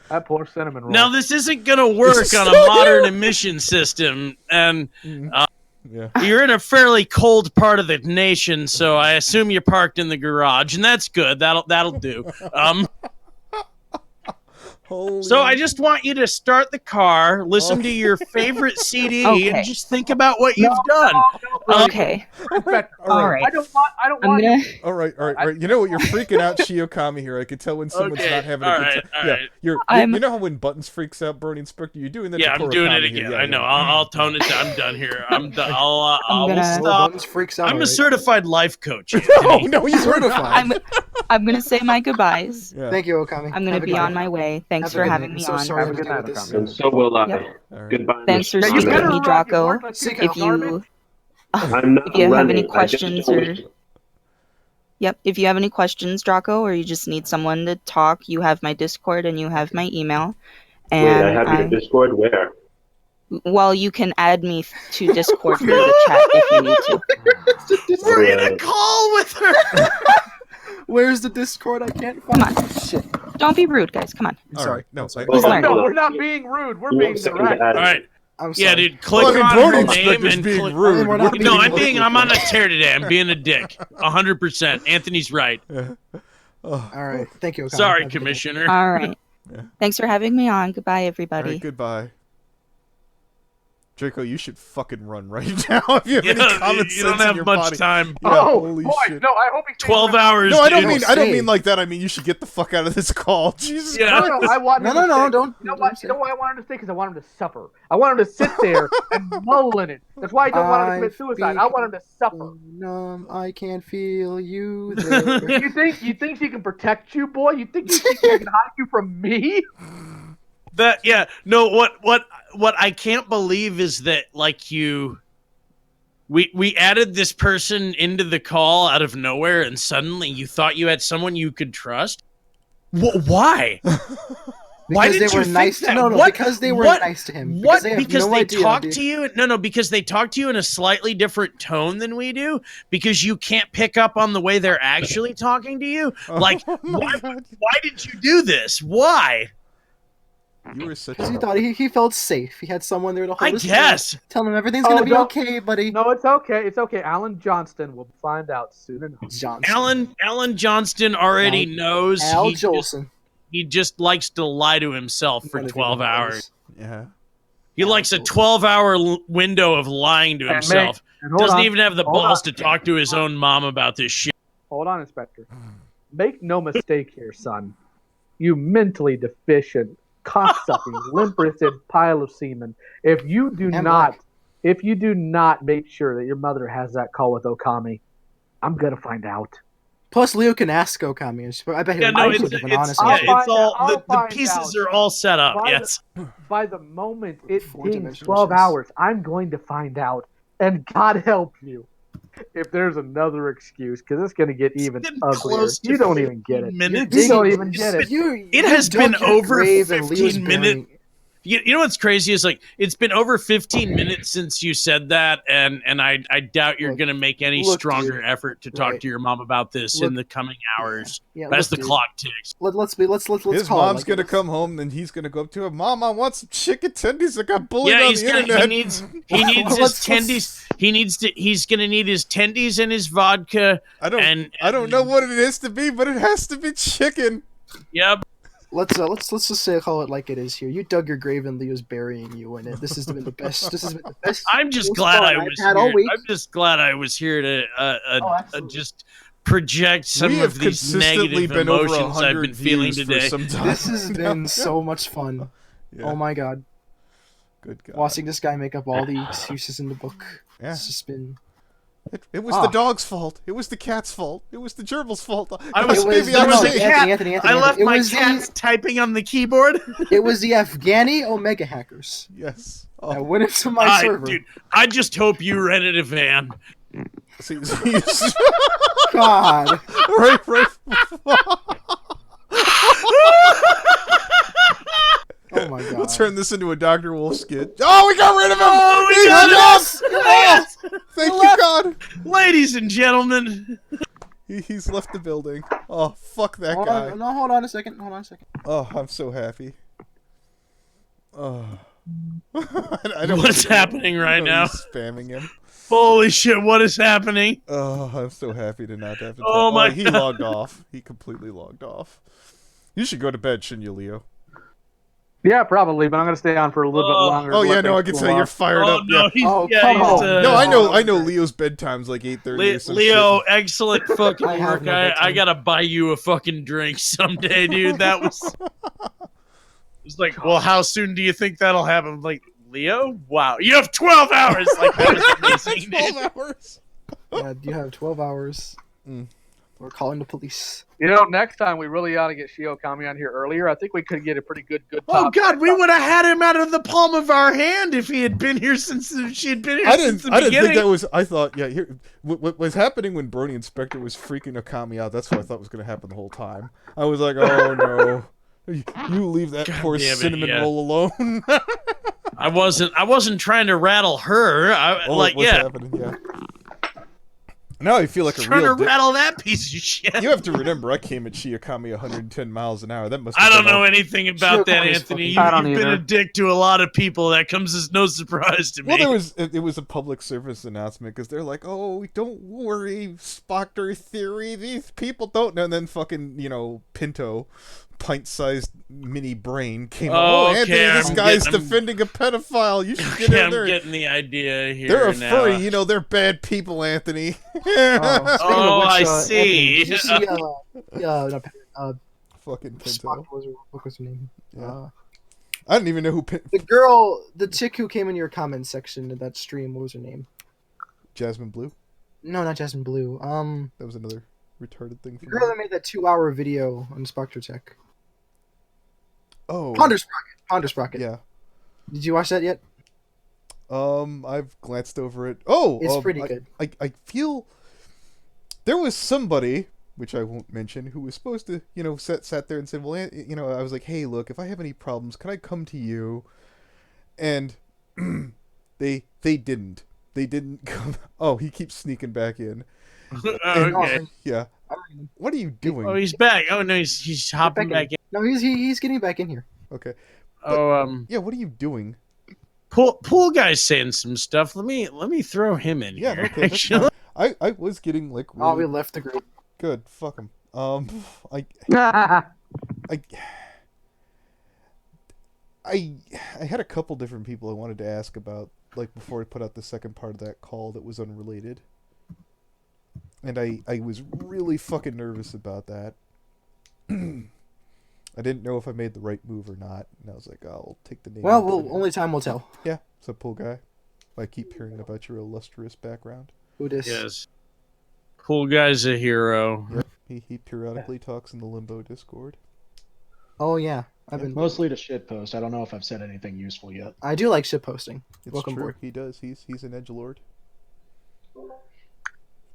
Speaker 4: That poor cinnamon roll.
Speaker 6: Now this isn't gonna work on a modern emission system, and
Speaker 2: Yeah.
Speaker 6: you're in a fairly cold part of the nation, so I assume you're parked in the garage, and that's good. That'll do.
Speaker 2: Holy.
Speaker 6: So I just want you to start the car, listen to your favorite CD,
Speaker 7: Okay.
Speaker 6: and just think about what you've done.
Speaker 7: Okay.
Speaker 2: All right.
Speaker 7: All right.
Speaker 4: I don't want
Speaker 7: I'm going to.
Speaker 2: All right. You know what? You're freaking out, Shiokami here. I can tell when someone's
Speaker 6: Okay,
Speaker 2: not having a
Speaker 6: all
Speaker 2: good
Speaker 6: right,
Speaker 2: time.
Speaker 6: all
Speaker 2: Yeah,
Speaker 6: right.
Speaker 2: you know how when Buttons freaks out, Brony Inspector, you're doing that.
Speaker 6: Yeah,
Speaker 2: to
Speaker 6: I'm doing it
Speaker 2: Kurokami
Speaker 6: again.
Speaker 2: here. Yeah,
Speaker 6: I know.
Speaker 2: yeah.
Speaker 6: I'll tone it down. I'm done here. I'm done. I'll
Speaker 7: gonna-
Speaker 6: stop.
Speaker 1: Buttons freaks out.
Speaker 6: I'm a
Speaker 1: alright.
Speaker 6: certified life coach.
Speaker 2: Oh
Speaker 6: Anthony.
Speaker 2: no, you were
Speaker 1: Certified.
Speaker 7: I'm going to say my goodbyes.
Speaker 2: Yeah.
Speaker 1: Thank you, Okami.
Speaker 7: I'm going
Speaker 1: Have
Speaker 7: to
Speaker 1: a
Speaker 7: be
Speaker 1: good
Speaker 7: on
Speaker 1: night.
Speaker 7: my way. Thanks
Speaker 1: Have a
Speaker 7: for
Speaker 1: good
Speaker 7: having
Speaker 1: night.
Speaker 7: me
Speaker 1: I'm so
Speaker 7: on.
Speaker 1: sorry
Speaker 4: Have a
Speaker 1: to
Speaker 4: good
Speaker 1: deal
Speaker 4: night,
Speaker 1: with this.
Speaker 4: Okami.
Speaker 3: And so will I.
Speaker 7: Yep.
Speaker 2: All right.
Speaker 3: Goodbye.
Speaker 7: Thanks for
Speaker 3: Mr.
Speaker 7: speaking
Speaker 3: Chairman.
Speaker 7: to me, Draco.
Speaker 1: Sick
Speaker 7: If
Speaker 1: out,
Speaker 7: you
Speaker 3: I'm not
Speaker 7: if you have
Speaker 3: running.
Speaker 7: any
Speaker 3: I just
Speaker 7: questions
Speaker 3: don't
Speaker 7: or
Speaker 3: wish to-
Speaker 7: Yep, if you have any questions, Draco, or you just need someone to talk, you have my Discord and you have my email.
Speaker 3: Wait, I
Speaker 7: And
Speaker 3: have your Discord? Where?
Speaker 7: well, you can add me to Discord through the chat if you need to.
Speaker 6: We're in a
Speaker 3: Alright.
Speaker 6: call with her.
Speaker 1: Where's the Discord? I can't
Speaker 7: Come
Speaker 1: find
Speaker 7: on.
Speaker 1: it. Shit.
Speaker 7: Don't be rude, guys. Come on.
Speaker 1: I'm
Speaker 2: All
Speaker 1: sorry.
Speaker 2: right. No,
Speaker 1: I'm sorry.
Speaker 2: I-
Speaker 7: He's
Speaker 3: Hold on,
Speaker 7: learning.
Speaker 3: hold
Speaker 4: No,
Speaker 3: on.
Speaker 4: we're not being rude. We're
Speaker 3: You
Speaker 4: being
Speaker 3: want a second
Speaker 4: direct.
Speaker 3: to add
Speaker 6: All
Speaker 3: me?
Speaker 6: right.
Speaker 1: I'm sorry.
Speaker 6: Yeah, dude. Click
Speaker 2: Well, I mean,
Speaker 6: on
Speaker 2: Brony
Speaker 6: her
Speaker 2: Inspector's
Speaker 6: name and
Speaker 2: being
Speaker 6: click.
Speaker 2: rude.
Speaker 1: We're not
Speaker 2: What-
Speaker 1: being
Speaker 6: No, I'm
Speaker 1: rude.
Speaker 6: being. I'm on a tear today. I'm being a dick. 100%. Anthony's right.
Speaker 2: Oh.
Speaker 1: All right. Thank you, Okami.
Speaker 6: Sorry,
Speaker 1: Have a good night.
Speaker 6: Commissioner.
Speaker 7: All right.
Speaker 2: Yeah.
Speaker 7: Thanks for having me on. Goodbye,
Speaker 2: All
Speaker 7: everybody.
Speaker 2: right, goodbye. Draco, you should fucking run right now if you have any
Speaker 6: Yeah,
Speaker 2: common
Speaker 6: you
Speaker 2: sense
Speaker 6: don't
Speaker 2: in
Speaker 6: have
Speaker 2: your
Speaker 6: much
Speaker 2: body.
Speaker 6: time.
Speaker 2: Yeah,
Speaker 4: Oh,
Speaker 2: holy
Speaker 4: boy.
Speaker 2: shit.
Speaker 4: No, I hope he stays
Speaker 6: 12
Speaker 4: around.
Speaker 6: hours.
Speaker 2: No, I don't
Speaker 6: dude.
Speaker 2: mean like that. I mean you should get the fuck out of this call. Jesus
Speaker 6: Yeah.
Speaker 2: Christ.
Speaker 4: No, I want him
Speaker 1: No,
Speaker 4: to
Speaker 1: no,
Speaker 4: stay.
Speaker 1: don't.
Speaker 4: You know what? You know why I want him to stay? Because I want him to suffer. I want him to sit there and mull in it. That's why I don't want him to commit suicide. I want him to suffer.
Speaker 1: Numb, I can't feel you there.
Speaker 4: You think she can protect you, boy? You think she can hide you from me?
Speaker 6: What I can't believe is that like we added this person into the call out of nowhere and suddenly you thought you had someone you could trust. Why? Why
Speaker 1: Because
Speaker 6: did
Speaker 1: they were
Speaker 6: you
Speaker 1: nice.
Speaker 6: think that?
Speaker 1: No,
Speaker 6: what?
Speaker 1: because they were
Speaker 6: what?
Speaker 1: nice to him.
Speaker 6: What?
Speaker 1: They have
Speaker 6: Because
Speaker 1: no
Speaker 6: they
Speaker 1: idea,
Speaker 6: talk
Speaker 1: dude.
Speaker 6: to you? No, because they talk to you in a slightly different tone than we do. Because you can't pick up on the way they're actually talking to you. Like,
Speaker 2: Oh my
Speaker 6: why
Speaker 2: God.
Speaker 6: did you do this? Why?
Speaker 2: You were such
Speaker 1: Because he
Speaker 2: a
Speaker 1: thought he felt safe. He had someone there to hold
Speaker 6: I
Speaker 1: his
Speaker 6: guess.
Speaker 1: hand, tell him everything's
Speaker 4: Oh,
Speaker 1: gonna be
Speaker 4: don't-
Speaker 1: okay, buddy.
Speaker 4: No, it's okay. It's okay. Alan Johnston will find out soon enough.
Speaker 1: Johnson.
Speaker 6: Alan Johnston already knows.
Speaker 1: Al
Speaker 6: he
Speaker 1: Jolson.
Speaker 6: just likes to lie to himself for
Speaker 1: None of you
Speaker 6: 12
Speaker 1: know
Speaker 6: hours.
Speaker 2: yeah.
Speaker 6: He likes a 12-hour window of lying to
Speaker 4: And
Speaker 6: himself.
Speaker 4: And hold
Speaker 6: Doesn't
Speaker 4: on.
Speaker 6: even have the
Speaker 4: Hold
Speaker 6: balls
Speaker 4: on.
Speaker 6: to talk to his own mom about this shit.
Speaker 4: Hold on, Inspector. Make no mistake here, son. You mentally deficient, cocksucking, limp-wristed pile of semen. If you do not make sure that your mother has that call with Okami, I'm gonna find out.
Speaker 1: Plus, Leo can ask Okami. I bet
Speaker 6: Yeah,
Speaker 1: he'll
Speaker 6: no,
Speaker 1: give
Speaker 6: it's
Speaker 1: an honest
Speaker 6: yeah,
Speaker 1: answer.
Speaker 6: it's all
Speaker 4: I'll
Speaker 6: the
Speaker 4: find
Speaker 6: pieces
Speaker 4: out.
Speaker 6: are all set up.
Speaker 4: By
Speaker 6: Yes.
Speaker 4: By the moment it dings
Speaker 1: Four-dimensional
Speaker 4: 12
Speaker 1: chess.
Speaker 4: hours, I'm going to find out. And God help you if there's another excuse, because it's going to get even
Speaker 6: getting
Speaker 4: uglier.
Speaker 6: close to
Speaker 4: You don't even get
Speaker 6: 15
Speaker 4: it.
Speaker 6: minutes.
Speaker 4: You don't even get it.
Speaker 6: It has been
Speaker 1: dug your
Speaker 6: over
Speaker 1: grave and Leo's
Speaker 6: 15 minutes.
Speaker 1: burying-
Speaker 6: You know what's crazy is like it's been over 15 minutes since you said that, and I doubt you're
Speaker 1: Look-
Speaker 6: going to make any
Speaker 1: look,
Speaker 6: stronger
Speaker 1: dude.
Speaker 6: effort to talk
Speaker 1: Right.
Speaker 6: to your mom about this
Speaker 1: Look-
Speaker 6: in the coming hours
Speaker 1: Yeah,
Speaker 6: as
Speaker 1: look,
Speaker 6: the
Speaker 1: dude.
Speaker 6: clock ticks.
Speaker 1: Let's
Speaker 2: His
Speaker 1: call it
Speaker 2: mom's
Speaker 1: like
Speaker 2: gonna
Speaker 1: it is.
Speaker 2: come home, and he's gonna go up to her. Mom, I want some chicken tendies. I got bullied
Speaker 6: Yeah,
Speaker 2: on
Speaker 6: he's
Speaker 2: the
Speaker 6: gonna,
Speaker 2: internet.
Speaker 6: he needs his
Speaker 1: Let's-
Speaker 6: tendies. He's gonna need his tendies and his vodka.
Speaker 2: I don't know what it is to be, but it has to be chicken.
Speaker 6: Yep.
Speaker 1: Let's just say call it like it is here. You dug your grave and Leo's burying you in it. This has been the best. This has been the best.
Speaker 6: I'm just
Speaker 1: most
Speaker 6: glad
Speaker 1: fun
Speaker 6: I
Speaker 1: I've
Speaker 6: was
Speaker 1: had all
Speaker 6: here.
Speaker 1: week.
Speaker 6: I'm just glad I was here to
Speaker 1: absolutely.
Speaker 6: just project some
Speaker 2: We have
Speaker 6: of these
Speaker 2: consistently
Speaker 6: negative
Speaker 2: been over
Speaker 6: emotions I've
Speaker 2: 100
Speaker 6: been feeling
Speaker 2: views
Speaker 6: today.
Speaker 2: for some time.
Speaker 1: This has been so much fun.
Speaker 2: Yeah.
Speaker 1: Oh my god.
Speaker 2: Good God.
Speaker 1: Watching this guy make up all the excuses in the book.
Speaker 2: Yeah.
Speaker 1: It's just been.
Speaker 2: It was the dog's fault. It was the cat's fault. It was the gerbil's fault.
Speaker 6: I was-
Speaker 2: Maybe
Speaker 6: there
Speaker 2: I
Speaker 6: was
Speaker 2: was
Speaker 6: a
Speaker 2: saying-
Speaker 6: cat.
Speaker 1: Anthony,
Speaker 6: I left
Speaker 1: it
Speaker 6: my
Speaker 1: was
Speaker 6: cats typing on the keyboard.
Speaker 1: it was the Afghani Omega hackers
Speaker 2: Yes.
Speaker 1: that
Speaker 2: Oh,
Speaker 1: went into my server.
Speaker 6: Dude, I just hope you rented a van.
Speaker 2: see,
Speaker 1: God.
Speaker 2: right.
Speaker 1: Oh my god.
Speaker 2: We'll turn this into a Dr. Wolf skit. Oh, we got rid of him!
Speaker 6: Oh, we
Speaker 2: He's
Speaker 6: got
Speaker 2: lost!
Speaker 6: Yes!
Speaker 2: Thank you, God!
Speaker 6: Ladies and gentlemen.
Speaker 2: He's left the building. Oh, fuck that
Speaker 1: Hold
Speaker 2: guy.
Speaker 1: on, no, hold on a second. Hold on a second.
Speaker 2: Oh, I'm so happy. Oh. I don't
Speaker 6: What's happening right now?
Speaker 2: He's spamming him.
Speaker 6: Holy shit, what is happening?
Speaker 2: Oh, I'm so happy to not have to
Speaker 6: Oh my
Speaker 2: he
Speaker 6: God.
Speaker 2: logged off. He completely logged off. You should go to bed, shouldn't you, Leo?
Speaker 4: Yeah, probably, but I'm gonna stay on for a little bit longer.
Speaker 2: Oh,
Speaker 4: to
Speaker 2: yeah,
Speaker 4: let
Speaker 2: no, I
Speaker 4: things
Speaker 2: can
Speaker 4: cool
Speaker 2: tell you're
Speaker 4: off.
Speaker 2: fired
Speaker 6: Oh
Speaker 2: up.
Speaker 6: no,
Speaker 2: Yeah.
Speaker 6: he's,
Speaker 1: Oh,
Speaker 6: yeah,
Speaker 1: come
Speaker 6: he's,
Speaker 1: on.
Speaker 2: No,
Speaker 1: Oh,
Speaker 2: I know Leo's bedtime's like 8:30 or some
Speaker 6: Leo,
Speaker 2: shit.
Speaker 6: excellent fucking
Speaker 1: I have
Speaker 6: work.
Speaker 1: no
Speaker 6: I
Speaker 1: bedtime.
Speaker 6: gotta buy you a fucking drink someday, dude. That was. It's like, well, how soon do you think that'll happen? I'm like, Leo, wow, you have 12 hours. Like that was amazing, dude.
Speaker 2: 12 hours.
Speaker 1: Yeah, you have 12 hours.
Speaker 2: Mm.
Speaker 1: We're calling the police.
Speaker 4: You know, next time we really ought to get Shiokami on here earlier. I think we could get a pretty good
Speaker 6: Oh
Speaker 4: top.
Speaker 6: God, we would have had him out of the palm of our hand if he had been here since she had been here since the
Speaker 2: I didn't
Speaker 6: beginning.
Speaker 2: think that was. I thought, yeah. Here, what was happening when Brony Inspector was freaking Okami out? That's what I thought was going to happen the whole time. I was like, oh no, you leave that
Speaker 6: God
Speaker 2: poor
Speaker 6: damn it,
Speaker 2: cinnamon
Speaker 6: yeah.
Speaker 2: roll alone.
Speaker 6: I wasn't trying to rattle her.
Speaker 2: What's happening? Yeah. Now I feel like a
Speaker 6: Trying
Speaker 2: real
Speaker 6: to
Speaker 2: dick.
Speaker 6: rattle that piece of shit.
Speaker 2: You have to remember, I came at Shiokami 110 miles an hour. That must.
Speaker 6: I
Speaker 2: have
Speaker 6: don't
Speaker 2: been
Speaker 6: know
Speaker 2: a-
Speaker 6: anything about that,
Speaker 1: Shiokami's
Speaker 6: Anthony.
Speaker 1: fucking-
Speaker 4: I don't
Speaker 6: You've been a
Speaker 4: either.
Speaker 6: dick to a lot of people. That comes as no surprise to me.
Speaker 2: Well, it was a public service announcement because they're like, "Oh, don't worry, Spoctor theory. These people don't know." And then fucking Pinto, pint-sized mini brain came.
Speaker 6: Oh,
Speaker 2: Anthony,
Speaker 6: okay,
Speaker 2: this
Speaker 6: I'm
Speaker 2: guy's
Speaker 6: getting-
Speaker 2: defending a pedophile. You should get
Speaker 6: Okay,
Speaker 2: in
Speaker 6: I'm
Speaker 2: there.
Speaker 6: getting the idea here.
Speaker 2: They're a
Speaker 6: now.
Speaker 2: furry. They're bad people, Anthony.
Speaker 1: Speaking of which,
Speaker 6: I
Speaker 1: Anthony,
Speaker 6: see.
Speaker 1: did you see?
Speaker 2: Fucking
Speaker 1: Spock,
Speaker 2: Pinto.
Speaker 1: what was her name?
Speaker 2: Yeah. I didn't even know who
Speaker 1: The girl, the chick who came in your comments section of that stream. What was her name?
Speaker 2: Jasmine Blue.
Speaker 1: No, not Jasmine Blue.
Speaker 2: That was another retarded thing.
Speaker 1: The
Speaker 2: From
Speaker 1: girl that made that 2-hour video on Spectre Tech.
Speaker 2: Oh.
Speaker 1: Ponder Sprocket.
Speaker 2: Yeah.
Speaker 1: Did you watch that yet?
Speaker 2: I've glanced over it. Oh,
Speaker 1: It's pretty good.
Speaker 2: I feel there was somebody, which I won't mention, who was supposed to, sat there and said, well, I was like, hey, look, if I have any problems, can I come to you? And they didn't. They didn't come. Oh, he keeps sneaking back in.
Speaker 6: Okay.
Speaker 2: Yeah. What are you doing?
Speaker 6: Oh, he's back. Oh no, he's hopping back in.
Speaker 1: No, he's getting back in here.
Speaker 2: Okay.
Speaker 6: Oh,
Speaker 2: Yeah, what are you doing?
Speaker 6: pool guy's saying some stuff. Let me throw him in
Speaker 2: Yeah,
Speaker 6: here.
Speaker 2: okay. That's
Speaker 6: Actually.
Speaker 2: fine. I was getting like
Speaker 1: Oh, we
Speaker 2: really
Speaker 1: left the group.
Speaker 2: good. Fuck him. I had a couple different people I wanted to ask about, like, before I put out the second part of that call that was unrelated. And I was really fucking nervous about that. I didn't know if I made the right move or not, and I was like, I'll take the name.
Speaker 1: Well, only time will tell.
Speaker 2: Yeah, it's a pool guy. I keep hearing about your illustrious background.
Speaker 1: Who dis?
Speaker 6: Yes. Pool guy's a hero.
Speaker 2: Yep, he periodically talks in the Limbo Discord.
Speaker 1: Oh yeah, I've been.
Speaker 8: Mostly to shitpost. I don't know if I've said anything useful yet.
Speaker 1: I do like shit posting.
Speaker 2: It's
Speaker 1: Welcome
Speaker 2: true,
Speaker 1: aboard.
Speaker 2: he does. He's an edgelord.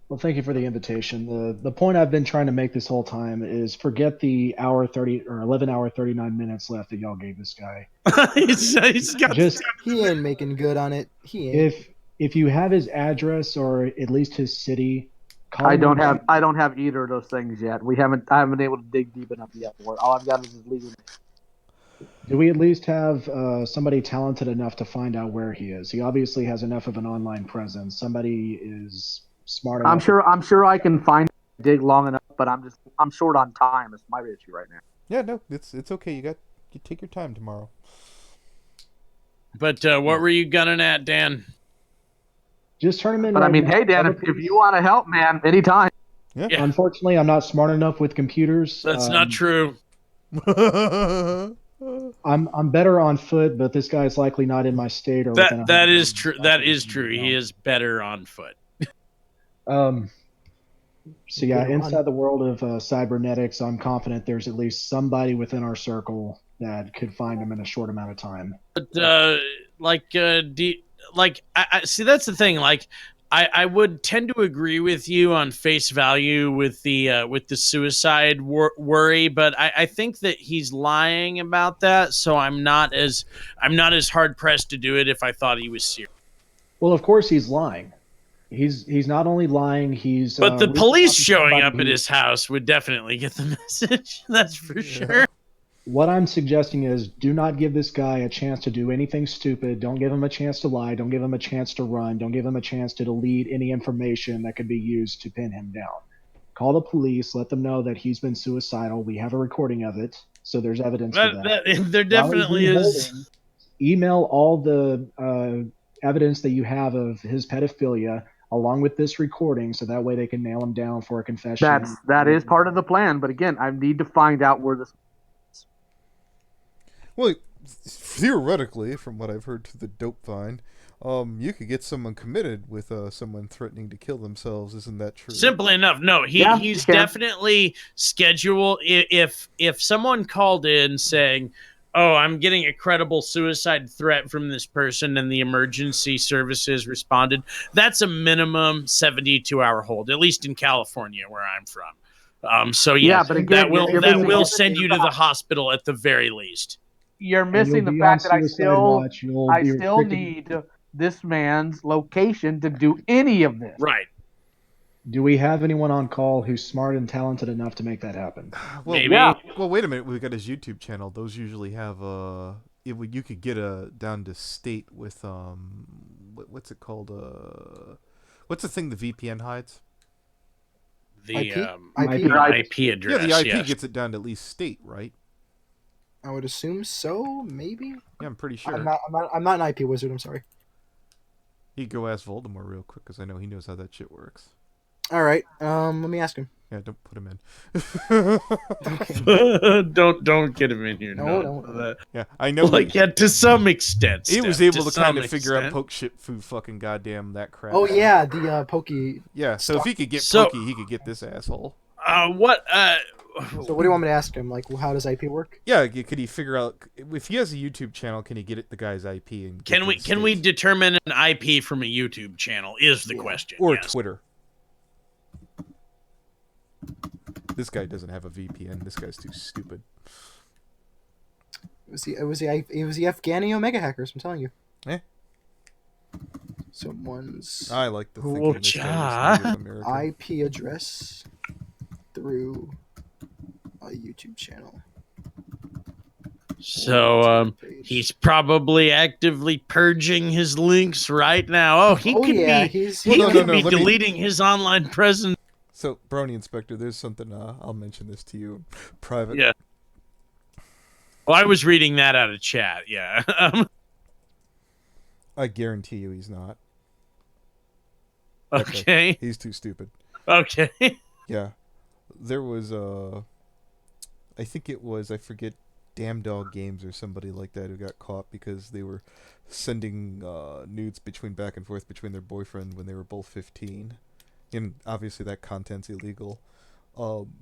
Speaker 8: Well, thank you for the invitation. The point I've been trying to make this whole time is forget the 11 hour 39 minutes left that y'all gave this guy.
Speaker 6: he's got
Speaker 8: Just
Speaker 1: He ain't making good on it. He ain't.
Speaker 8: if you have his address or at least his city, call
Speaker 4: I
Speaker 8: him
Speaker 4: don't
Speaker 8: and-
Speaker 4: have either of those things yet. I haven't been able to dig deep enough yet for it. All I've got is his legal name.
Speaker 8: Do we at least have somebody talented enough to find out where he is? He obviously has enough of an online presence. Somebody is smart enough.
Speaker 4: I'm sure I can dig long enough, but I'm short on time. It's my issue right now.
Speaker 2: Yeah, no, it's okay. You take your time tomorrow.
Speaker 6: But what were you gunning at, Dan?
Speaker 8: Just turn him in.
Speaker 4: But I
Speaker 8: right
Speaker 4: mean,
Speaker 8: now.
Speaker 4: hey Dan, if you want to help, man, anytime.
Speaker 2: Yeah.
Speaker 8: Unfortunately, I'm not smart enough with computers.
Speaker 6: That's not true.
Speaker 8: I'm better on foot, but this guy's likely not in my state or within
Speaker 6: That
Speaker 8: 100
Speaker 6: is true. That is true. He is better on foot.
Speaker 8: So yeah,
Speaker 1: Good
Speaker 8: inside
Speaker 1: one.
Speaker 8: the world of cybernetics, I'm confident there's at least somebody within our circle that could find him in a short amount of time.
Speaker 6: But I see. That's the thing. Like, I would tend to agree with you on face value with the suicide worry, but I think that he's lying about that. So I'm not as hard pressed to do it if I thought he was serious.
Speaker 8: Well, of course he's lying. He's not only lying. He's
Speaker 6: But the
Speaker 8: reaching
Speaker 6: police
Speaker 8: out to
Speaker 6: showing
Speaker 8: somebody
Speaker 6: up at
Speaker 8: who-
Speaker 6: his house would definitely get the message. That's for sure.
Speaker 8: What I'm suggesting is do not give this guy a chance to do anything stupid. Don't give him a chance to lie. Don't give him a chance to run. Don't give him a chance to delete any information that could be used to pin him down. Call the police. Let them know that he's been suicidal. We have a recording of it, so there's evidence for that.
Speaker 6: There definitely
Speaker 8: While he's
Speaker 6: is.
Speaker 8: holding, email all the evidence that you have of his pedophilia along with this recording, so that way they can nail him down for a confession.
Speaker 4: That is part of the plan. But again, I need to find out where this.
Speaker 2: Well, theoretically, from what I've heard through the dope vine, you could get someone committed with someone threatening to kill themselves. Isn't that true?
Speaker 6: Simply enough, no. He's definitely scheduled. If someone called in saying, "Oh, I'm getting a credible suicide threat from this person," and the emergency services responded, that's a minimum 72-hour hold, at least in California, where I'm from. So
Speaker 4: Yeah, but again,
Speaker 6: that will send you to the hospital at the very least.
Speaker 4: You're
Speaker 8: And
Speaker 4: missing
Speaker 8: you'll
Speaker 4: the
Speaker 8: be
Speaker 4: fact
Speaker 8: on
Speaker 4: that I
Speaker 8: suicide
Speaker 4: still
Speaker 8: watch. You'll
Speaker 4: I
Speaker 8: be
Speaker 4: still
Speaker 8: restricted-
Speaker 4: need this man's location to do any of this.
Speaker 6: Right.
Speaker 8: Do we have anyone on call who's smart and talented enough to make that happen?
Speaker 2: Well,
Speaker 6: Maybe.
Speaker 4: Yeah.
Speaker 2: Well, wait a minute. We got his YouTube channel. Those usually have you could get down to state with what's it called? What's the thing the VPN hides?
Speaker 6: The
Speaker 1: IP?
Speaker 6: IP address.
Speaker 2: Yeah, the IP
Speaker 6: yes.
Speaker 2: gets it down to at least state, right?
Speaker 1: I would assume so. Maybe.
Speaker 2: Yeah, I'm pretty sure.
Speaker 1: I'm not an IP wizard. I'm sorry.
Speaker 2: You could go ask Voldemort real quick because I know he knows how that shit works.
Speaker 1: All right. Let me ask him.
Speaker 2: Yeah, don't put him in.
Speaker 1: Okay.
Speaker 6: don't get him in here.
Speaker 1: No,
Speaker 6: No,
Speaker 1: no.
Speaker 2: Yeah, I know.
Speaker 6: Like, yeah, to some extent.
Speaker 2: he was
Speaker 6: Steph,
Speaker 2: able to
Speaker 6: some
Speaker 2: kind of figure out
Speaker 6: extent.
Speaker 2: poke shit food fucking goddamn that crap.
Speaker 1: Oh yeah, the pokey.
Speaker 2: Yeah, so if he could get
Speaker 6: So-
Speaker 2: Pokey, he could get this asshole.
Speaker 6: What?
Speaker 1: So what do you want me to ask him? Like, how does IP work?
Speaker 2: Yeah, could he figure out if he has a YouTube channel? Can he get it the guy's IP and get
Speaker 6: Can
Speaker 2: to
Speaker 6: we
Speaker 2: the
Speaker 6: we
Speaker 2: States?
Speaker 6: determine an IP from a YouTube channel? Is the question.
Speaker 2: or
Speaker 6: yes.
Speaker 2: Twitter? This guy doesn't have a VPN. This guy's too stupid.
Speaker 1: It was the Afghani Omega hackers. I'm telling you.
Speaker 2: Eh?
Speaker 1: Someone's
Speaker 2: I like the
Speaker 6: Cool
Speaker 2: thinking this guy was Native American.
Speaker 1: IP address through a YouTube channel.
Speaker 6: So
Speaker 1: Page.
Speaker 6: he's probably actively purging his links right now. Oh, he
Speaker 1: Oh,
Speaker 6: could
Speaker 1: yeah,
Speaker 6: be.
Speaker 1: he's-
Speaker 6: He
Speaker 2: Well, no,
Speaker 6: could
Speaker 2: no,
Speaker 6: be
Speaker 2: let me-
Speaker 6: deleting his online presence.
Speaker 2: So, Brony Inspector, there's something. I'll mention this to you in private.
Speaker 6: Yeah. Well, I was reading that out of chat. Yeah.
Speaker 2: I guarantee you he's not.
Speaker 6: Okay.
Speaker 2: He's too stupid.
Speaker 6: Okay.
Speaker 2: Yeah, there was I think it was, I forget, Damn Dog Games or somebody like that who got caught because they were sending nudes back and forth between their boyfriend when they were both 15, and obviously that content's illegal. Um,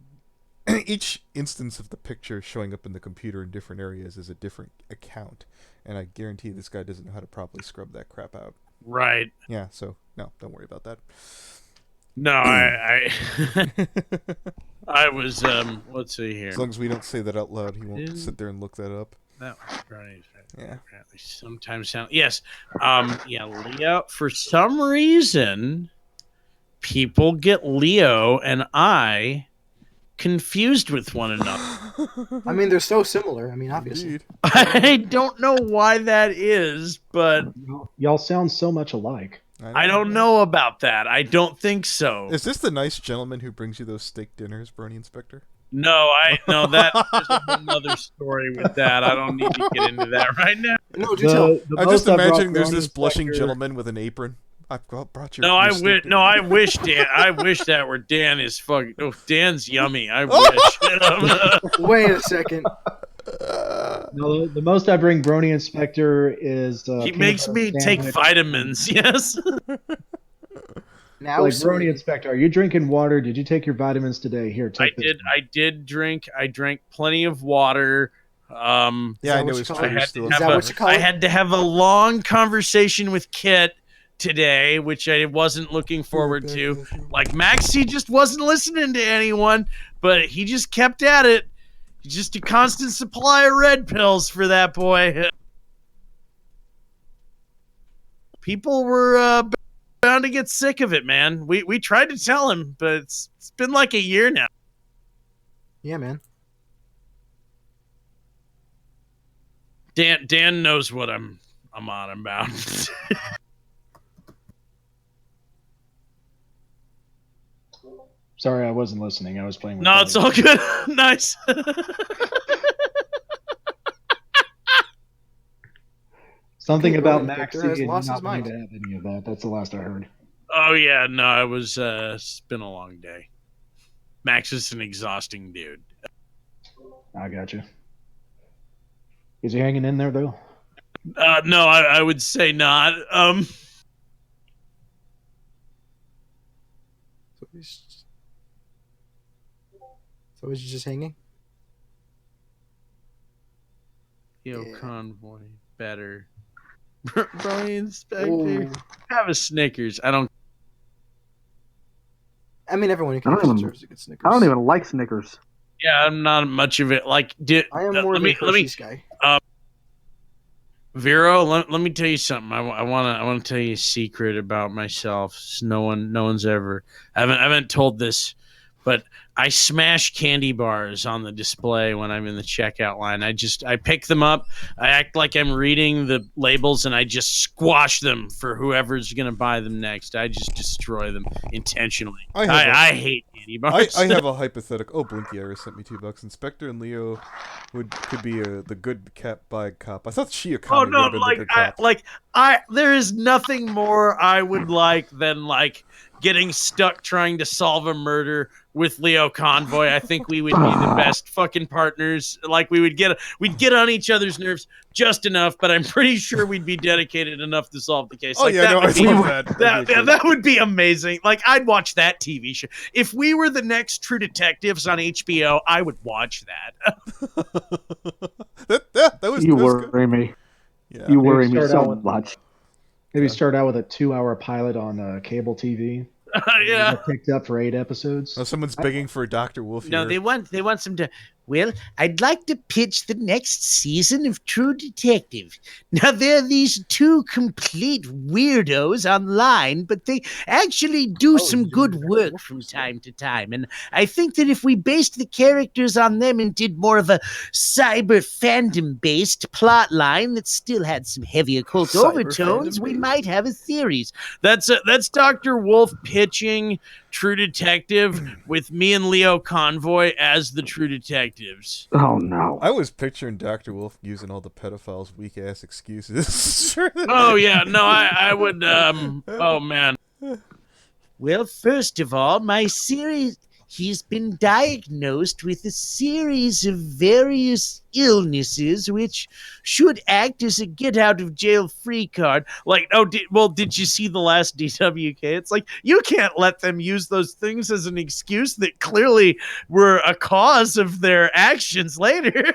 Speaker 2: each instance of the picture showing up in the computer in different areas is a different account, and I guarantee this guy doesn't know how to properly scrub that crap out.
Speaker 6: Right.
Speaker 2: Yeah, so no, don't worry about that.
Speaker 6: No, I I was let's see here.
Speaker 2: As long as we don't say that out loud, he won't sit there and look that up.
Speaker 6: That was right.
Speaker 2: Yeah.
Speaker 6: Apparently sometimes sound yes. Yeah, Leo. For some reason, people get Leo and I confused with one another.
Speaker 1: I mean, they're so similar. I mean, obviously.
Speaker 2: Indeed.
Speaker 6: I don't know why that is, but
Speaker 8: Y'all sound so much alike.
Speaker 6: I don't know about that. I don't think so.
Speaker 2: Is this the nice gentleman who brings you those steak dinners, Brony Inspector?
Speaker 6: No, that there's a whole other story with that. I don't need to get into that right now.
Speaker 1: No, do tell.
Speaker 2: I'm just imagining there's this blushing gentleman with an apron. I've brought you.
Speaker 6: No, I wish. No, I wish Dan. I wish that were Dan. Is fucking. Oh, Dan's yummy. I wish.
Speaker 1: Wait a second.
Speaker 8: No, the most I bring Brony Inspector is
Speaker 6: he makes me take vitamins. Yes.
Speaker 1: Now,
Speaker 8: like Brony Inspector, are you drinking water? Did you take your vitamins today? Here, take this.
Speaker 6: I did drink. I drank plenty of water.
Speaker 2: Yeah, I know it's true.
Speaker 6: I had to have a long conversation with Kit today, which I wasn't looking forward to. Like Maxie just wasn't listening to anyone, but he just kept at it. Just a constant supply of red pills for that boy. People were bound to get sick of it, man. We tried to tell him, but it's been like a year now.
Speaker 1: Yeah, man.
Speaker 6: Dan knows what I'm on about.
Speaker 8: Sorry, I wasn't listening. I was playing with
Speaker 6: No, it's all good. Nice.
Speaker 8: Something about Maxie
Speaker 1: has
Speaker 8: and
Speaker 1: lost
Speaker 8: not
Speaker 1: his
Speaker 8: wanting
Speaker 1: mind.
Speaker 8: to have any of that. That's the last I heard.
Speaker 6: Oh yeah, no, it was it's been a long day. Max is an exhausting dude.
Speaker 8: I got you. Is he hanging in there though?
Speaker 6: No, I would say not.
Speaker 1: So is he just hanging?
Speaker 6: Convoy better. Brony Inspector,
Speaker 1: Ooh.
Speaker 6: have a Snickers. I don't.
Speaker 1: I mean, everyone
Speaker 9: I don't
Speaker 1: deserves a good Snickers.
Speaker 9: I don't even like Snickers.
Speaker 6: Yeah, I'm not much of it. Like,
Speaker 1: I am more of a Hershey's guy.
Speaker 6: Vero, let me tell you something. I want to tell you a secret about myself. No one's ever. I haven't told this, but I smash candy bars on the display when I'm in the checkout line. I pick them up. I act like I'm reading the labels, and I just squash them for whoever's gonna buy them next. I just destroy them intentionally. I hate candy bars.
Speaker 2: I have a hypothetical. Oh, Blinky Iris sent me $2. Inspector and Leo could be the good cat bad cop. I thought Shia
Speaker 6: Oh no! There is nothing more I would like than like getting stuck trying to solve a murder with lioConvoy. I think we would be the best fucking partners. Like we'd get on each other's nerves just enough, but I'm pretty sure we'd be dedicated enough to solve the case.
Speaker 2: Oh
Speaker 6: like,
Speaker 2: yeah, no, I love that.
Speaker 6: That would be amazing. Like I'd watch that TV show. If we were the next True Detectives on HBO, I would watch that.
Speaker 2: that was
Speaker 9: You
Speaker 2: that was
Speaker 9: worry me.
Speaker 2: Yeah.
Speaker 9: You worry me
Speaker 8: start
Speaker 9: so
Speaker 8: out with-
Speaker 9: much.
Speaker 8: Maybe start out with a 2-hour pilot on cable TV.
Speaker 6: Yeah.
Speaker 8: Get picked up for 8 episodes.
Speaker 2: Oh, someone's begging for a Dr. Wolf
Speaker 10: No,
Speaker 2: here.
Speaker 10: they want some to. Well, I'd like to pitch the next season of True Detective. Now, there are these two complete weirdos online, but they actually do some good work from time to time. And I think that if we based the characters on them and did more of a cyber fandom-based plot line that still had some heavy occult
Speaker 1: Cyber
Speaker 10: overtones, we
Speaker 1: fandom-based.
Speaker 10: might have a series.
Speaker 6: That's Dr. Wolf pitching True Detective with me and lioConvoy as the True Detectives.
Speaker 9: Oh no.
Speaker 2: I was picturing Dr. Wolf using all the pedophiles' weak ass excuses.
Speaker 6: Oh yeah, no, I would. Oh man,
Speaker 10: Well, first of all, he's been diagnosed with a series of various illnesses which should act as a get out of jail free card. Like, did you see the last DWK? It's like, you can't let them use those things as an excuse that clearly were a cause of their actions later.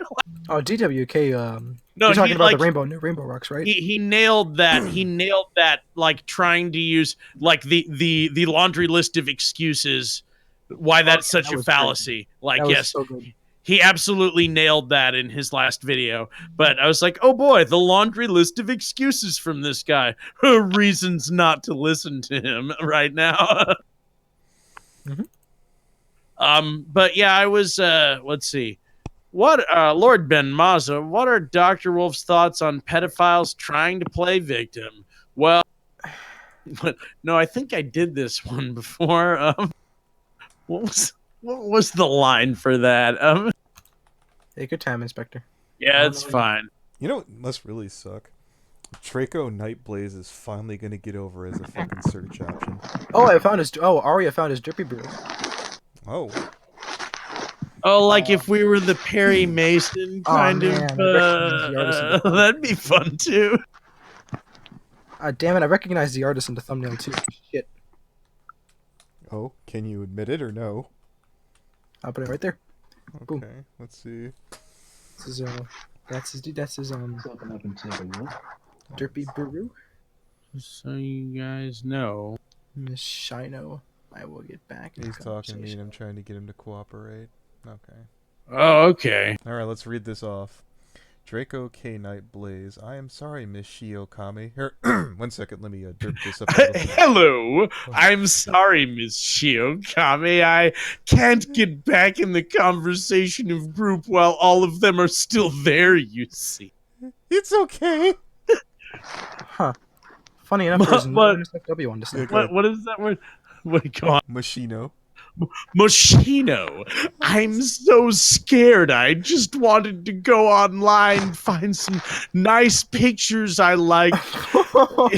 Speaker 1: Oh, DWK.
Speaker 10: No,
Speaker 1: you're talking about the rainbow rocks, right?
Speaker 10: He nailed that. He nailed that. Like trying to use like the laundry list of excuses why that's such a fallacy. Like, yes,
Speaker 1: so good.
Speaker 10: he absolutely nailed that in his last video. But I was like, oh boy, the laundry list of excuses from this guy. Reasons not to listen to him right now. But yeah, I was. Let's see. What, Lord Ben Mazza, what are Dr. Wolf's thoughts on pedophiles trying to play victim? Well, no, I think I did this one before. What was the line for that?
Speaker 1: Take your time, Inspector.
Speaker 10: Yeah, it's fine.
Speaker 2: You know what must really suck? DracoKnightBlaze is finally gonna get over as a fucking search option.
Speaker 1: Oh, Arya found his drippy brew.
Speaker 2: Oh.
Speaker 10: Oh, like if we were the Perry Mason kind of, that'd be fun too.
Speaker 1: Damn it, I recognize the artist in the thumbnail too. Shit.
Speaker 2: Oh, can you admit it or no?
Speaker 1: I'll put it right there.
Speaker 2: Okay,
Speaker 1: Boom.
Speaker 2: let's see.
Speaker 1: This is that's his
Speaker 8: Open up and take a look.
Speaker 1: drippy brew.
Speaker 10: So you guys know.
Speaker 1: Miss Shino, I will get back.
Speaker 2: He's talking to me and I'm trying to get him to cooperate. Okay.
Speaker 10: Oh, okay.
Speaker 2: Alright, let's read this off. DracoKnightBlaze. I am sorry, Miss Shiokami. Here, 1 second, let me derp this up a little bit.
Speaker 10: Hello, I'm sorry, Miss Shiokami. I can't get back in the conversation of group while all of them are still there, you see.
Speaker 2: It's okay.
Speaker 1: Huh. Funny enough, there's no NSFW on this thing.
Speaker 10: What is that word? What do you call it?
Speaker 2: Machino.
Speaker 10: Machino. I'm so scared. I just wanted to go online, find some nice pictures I liked. For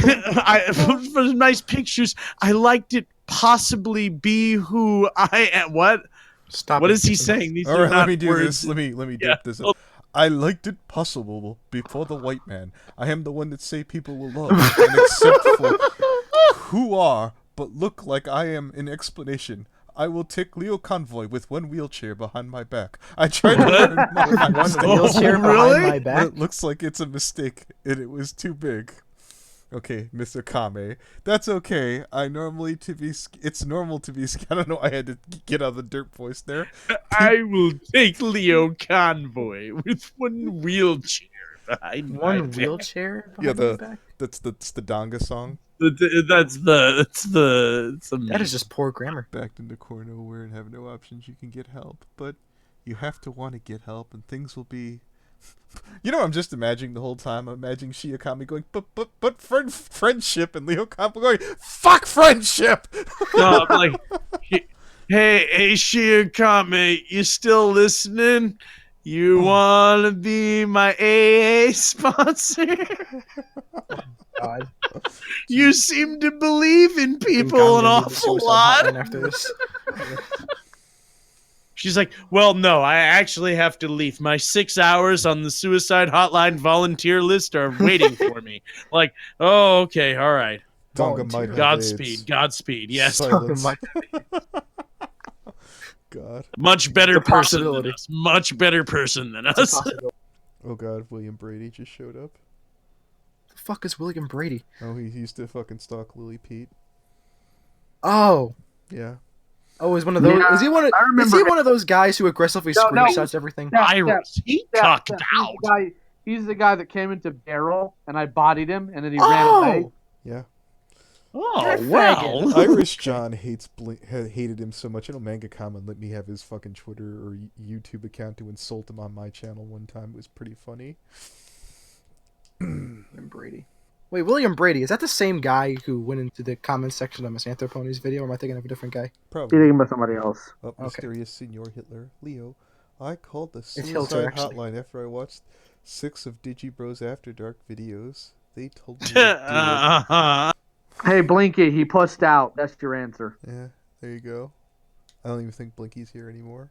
Speaker 10: nice pictures, I liked it possibly be who I am. What?
Speaker 1: Stop.
Speaker 10: What is he saying? These
Speaker 2: All
Speaker 10: are
Speaker 2: right,
Speaker 10: not
Speaker 2: let me do
Speaker 10: words.
Speaker 2: this. Let me derp this up. I liked it possible before the white man. I am the one that say people will love and accept for who are, but look like I am an explanation. I will take lioConvoy with one wheelchair behind my back. I tried to learn my mistake.
Speaker 1: Wheelchair behind my back?
Speaker 2: It looks like it's a mistake, and it was too big. Okay, Mr. Kame. That's okay. It's normal to be I don't know, I had to get out of the derp voice there.
Speaker 10: I will take lioConvoy with one wheelchair behind my back.
Speaker 1: Wheelchair
Speaker 2: Yeah,
Speaker 1: behind my back?
Speaker 2: that's the Donga song.
Speaker 1: That is just poor grammar.
Speaker 2: Backed into core nowhere and have no options. You can get help, but you have to want to get help, and things will be. You know, I'm just imagining the whole time. I'm imagining Shiokami going, but friendship, and lioConvoy going, fuck friendship.
Speaker 10: No, I'm like, hey, Shiokami, you still listening? You wanna be my AA sponsor?
Speaker 1: God.
Speaker 10: You seem to believe in people an awful lot.
Speaker 1: After this.
Speaker 10: She's like, well, no, I actually have to leave. My 6 hours on the suicide hotline volunteer list are waiting for me. Like, oh, okay, all right.
Speaker 2: Donga might have
Speaker 10: Godspeed, yes.
Speaker 2: God.
Speaker 10: Much better person than us. Much better person than us.
Speaker 2: Oh God, William Brady just showed up.
Speaker 1: The fuck is William Brady?
Speaker 2: Oh, he used to fucking stalk Lily Pete.
Speaker 1: Oh.
Speaker 2: Yeah.
Speaker 1: Oh, is one of those?
Speaker 4: Yeah,
Speaker 1: is he one of those guys who aggressively screenshots everything?
Speaker 10: He cucked out.
Speaker 4: He's the guy that came into Barrel and I bodied him and then he ran away.
Speaker 2: Yeah.
Speaker 10: Oh, well.
Speaker 2: Irish John hated him so much. I know Manga Common let me have his fucking Twitter or YouTube account to insult him on my channel one time. It was pretty funny.
Speaker 1: William Brady. Wait, William Brady, is that the same guy who went into the comments section of Misanthropony's video, or am I thinking of a different guy?
Speaker 2: Probably.
Speaker 9: You're thinking about somebody else.
Speaker 2: Oh, mysterious Senor Hitler. Leo, I called the
Speaker 1: Hilter,
Speaker 2: suicide
Speaker 1: actually.
Speaker 2: hotline after I watched 6 of DigiBros After Dark videos. They told me to do it.
Speaker 4: Hey, Blinky, he pussed out. That's your answer.
Speaker 2: Yeah, there you go. I don't even think Blinky's here anymore.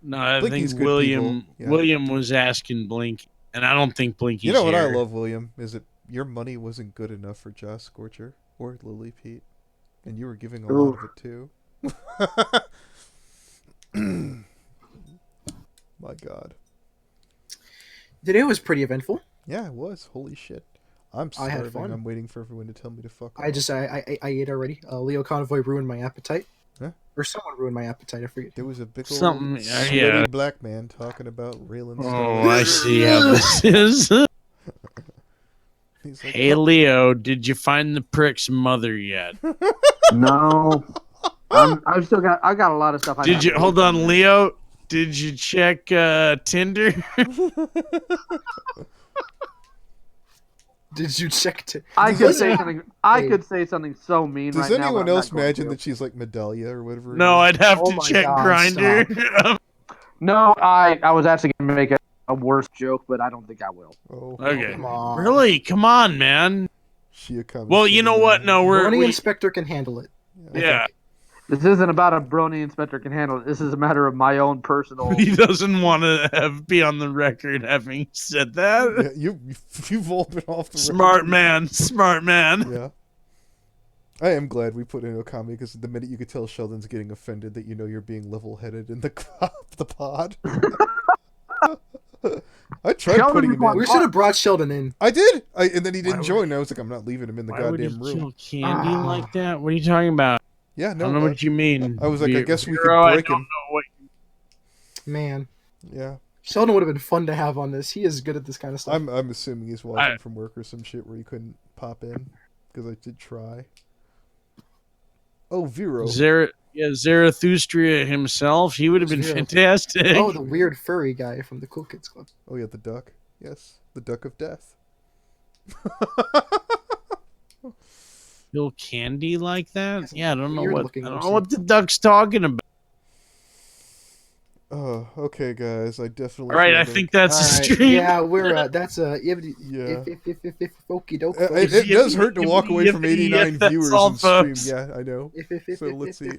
Speaker 6: No, I
Speaker 2: Blinky's
Speaker 6: think
Speaker 2: good
Speaker 6: William
Speaker 2: people. Yeah.
Speaker 6: William was asking Blinky, and I don't think Blinky's
Speaker 2: You know what
Speaker 6: here.
Speaker 2: I love, William, is that your money wasn't good enough for Josh Scorcher or Lily Pete, and you were giving a lot of it too. My God.
Speaker 1: Today was pretty eventful.
Speaker 2: Yeah, it was. Holy shit. I'm
Speaker 1: I had
Speaker 2: starving.
Speaker 1: fun.
Speaker 2: I'm waiting for everyone to tell me to fuck off.
Speaker 1: I ate already. lioConvoy ruined my appetite.
Speaker 2: Huh?
Speaker 1: Or someone ruined my appetite. I forget.
Speaker 2: There was a big old
Speaker 6: Something-
Speaker 2: sweaty
Speaker 6: yeah.
Speaker 2: black man talking about Raylan
Speaker 6: Oh, I see how this is.
Speaker 2: He's like,
Speaker 6: Hey, Leo, did you find the prick's mother yet?
Speaker 9: No.
Speaker 1: I got a lot of stuff.
Speaker 6: Did you hold on, Leo? Did you check Tinder?
Speaker 1: Did you check?
Speaker 4: I could say something. I could say something so mean
Speaker 2: Does
Speaker 4: right now.
Speaker 2: anyone
Speaker 4: but I'm
Speaker 2: else
Speaker 4: not going
Speaker 2: imagine
Speaker 4: to.
Speaker 2: that she's like Medallia or whatever? it
Speaker 6: No,
Speaker 2: is?
Speaker 6: I'd have
Speaker 1: Oh
Speaker 6: to
Speaker 1: my
Speaker 6: check
Speaker 1: God,
Speaker 6: Grinder.
Speaker 4: No, I was actually going to make a worse joke, but I don't think I will.
Speaker 2: Oh,
Speaker 6: Okay.
Speaker 1: Come on.
Speaker 6: Really? Come on, man.
Speaker 2: She a comes
Speaker 6: Well,
Speaker 2: to
Speaker 6: you
Speaker 2: the
Speaker 6: know what?
Speaker 2: mind.
Speaker 6: No,
Speaker 1: Brony
Speaker 6: we
Speaker 1: Inspector can handle it. I
Speaker 6: yeah.
Speaker 1: think.
Speaker 4: This isn't about a brony inspector can handle it. This is a matter of my own personal.
Speaker 6: He doesn't want to be on the record having said that.
Speaker 2: Yeah, you've all been off the
Speaker 6: Smart
Speaker 2: record.
Speaker 6: man. Smart man.
Speaker 2: Yeah. I am glad we put in okami because the minute you could tell Sheldon's getting offended that you know you're being level-headed in the pod. I tried
Speaker 4: Sheldon
Speaker 2: putting him in.
Speaker 1: We should have brought Sheldon in.
Speaker 2: I did, and then he didn't
Speaker 6: Why
Speaker 2: join. And I was like, I'm not leaving him in the
Speaker 6: Why would he
Speaker 2: goddamn room.
Speaker 6: kill Candy like that? What are you talking about?
Speaker 2: Yeah,
Speaker 6: I
Speaker 2: no.
Speaker 6: don't know what you mean.
Speaker 2: I was like, I guess we could
Speaker 6: Vero, I
Speaker 2: break
Speaker 6: don't
Speaker 2: him.
Speaker 6: know what
Speaker 1: Man,
Speaker 2: Yeah,
Speaker 1: Sheldon would have been fun to have on this. He is good at this kind of stuff.
Speaker 2: I'm assuming he's watching from work or some shit where he couldn't pop in because I did try. Oh, Vero.
Speaker 6: Zarathustra himself. He would have been
Speaker 1: Who's Vero?
Speaker 6: fantastic.
Speaker 1: Oh, the weird furry guy from the Cool Kids Club.
Speaker 2: Oh yeah, the duck. Yes, the duck of death.
Speaker 6: Kill Candy like that?
Speaker 1: He's a
Speaker 6: Yeah, I don't know
Speaker 1: weird
Speaker 6: what
Speaker 1: looking
Speaker 6: I don't know
Speaker 1: MC.
Speaker 6: what the duck's talking about.
Speaker 2: Oh, okay, guys. I definitely.
Speaker 6: All right,
Speaker 2: feel
Speaker 6: I
Speaker 2: like-
Speaker 6: think that's a
Speaker 1: Alright,
Speaker 6: stream.
Speaker 1: yeah, we're that's a
Speaker 2: Yeah.
Speaker 1: if okie doke.
Speaker 2: It does hurt to walk away from
Speaker 6: Yippee,
Speaker 2: 89
Speaker 6: that's
Speaker 2: viewers
Speaker 6: all,
Speaker 2: in stream.
Speaker 6: folks.
Speaker 2: Yeah, I know. So let's see.